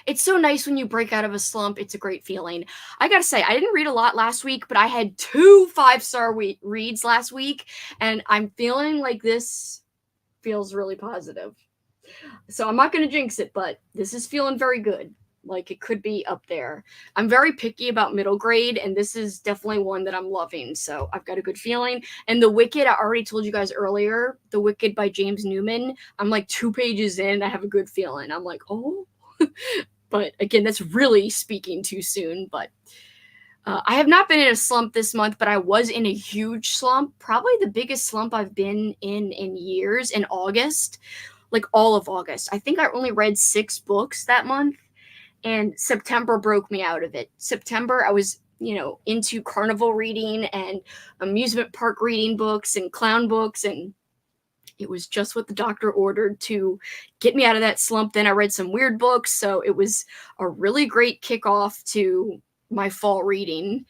It's so nice when you break out of a slump. It's a great feeling. I gotta say, I didn't read a lot last week, but I had 2 5-star reads last week, and I'm feeling like this feels really positive. So I'm not gonna jinx it, but this is feeling very good. Like, it could be up there. I'm very picky about middle grade, and this is definitely one that I'm loving, so I've got a good feeling. And The Wicked, I already told you guys earlier, The Wicked by James Newman, I'm like 2 pages in, I have a good feeling. I'm like, oh. But again, that's really speaking too soon, but I have not been in a slump this month, but I was in a huge slump, probably the biggest slump I've been in years, in August, like all of August. I think I only read 6 books that month. And September broke me out of it. September, I was, into carnival reading and amusement park reading books and clown books. And it was just what the doctor ordered to get me out of that slump. Then I read some weird books. So it was a really great kickoff to my fall reading.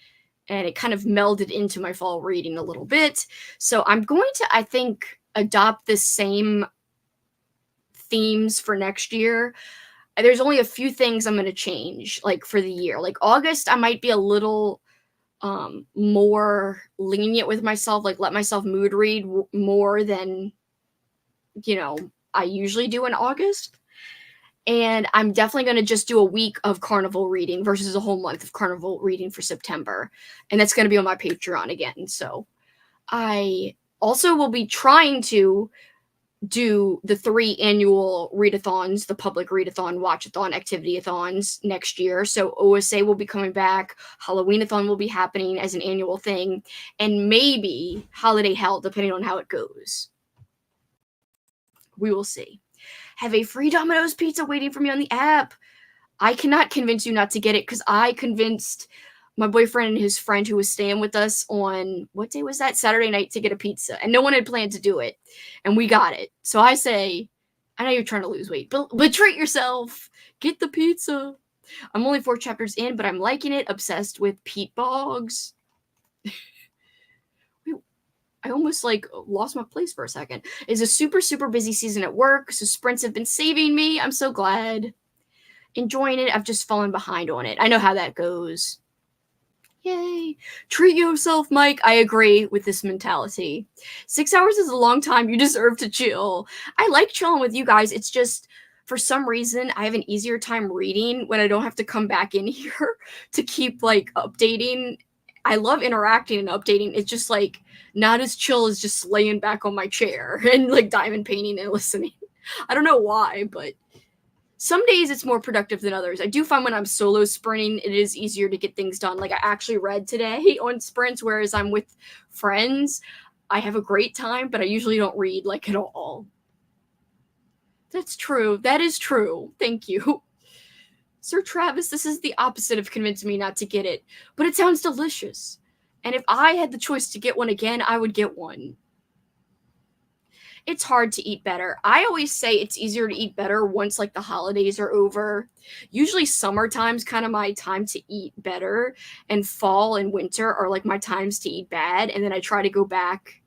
And it kind of melded into my fall reading a little bit. So I'm going to, I think, adopt this same themes for next year, there's only a few things I'm going to change, like, for the year. Like, August, I might be a little more lenient with myself, like, let myself mood read more than, I usually do in August. And I'm definitely going to just do a week of carnival reading versus a whole month of carnival reading for September. And that's going to be on my Patreon again. So I also will be trying to do the 3 annual readathons, the public readathon, watchathon, activity-a-thons next year. So OSA will be coming back, Halloween-a-thon will be happening as an annual thing, and maybe Holiday Hell, depending on how it goes. We will see. Have a free Domino's pizza waiting for me on the app. I cannot convince you not to get it because I convinced my boyfriend and his friend who was staying with us on, what day was that? Saturday night, to get a pizza. And no one had planned to do it. And we got it. So I say, I know you're trying to lose weight, but treat yourself. Get the pizza. I'm only 4 chapters in, but I'm liking it. Obsessed with Pete Boggs. I almost lost my place for a second. It's a super, super busy season at work, so sprints have been saving me. I'm so glad. Enjoying it. I've just fallen behind on it. I know how that goes. Yay. Treat yourself, Mike. I agree with this mentality. 6 hours is a long time. You deserve to chill. I like chilling with you guys. It's just, for some reason, I have an easier time reading when I don't have to come back in here to keep, updating. I love interacting and updating. It's just, not as chill as just laying back on my chair and, diamond painting and listening. I don't know why, but some days it's more productive than others. I do find when I'm solo sprinting, it is easier to get things done. I actually read today on sprints, whereas I'm with friends, I have a great time, but I usually don't read, at all. That's true. That is true. Thank you. Sir Travis, this is the opposite of convincing me not to get it, but it sounds delicious. And if I had the choice to get one again, I would get one. It's hard to eat better. I always say it's easier to eat better once the holidays are over. Usually summertime's kind of my time to eat better, and fall and winter are my times to eat bad. And then I try to go back,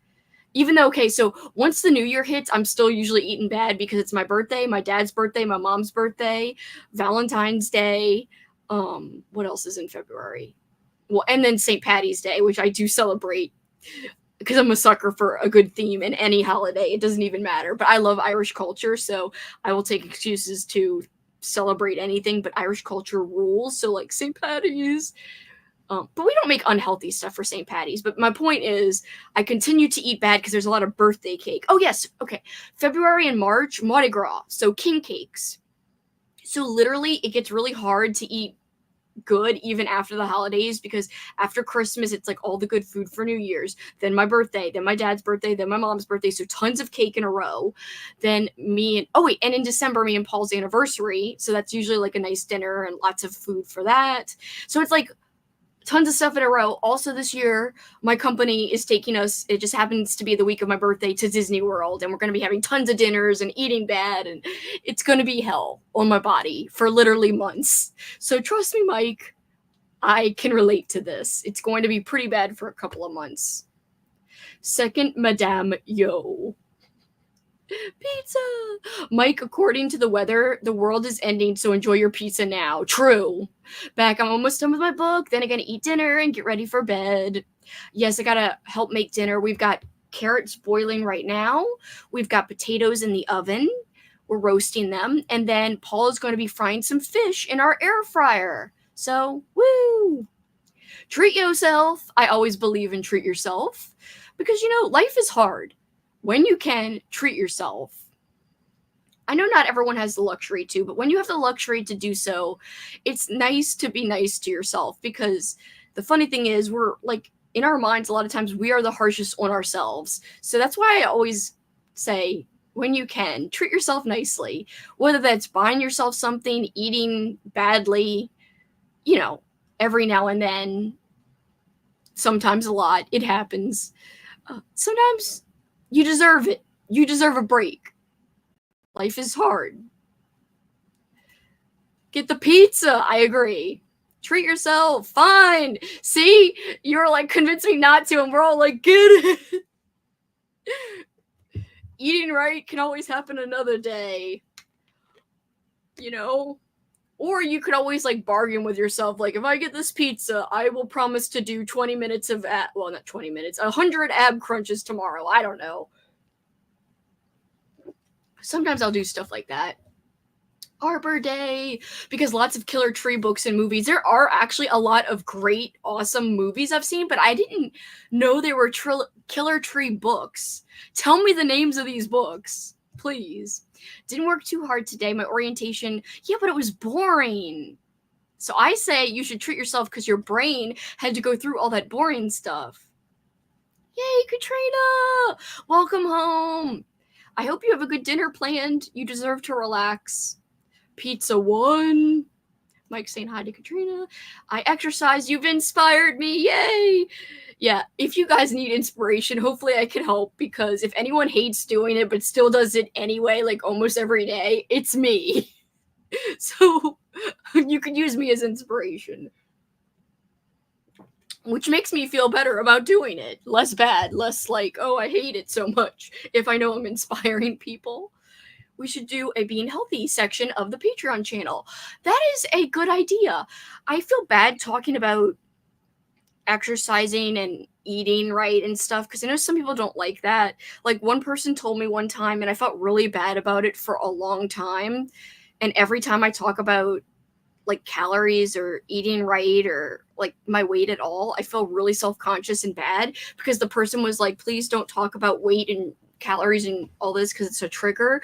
even though, okay, so once the new year hits, I'm still usually eating bad because it's my birthday, my dad's birthday, my mom's birthday, Valentine's Day. What else is in February? Well, and then St. Patty's Day, which I do celebrate because I'm a sucker for a good theme in any holiday. It doesn't even matter. But I love Irish culture, so I will take excuses to celebrate anything, but Irish culture rules. So St. Patty's. But we don't make unhealthy stuff for St. Patty's. But my point is, I continue to eat bad because there's a lot of birthday cake. Oh, yes. Okay. February and March, Mardi Gras. So king cakes. So literally, it gets really hard to eat good even after the holidays, because after Christmas it's all the good food for New Year's, then my birthday, then my dad's birthday, then my mom's birthday, so tons of cake in a row, then and in December, me and Paul's anniversary, so that's usually a nice dinner and lots of food for that. So it's tons of stuff in a row. Also this year, my company is taking us, it just happens to be the week of my birthday, to Disney World, and we're going to be having tons of dinners and eating bad, and it's going to be hell on my body for literally months. So trust me, Mike, I can relate to this. It's going to be pretty bad for a couple of months. Second, Madame Yo. Pizza! Mike, according to the weather, the world is ending, so enjoy your pizza now. True. Back, I'm almost done with my book, then I gotta eat dinner and get ready for bed. Yes, I gotta help make dinner. We've got carrots boiling right now. We've got potatoes in the oven. We're roasting them. And then Paul is going to be frying some fish in our air fryer. So, woo! Treat yourself. I always believe in treat yourself. Because, life is hard. When you can, treat yourself. I know not everyone has the luxury to, but when you have the luxury to do so, it's nice to be nice to yourself, because the funny thing is, we're in our minds, a lot of times we are the harshest on ourselves. So that's why I always say, when you can, treat yourself nicely, whether that's buying yourself something, eating badly, every now and then, sometimes a lot, it happens. Sometimes you deserve it. You deserve a break. Life is hard. Get the pizza. I agree. Treat yourself. Fine. See? You're convincing me not to, and we're all get it. Eating right can always happen another day. you know? Or you could always like bargain with yourself, like if I get this pizza, I will promise to do 20 minutes of well, not 20 minutes, 100 ab crunches tomorrow. I don't know. Sometimes I'll do stuff like that. Arbor Day, because lots of killer tree books and movies. There are actually a lot of great, awesome movies I've seen, but I didn't know there were killer tree books. Tell me the names of these books, please. Didn't work too hard today. My orientation, yeah, but it was boring. So I say you should treat yourself because your brain had to go through all that boring stuff. Yay, Katrina! Welcome home. I hope you have a good dinner planned. You deserve to relax. Pizza 1. Mike saying hi to Katrina. I exercise. You've inspired me. Yay! Yeah, if you guys need inspiration, hopefully I can help, because if anyone hates doing it but still does it anyway, like almost every day, it's me. So you could use me as inspiration. Which makes me feel better about doing it. Less bad, less like, oh, I hate it so much if I know I'm inspiring people. We should do a being healthy section of the Patreon channel. That is a good idea. I feel bad talking about exercising and eating right and stuff, because I know some people don't like that. Like one person told me one time, and I felt really bad about it for a long time. And every time I talk about like calories or eating right or like my weight at all, I feel really self-conscious and bad, because the person was like, please don't talk about weight and calories and all this because it's a trigger.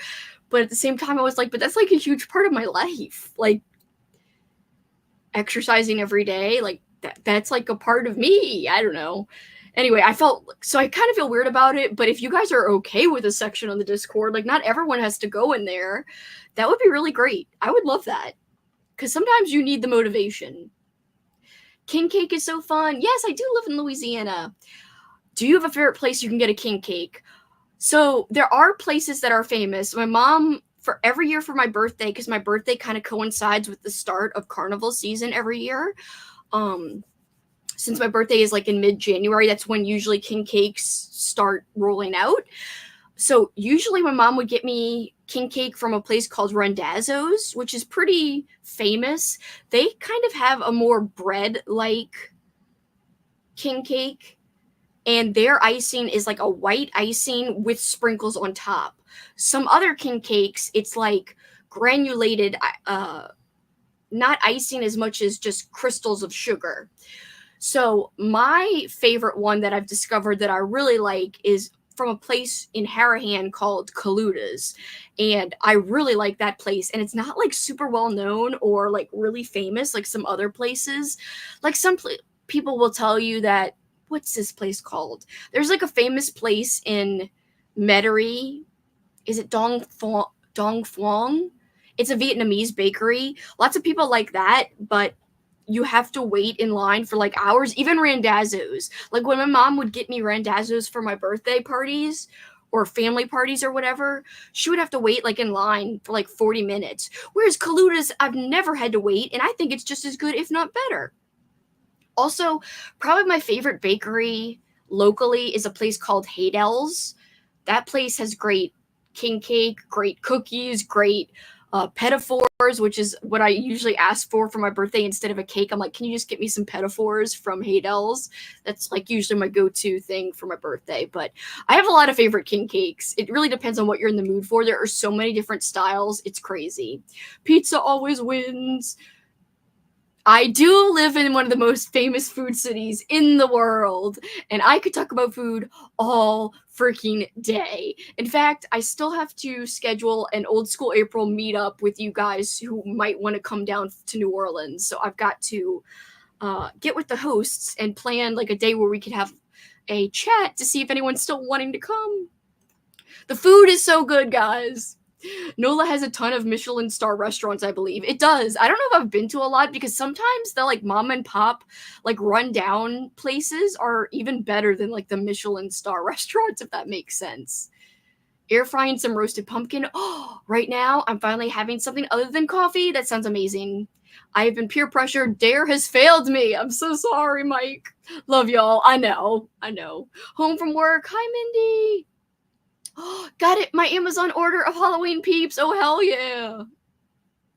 But at the same time I was like, but that's like a huge part of my life, like exercising every day, like that's like a part of me. I don't know. Anyway, I felt so I kind of feel weird about it, but if you guys are okay with a section on the Discord, like not everyone has to go in there, that would be really great. I would love that, because sometimes you need the motivation. King cake is so fun. Yes, I do live in Louisiana. Do you have a favorite place you can get a king cake? So there are places that are famous. My mom, for every year for my birthday, because my birthday kind of coincides with the start of carnival season every year. Since my birthday is like in mid-January, that's when usually king cakes start rolling out. So usually my mom would get me king cake from a place called Randazzo's, which is pretty famous. They kind of have a more bread-like king cake, and their icing is like a white icing with sprinkles on top. Some other king cakes, it's like granulated, not icing as much as just crystals of sugar. So my favorite one that I've discovered that I really like is from a place in Harahan called Kaluta's, and I really like that place. And it's not like super well known or like really famous like some other places. Like some people will tell you that, what's this place called? There's like a famous place in Metairie. Is it Dong Phuong? It's a Vietnamese bakery. Lots of people like that, but you have to wait in line for like hours. Even Randazzo's. Like when my mom would get me Randazzo's for my birthday parties or family parties or whatever, she would have to wait like in line for like 40 minutes. Whereas Kaluta's, I've never had to wait, and I think it's just as good, if not better. Also, probably my favorite bakery locally is a place called Hadel's. That place has great king cake, great cookies, great pedophores, which is what I usually ask for my birthday instead of a cake. I'm like, can you just get me some pedophores from Hadel's? That's like usually my go-to thing for my birthday. But I have a lot of favorite king cakes. It really depends on what you're in the mood for. There are so many different styles. It's crazy. Pizza always wins. I do live in one of the most famous food cities in the world, and I could talk about food all freaking day. In fact, I still have to schedule an old school April meetup with you guys who might want to come down to New Orleans. So I've got to get with the hosts and plan like a day where we could have a chat to see if anyone's still wanting to come. The food is so good, guys. NOLA has a ton of Michelin star restaurants, I believe. It does. I don't know if I've been to a lot, because sometimes the like mom and pop, like run down places are even better than like the Michelin star restaurants, if that makes sense. Air frying some roasted pumpkin. Oh, right now I'm finally having something other than coffee. That sounds amazing. I have been peer pressured. Dare has failed me. I'm so sorry, Mike. Love y'all. I know. Home from work. Hi, Mindy. Got it. My Amazon order of Halloween Peeps. Oh, hell yeah.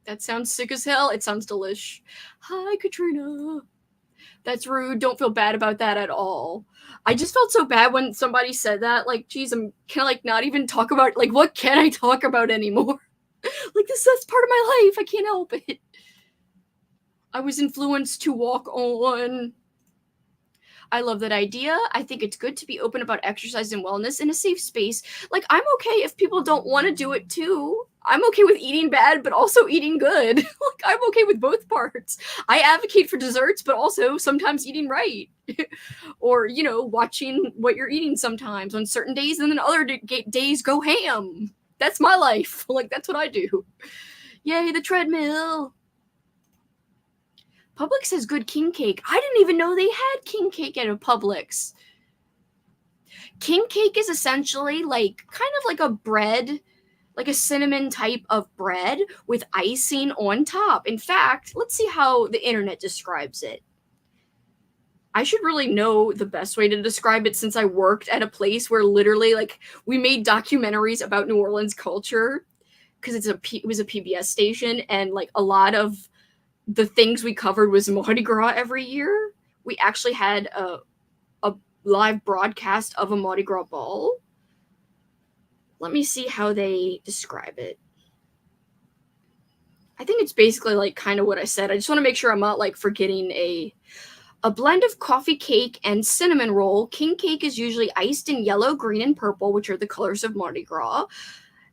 That sounds sick as hell. It sounds delish. Hi, Katrina. That's rude. Don't feel bad about that at all. I just felt so bad when somebody said that. Like, geez, can I like not even talk about like what can I talk about anymore? Like that's part of my life. I can't help it. I was influenced to walk on. I love that idea. I think it's good to be open about exercise and wellness in a safe space. Like, I'm okay if people don't want to do it too. I'm okay with eating bad, but also eating good. Like, I'm okay with both parts. I advocate for desserts, but also sometimes eating right. Or, watching what you're eating sometimes on certain days, and then other days go ham. That's my life. Like, that's what I do. Yay, the treadmill. Publix has good king cake. I didn't even know they had king cake at a Publix. King cake is essentially like kind of like a bread, like a cinnamon type of bread with icing on top. In fact, let's see how the internet describes it. I should really know the best way to describe it since I worked at a place where literally like we made documentaries about New Orleans culture because it was a PBS station, and like a lot of the things we covered was Mardi Gras every year. We actually had a live broadcast of a Mardi Gras ball. Let me see how they describe it. I think it's basically like kind of what I said. I just want to make sure I'm not like forgetting a blend of coffee cake and cinnamon roll. King cake is usually iced in yellow, green, and purple, which are the colors of Mardi Gras.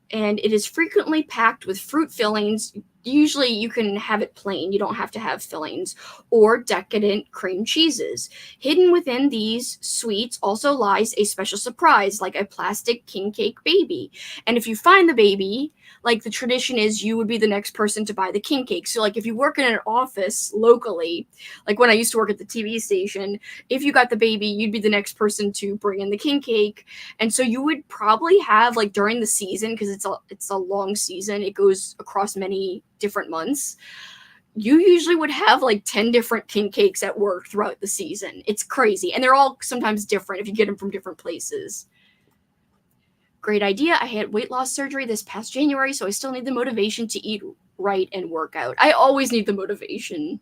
And it is frequently packed with fruit fillings. Usually you can have it plain, you don't have to have fillings, or decadent cream cheeses. Hidden within these sweets also lies a special surprise, like a plastic king cake baby. And if you find the baby, like the tradition is you would be the next person to buy the king cake. So like if you work in an office locally, like when I used to work at the TV station, if you got the baby, you'd be the next person to bring in the king cake. And so you would probably have like during the season, because it's a long season, it goes across many different months, you usually would have like 10 different king cakes at work throughout the season. It's crazy. And they're all sometimes different if you get them from different places. Great idea. I had weight loss surgery this past January, so I still need the motivation to eat right and work out. I always need the motivation.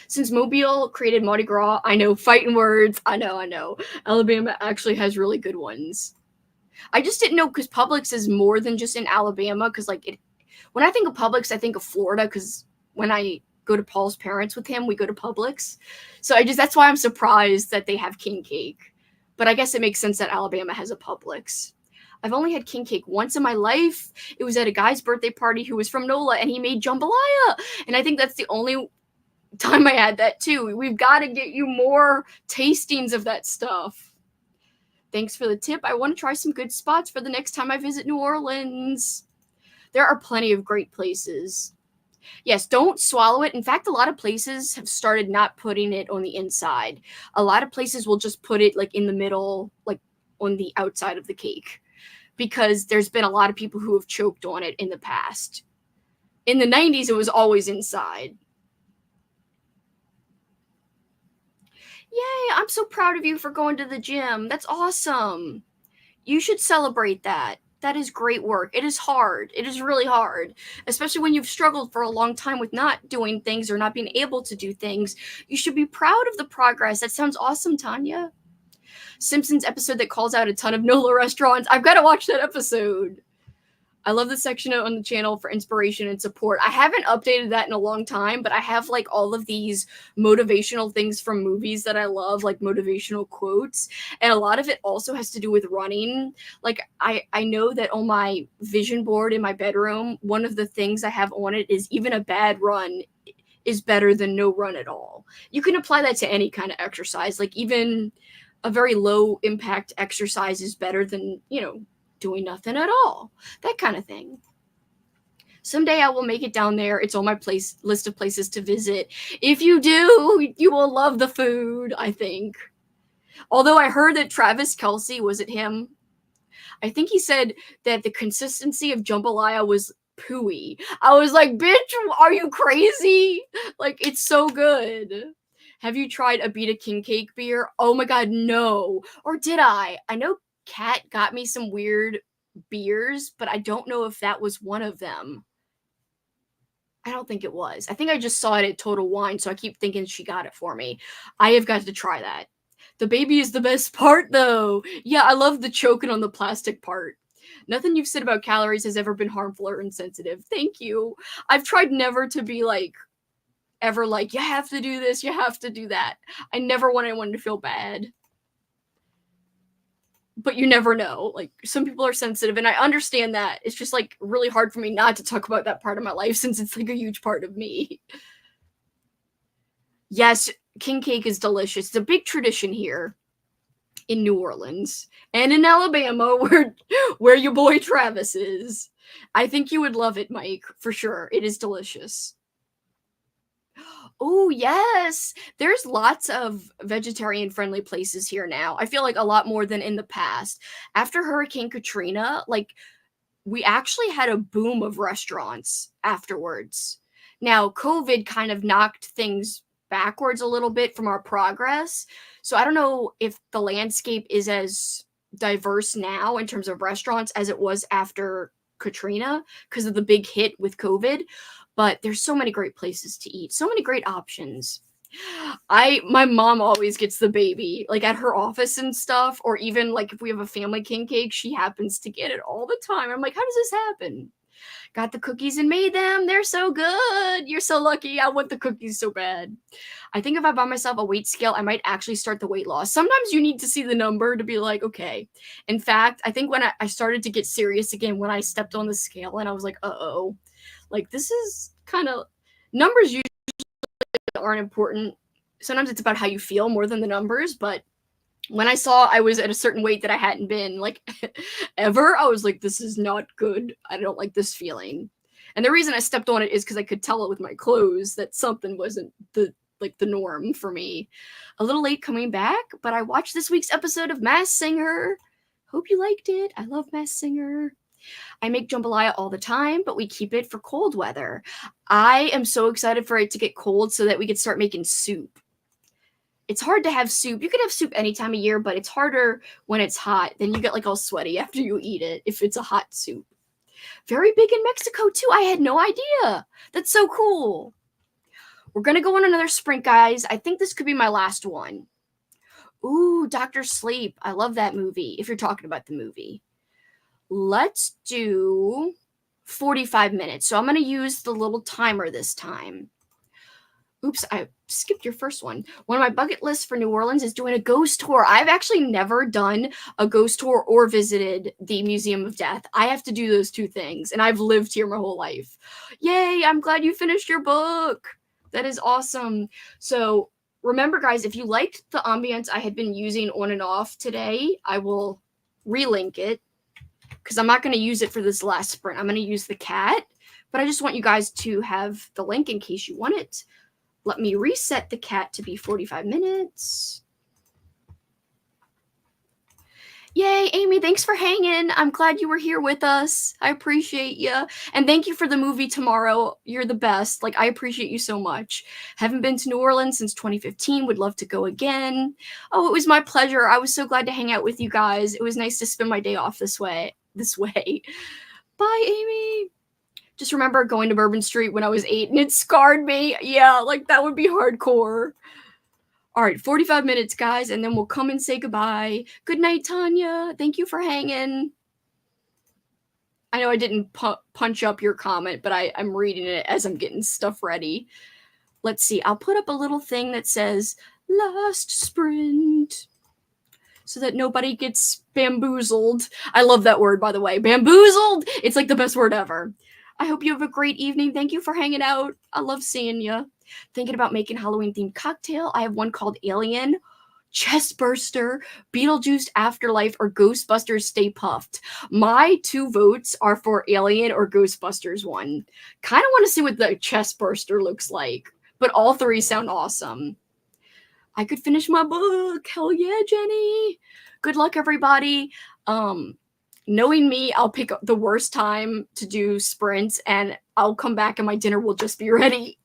Since Mobile created Mardi Gras, I know, fighting words. I know. Alabama actually has really good ones. I just didn't know because Publix is more than just in Alabama. Because when I think of Publix, I think of Florida. Because when I go to Paul's parents with him, we go to Publix. So that's why I'm surprised that they have king cake. But I guess it makes sense that Alabama has a Publix. I've only had king cake once in my life. It was at a guy's birthday party who was from NOLA, and he made jambalaya. And I think that's the only time I had that too. We've got to get you more tastings of that stuff. Thanks for the tip. I want to try some good spots for the next time I visit New Orleans. There are plenty of great places. Yes, don't swallow it. In fact, a lot of places have started not putting it on the inside. A lot of places will just put it like in the middle, like on the outside of the cake, because there's been a lot of people who have choked on it in the past. In the 90s, it was always inside. Yay, I'm so proud of you for going to the gym. That's awesome. You should celebrate that. That is great work. It is hard. It is really hard, especially when you've struggled for a long time with not doing things or not being able to do things. You should be proud of the progress. That sounds awesome, Tanya. Simpsons episode that calls out a ton of NOLA restaurants. I've got to watch that episode. I love the section on the channel for inspiration and support. I haven't updated that in a long time, but I have like all of these motivational things from movies that I love, like motivational quotes. And a lot of it also has to do with running. Like I know that on my vision board in my bedroom, one of the things I have on it is even a bad run is better than no run at all. You can apply that to any kind of exercise. Like even a very low impact exercise is better than, doing nothing at all. That kind of thing. Someday I will make it down there. It's on my list of places to visit. If you do, you will love the food, I think. Although I heard that Travis Kelsi, was it him? I think he said that the consistency of jambalaya was pooey. I was like, bitch, are you crazy? Like, it's so good. Have you tried a Beta King Cake beer? Oh my god, no. Or did I? I know Kat got me some weird beers, but I don't know if that was one of them. I don't think it was. I think I just saw it at Total Wine, so I keep thinking she got it for me. I have got to try that. The baby is the best part, though. Yeah, I love the choking on the plastic part. Nothing you've said about calories has ever been harmful or insensitive. Thank you. I've tried never to be like, ever like, you have to do this, you have to do that. I never want anyone to feel bad. But you never know. Like, some people are sensitive, and I understand that. It's just like really hard for me not to talk about that part of my life since it's like a huge part of me. Yes, king cake is delicious. It's a big tradition here in New Orleans and in Alabama, where your boy Travis is. I think you would love it, Mike, for sure. It is delicious. Oh, yes. There's lots of vegetarian friendly places here now. I feel like a lot more than in the past. After Hurricane Katrina, like, we actually had a boom of restaurants afterwards. Now, COVID kind of knocked things backwards a little bit from our progress. So I don't know if the landscape is as diverse now in terms of restaurants as it was after Katrina because of the big hit with COVID. But there's so many great places to eat, so many great options. My mom always gets the baby, like at her office and stuff, or even like if we have a family king cake, she happens to get it all the time. I'm like, how does this happen? Got the cookies and made them. They're so good. You're so lucky. I want the cookies so bad. I think if I buy myself a weight scale, I might actually start the weight loss. Sometimes you need to see the number to be like, okay. In fact, I think when I started to get serious again, when I stepped on the scale and I was like, uh-oh, like this is kind of, numbers usually aren't important. Sometimes it's about how you feel more than the numbers, but when I saw I was at a certain weight that I hadn't been like ever, I was like, this is not good. I don't like this feeling. And the reason I stepped on it is because I could tell it with my clothes that something wasn't the norm for me. A little late coming back, but I watched this week's episode of Masked Singer. Hope you liked it. I love Masked Singer. I make jambalaya all the time, but we keep it for cold weather. I am so excited for it to get cold so that we can start making soup. It's hard to have soup. You can have soup any time of year, but it's harder when it's hot. Then you get like all sweaty after you eat it if it's a hot soup. Very big in Mexico too. I had no idea. That's so cool. We're going to go on another sprint, guys. I think this could be my last one. Ooh, Dr. Sleep. I love that movie, if you're talking about the movie. Let's do 45 minutes. So I'm going to use the little timer this time. Oops, I skipped your first one. One of my bucket lists for New Orleans is doing a ghost tour. I've actually never done a ghost tour or visited the Museum of Death. I have to do those two things, and I've lived here my whole life. Yay, I'm glad you finished your book. That is awesome. So remember, guys, if you liked the ambience I had been using on and off today, I will relink it because I'm not going to use it for this last sprint. I'm going to use the cat, but I just want you guys to have the link in case you want it. Let me reset the cat to be 45 minutes. Yay, Amy, thanks for hanging. I'm glad you were here with us. I appreciate you. And thank you for the movie tomorrow. You're the best. Like, I appreciate you so much. Haven't been to New Orleans since 2015. Would love to go again. Oh, it was my pleasure. I was so glad to hang out with you guys. It was nice to spend my day off this way. Bye, Amy. Just remember going to Bourbon Street when I was 8 and it scarred me. Yeah, like that would be hardcore. All right, 45 minutes, guys, and then we'll come and say goodbye. Good night, Tanya. Thank you for hanging. I know I didn't punch up your comment, but I'm reading it as I'm getting stuff ready. Let's see. I'll put up a little thing that says last sprint so that nobody gets bamboozled. I love that word, by the way. Bamboozled. It's like the best word ever. I hope you have a great evening. Thank you for hanging out. I love seeing you. Thinking about making Halloween-themed cocktail. I have one called Alien, Chestburster, Beetlejuice Afterlife, or Ghostbusters Stay Puffed. My 2 votes are for Alien or Ghostbusters one. Kind of want to see what the Chestburster looks like, but all 3 sound awesome. I could finish my book. Hell yeah, Jenny. Good luck, everybody. Knowing me, I'll pick the worst time to do sprints, and I'll come back and my dinner will just be ready.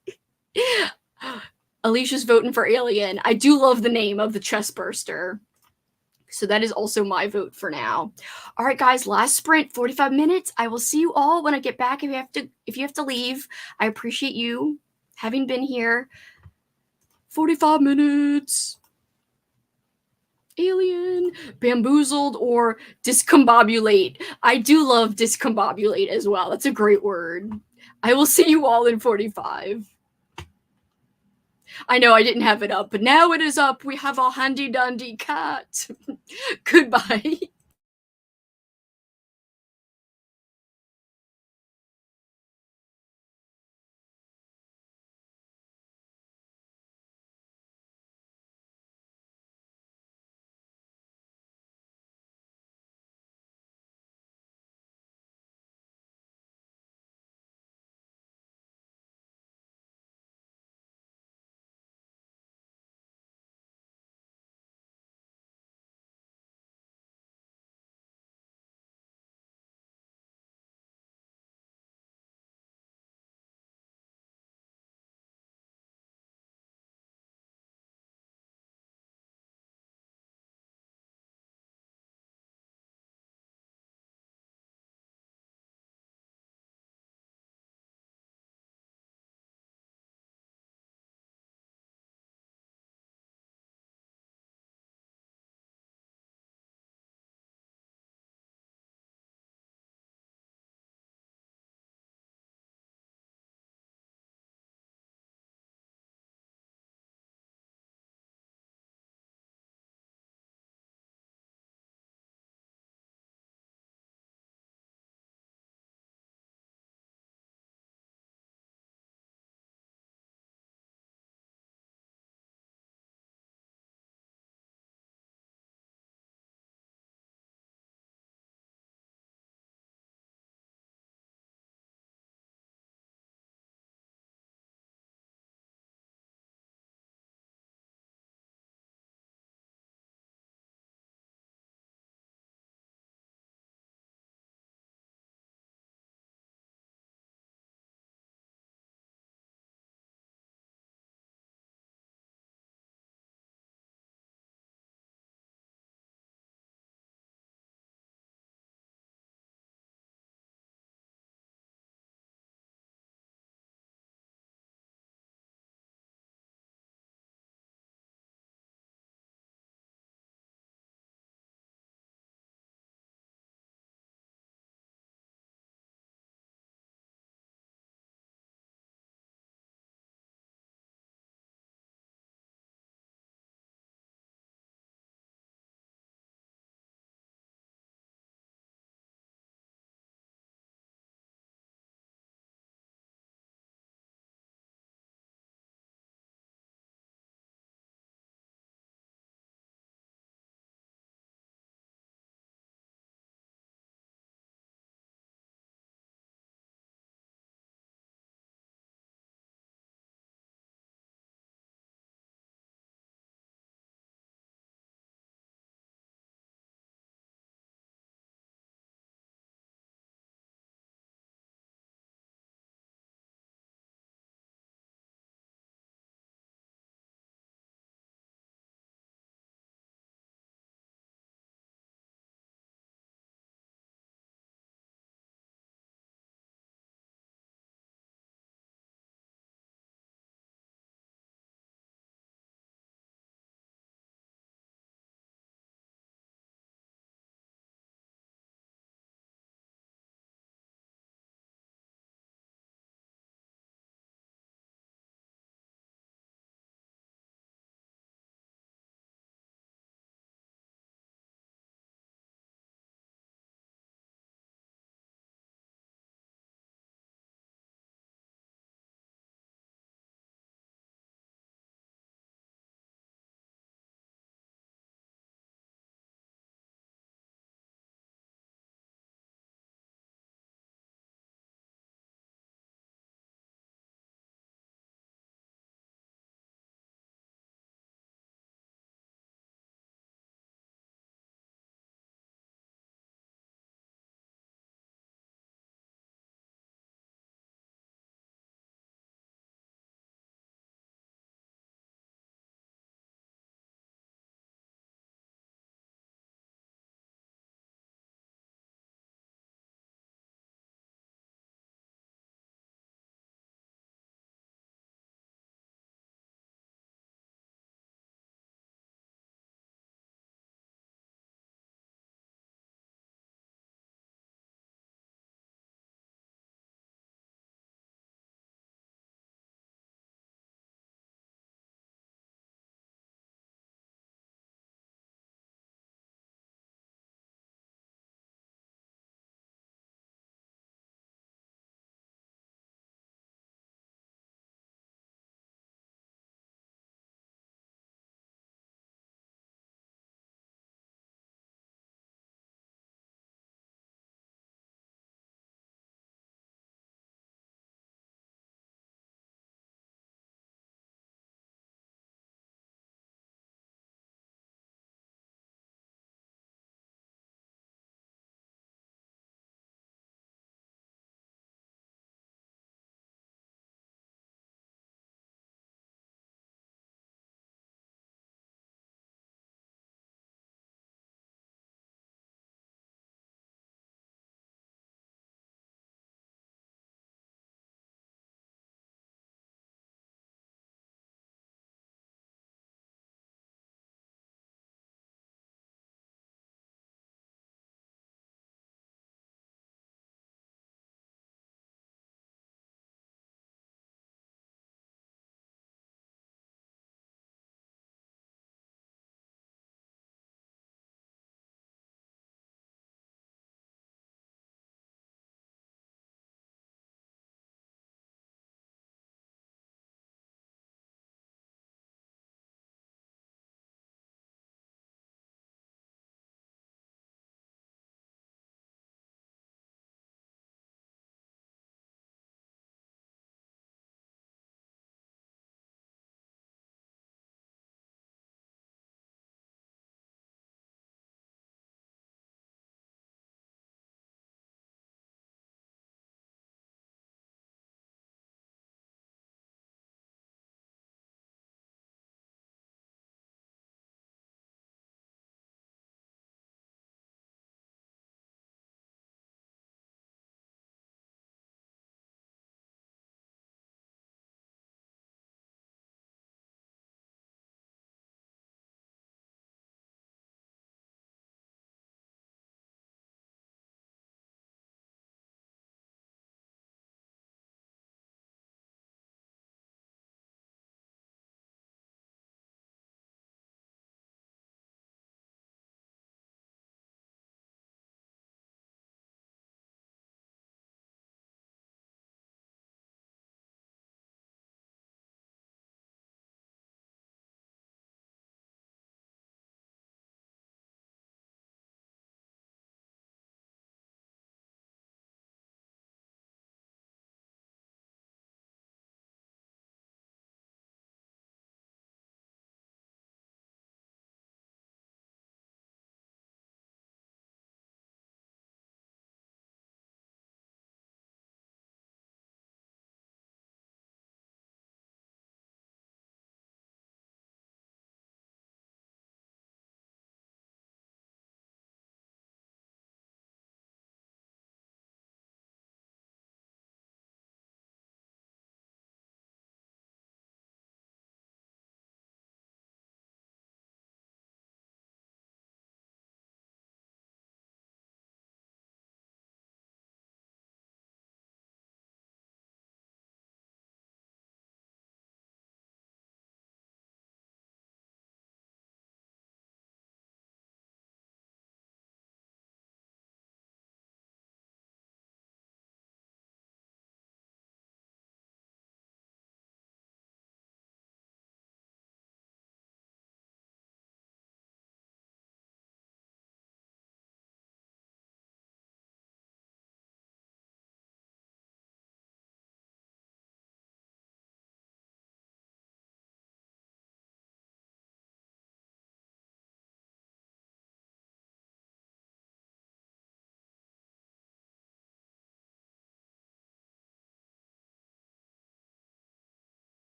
Alicia's voting for Alien. I do love the name of the Chestburster. So that is also my vote for now. All right, guys, last sprint, 45 minutes. I will see you all when I get back. If you have to leave, I appreciate you having been here. 45 minutes. Alien, bamboozled, or discombobulate. I do love discombobulate as well. That's a great word. I will see you all in 45. I know I didn't have it up, but now it is up. We have a handy dandy cat. Goodbye.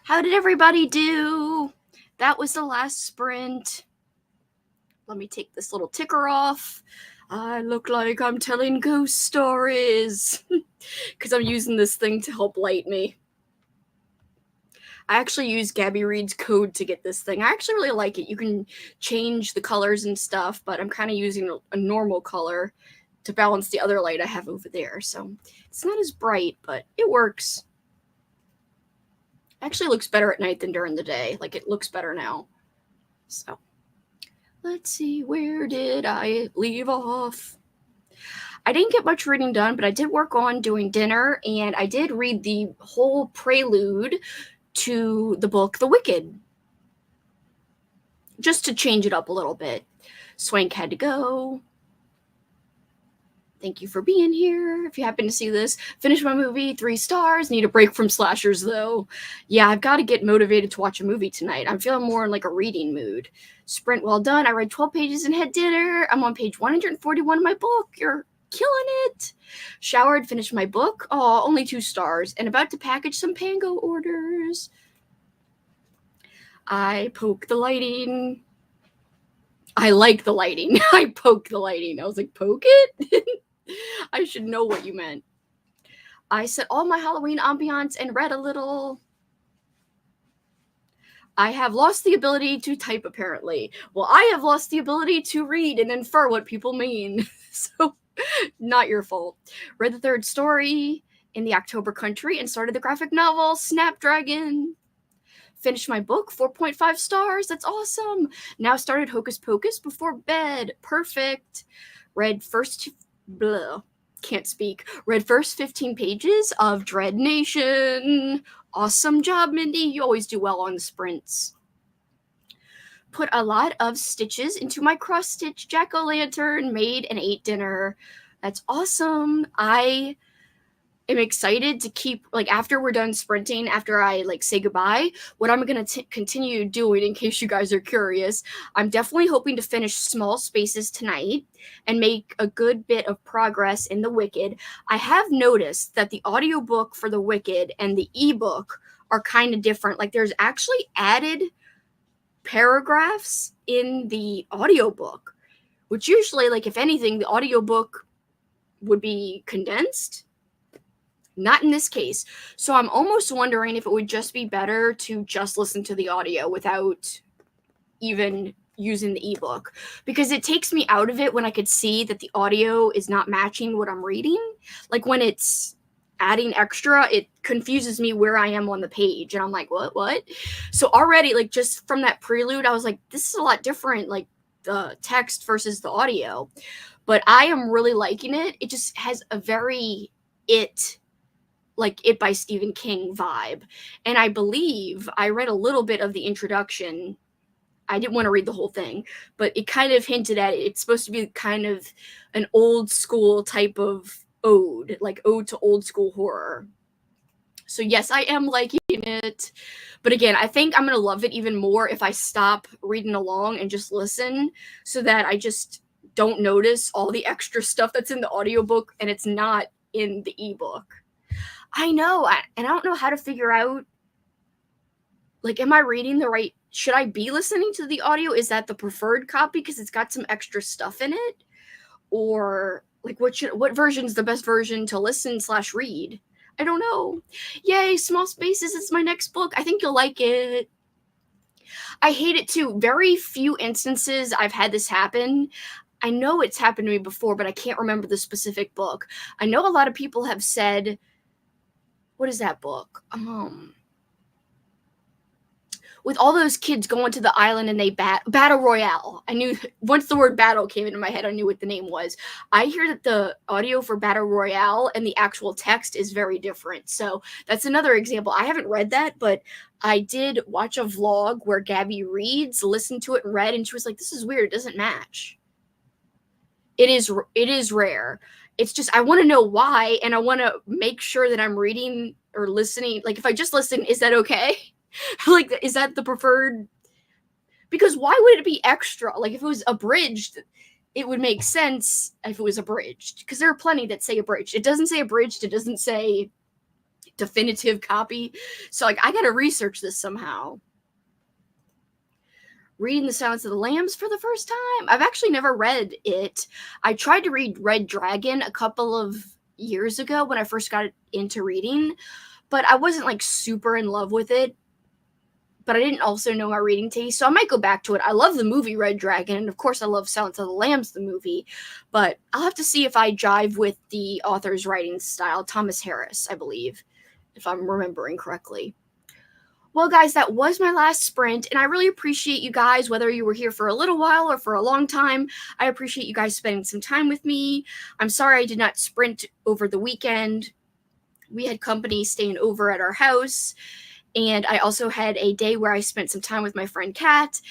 How did everybody do? That was the last sprint. Let me take this little ticker off. I look like I'm telling ghost stories because I'm using this thing to help light me. I actually use Gabby Reed's code to get this thing. I actually really like it. You can change the colors and stuff, but I'm kind of using a normal color to balance the other light I have over there. So it's not as bright, but it works. Actually looks better at night than during the day. Like, it looks better now. So let's see, where did I leave off? I didn't get much reading done, but I did work on doing dinner, and I did read the whole prelude to the book The Wicked, just to change it up a little bit. Swank had to go. Thank you for being here. If you happen to see this, finish my movie, 3 stars. Need a break from slashers, though. Yeah, I've got to get motivated to watch a movie tonight. I'm feeling more in like a reading mood. Sprint well done. I read 12 pages and had dinner. I'm on page 141 of my book. You're killing it. Showered, finished my book. Oh, only 2 stars. And about to package some Pango orders. I poke the lighting. I like the lighting. I poke the lighting. I was like, poke it? I should know what you meant. I set all my Halloween ambiance and read a little. I have lost the ability to type, apparently. Well, I have lost the ability to read and infer what people mean. So, not your fault. Read the 3rd story in the October country and started the graphic novel Snapdragon. Finished my book, 4.5 stars. That's awesome. Now started Hocus Pocus before bed. Perfect. Read first... Blah. Can't speak. Read first 15 pages of Dread Nation. Awesome job, Mindy. You always do well on the sprints. Put a lot of stitches into my cross-stitch jack-o'-lantern. Made and ate dinner. That's awesome. I am excited to keep, like, after we're done sprinting, after I, like, say goodbye, what I'm going to continue doing, in case you guys are curious, I'm definitely hoping to finish Small Spaces tonight and make a good bit of progress in The Wicked. I have noticed that the audiobook for The Wicked and the ebook are kind of different. Like, there's actually added paragraphs in the audiobook, which usually, like, if anything, the audiobook would be condensed. Not in this case. So I'm almost wondering if it would just be better to just listen to the audio without even using the ebook, because it takes me out of it when I could see that the audio is not matching what I'm reading. Like, when it's adding extra, it confuses me where I am on the page, and I'm like, what? So already, like, just from that prelude, I was like, this is a lot different, like, the text versus the audio. But I am really liking it. It just has a very It by Stephen King vibe. And I believe I read a little bit of the introduction. I didn't want to read the whole thing, but it kind of hinted at it. It's supposed to be kind of an old school type of ode, like ode to old school horror. So yes, I am liking it. But again, I think I'm going to love it even more if I stop reading along and just listen, so that I just don't notice all the extra stuff that's in the audiobook and it's not in the ebook. I know, and I don't know how to figure out, like, am I reading the right, should I be listening to the audio? Is that the preferred copy because it's got some extra stuff in it? Or, like, what version's the best version to listen/read? I don't know. Yay, Small Spaces, it's my next book. I think you'll like it. I hate it too. Very few instances I've had this happen. I know it's happened to me before, but I can't remember the specific book. I know a lot of people have said, what is that book? With all those kids going to the island and they Battle Royale. I knew, once the word battle came into my head, I knew what the name was. I hear that the audio for Battle Royale and the actual text is very different. So that's another example. I haven't read that, but I did watch a vlog where Gabby reads, listened to it and read, and she was like, this is weird. It doesn't match. It is rare. It's just, I want to know why, and I want to make sure that I'm reading or listening. Like, if I just listen, is that okay? Like, is that the preferred? Because why would it be extra? Like, if it was abridged, it would make sense if it was abridged. Because there are plenty that say abridged. It doesn't say abridged. It doesn't say definitive copy. So like I gotta research this somehow. Reading The Silence of the Lambs for the first time. I've actually never read it. I tried to read Red Dragon a couple of years ago when I first got into reading, but I wasn't like super in love with it. But I didn't also know my reading taste, so I might go back to it. I love the movie Red Dragon, and of course I love Silence of the Lambs, the movie, but I'll have to see if I jive with the author's writing style, Thomas Harris, I believe, if I'm remembering correctly. Well, guys, that was my last sprint, and I really appreciate you guys, whether you were here for a little while or for a long time. I appreciate you guys spending some time with me. I'm sorry I did not sprint over the weekend. We had company staying over at our house, and I also had a day where I spent some time with my friend Kat.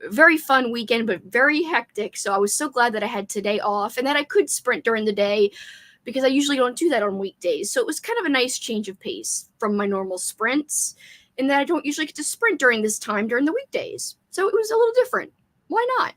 Very fun weekend, but very hectic, so I was so glad that I had today off and that I could sprint during the day, because I usually don't do that on weekdays. So it was kind of a nice change of pace from my normal sprints, and that I don't usually get to sprint during this time during the weekdays. So it was a little different. Why not?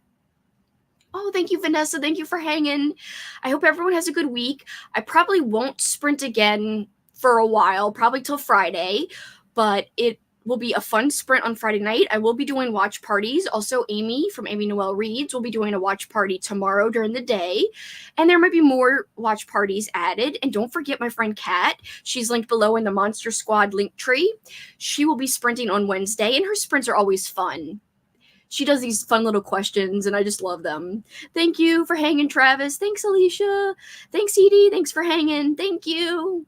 Oh, thank you, Vanessa. Thank you for hanging. I hope everyone has a good week. I probably won't sprint again for a while, probably till Friday, but it will be a fun sprint on Friday night. I will be doing watch parties. Also, Amy from Amy Noel Reads will be doing a watch party tomorrow during the day. And there might be more watch parties added. And don't forget my friend Kat. She's linked below in the Monster Squad link tree. She will be sprinting on Wednesday, and her sprints are always fun. She does these fun little questions, and I just love them. Thank you for hanging, Travis. Thanks, Alicia. Thanks, Edie. Thanks for hanging. Thank you.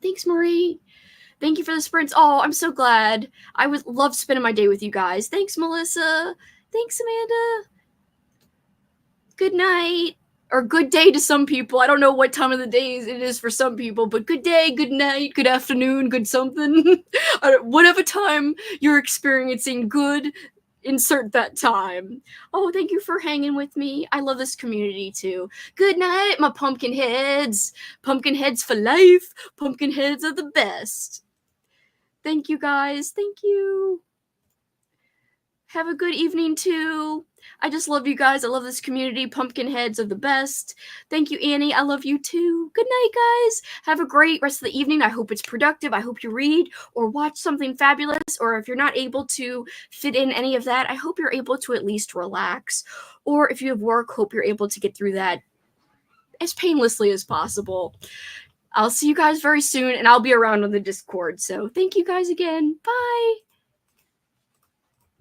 Thanks, Marie. Thank you for the sprints. Oh, I'm so glad. I would love spending my day with you guys. Thanks, Melissa. Thanks, Amanda. Good night. Or good day to some people. I don't know what time of the day it is for some people, but good day, good night, good afternoon, good something. Whatever time you're experiencing, good, insert that time. Oh, thank you for hanging with me. I love this community too. Good night, my pumpkin heads. Pumpkin heads for life. Pumpkin heads are the best. Thank you, guys. Thank you. Have a good evening, too. I just love you guys. I love this community. Pumpkin heads are the best. Thank you, Annie. I love you, too. Good night, guys. Have a great rest of the evening. I hope it's productive. I hope you read or watch something fabulous. Or if you're not able to fit in any of that, I hope you're able to at least relax. Or if you have work, hope you're able to get through that as painlessly as possible. I'll see you guys very soon, and I'll be around on the Discord. So thank you guys again. Bye.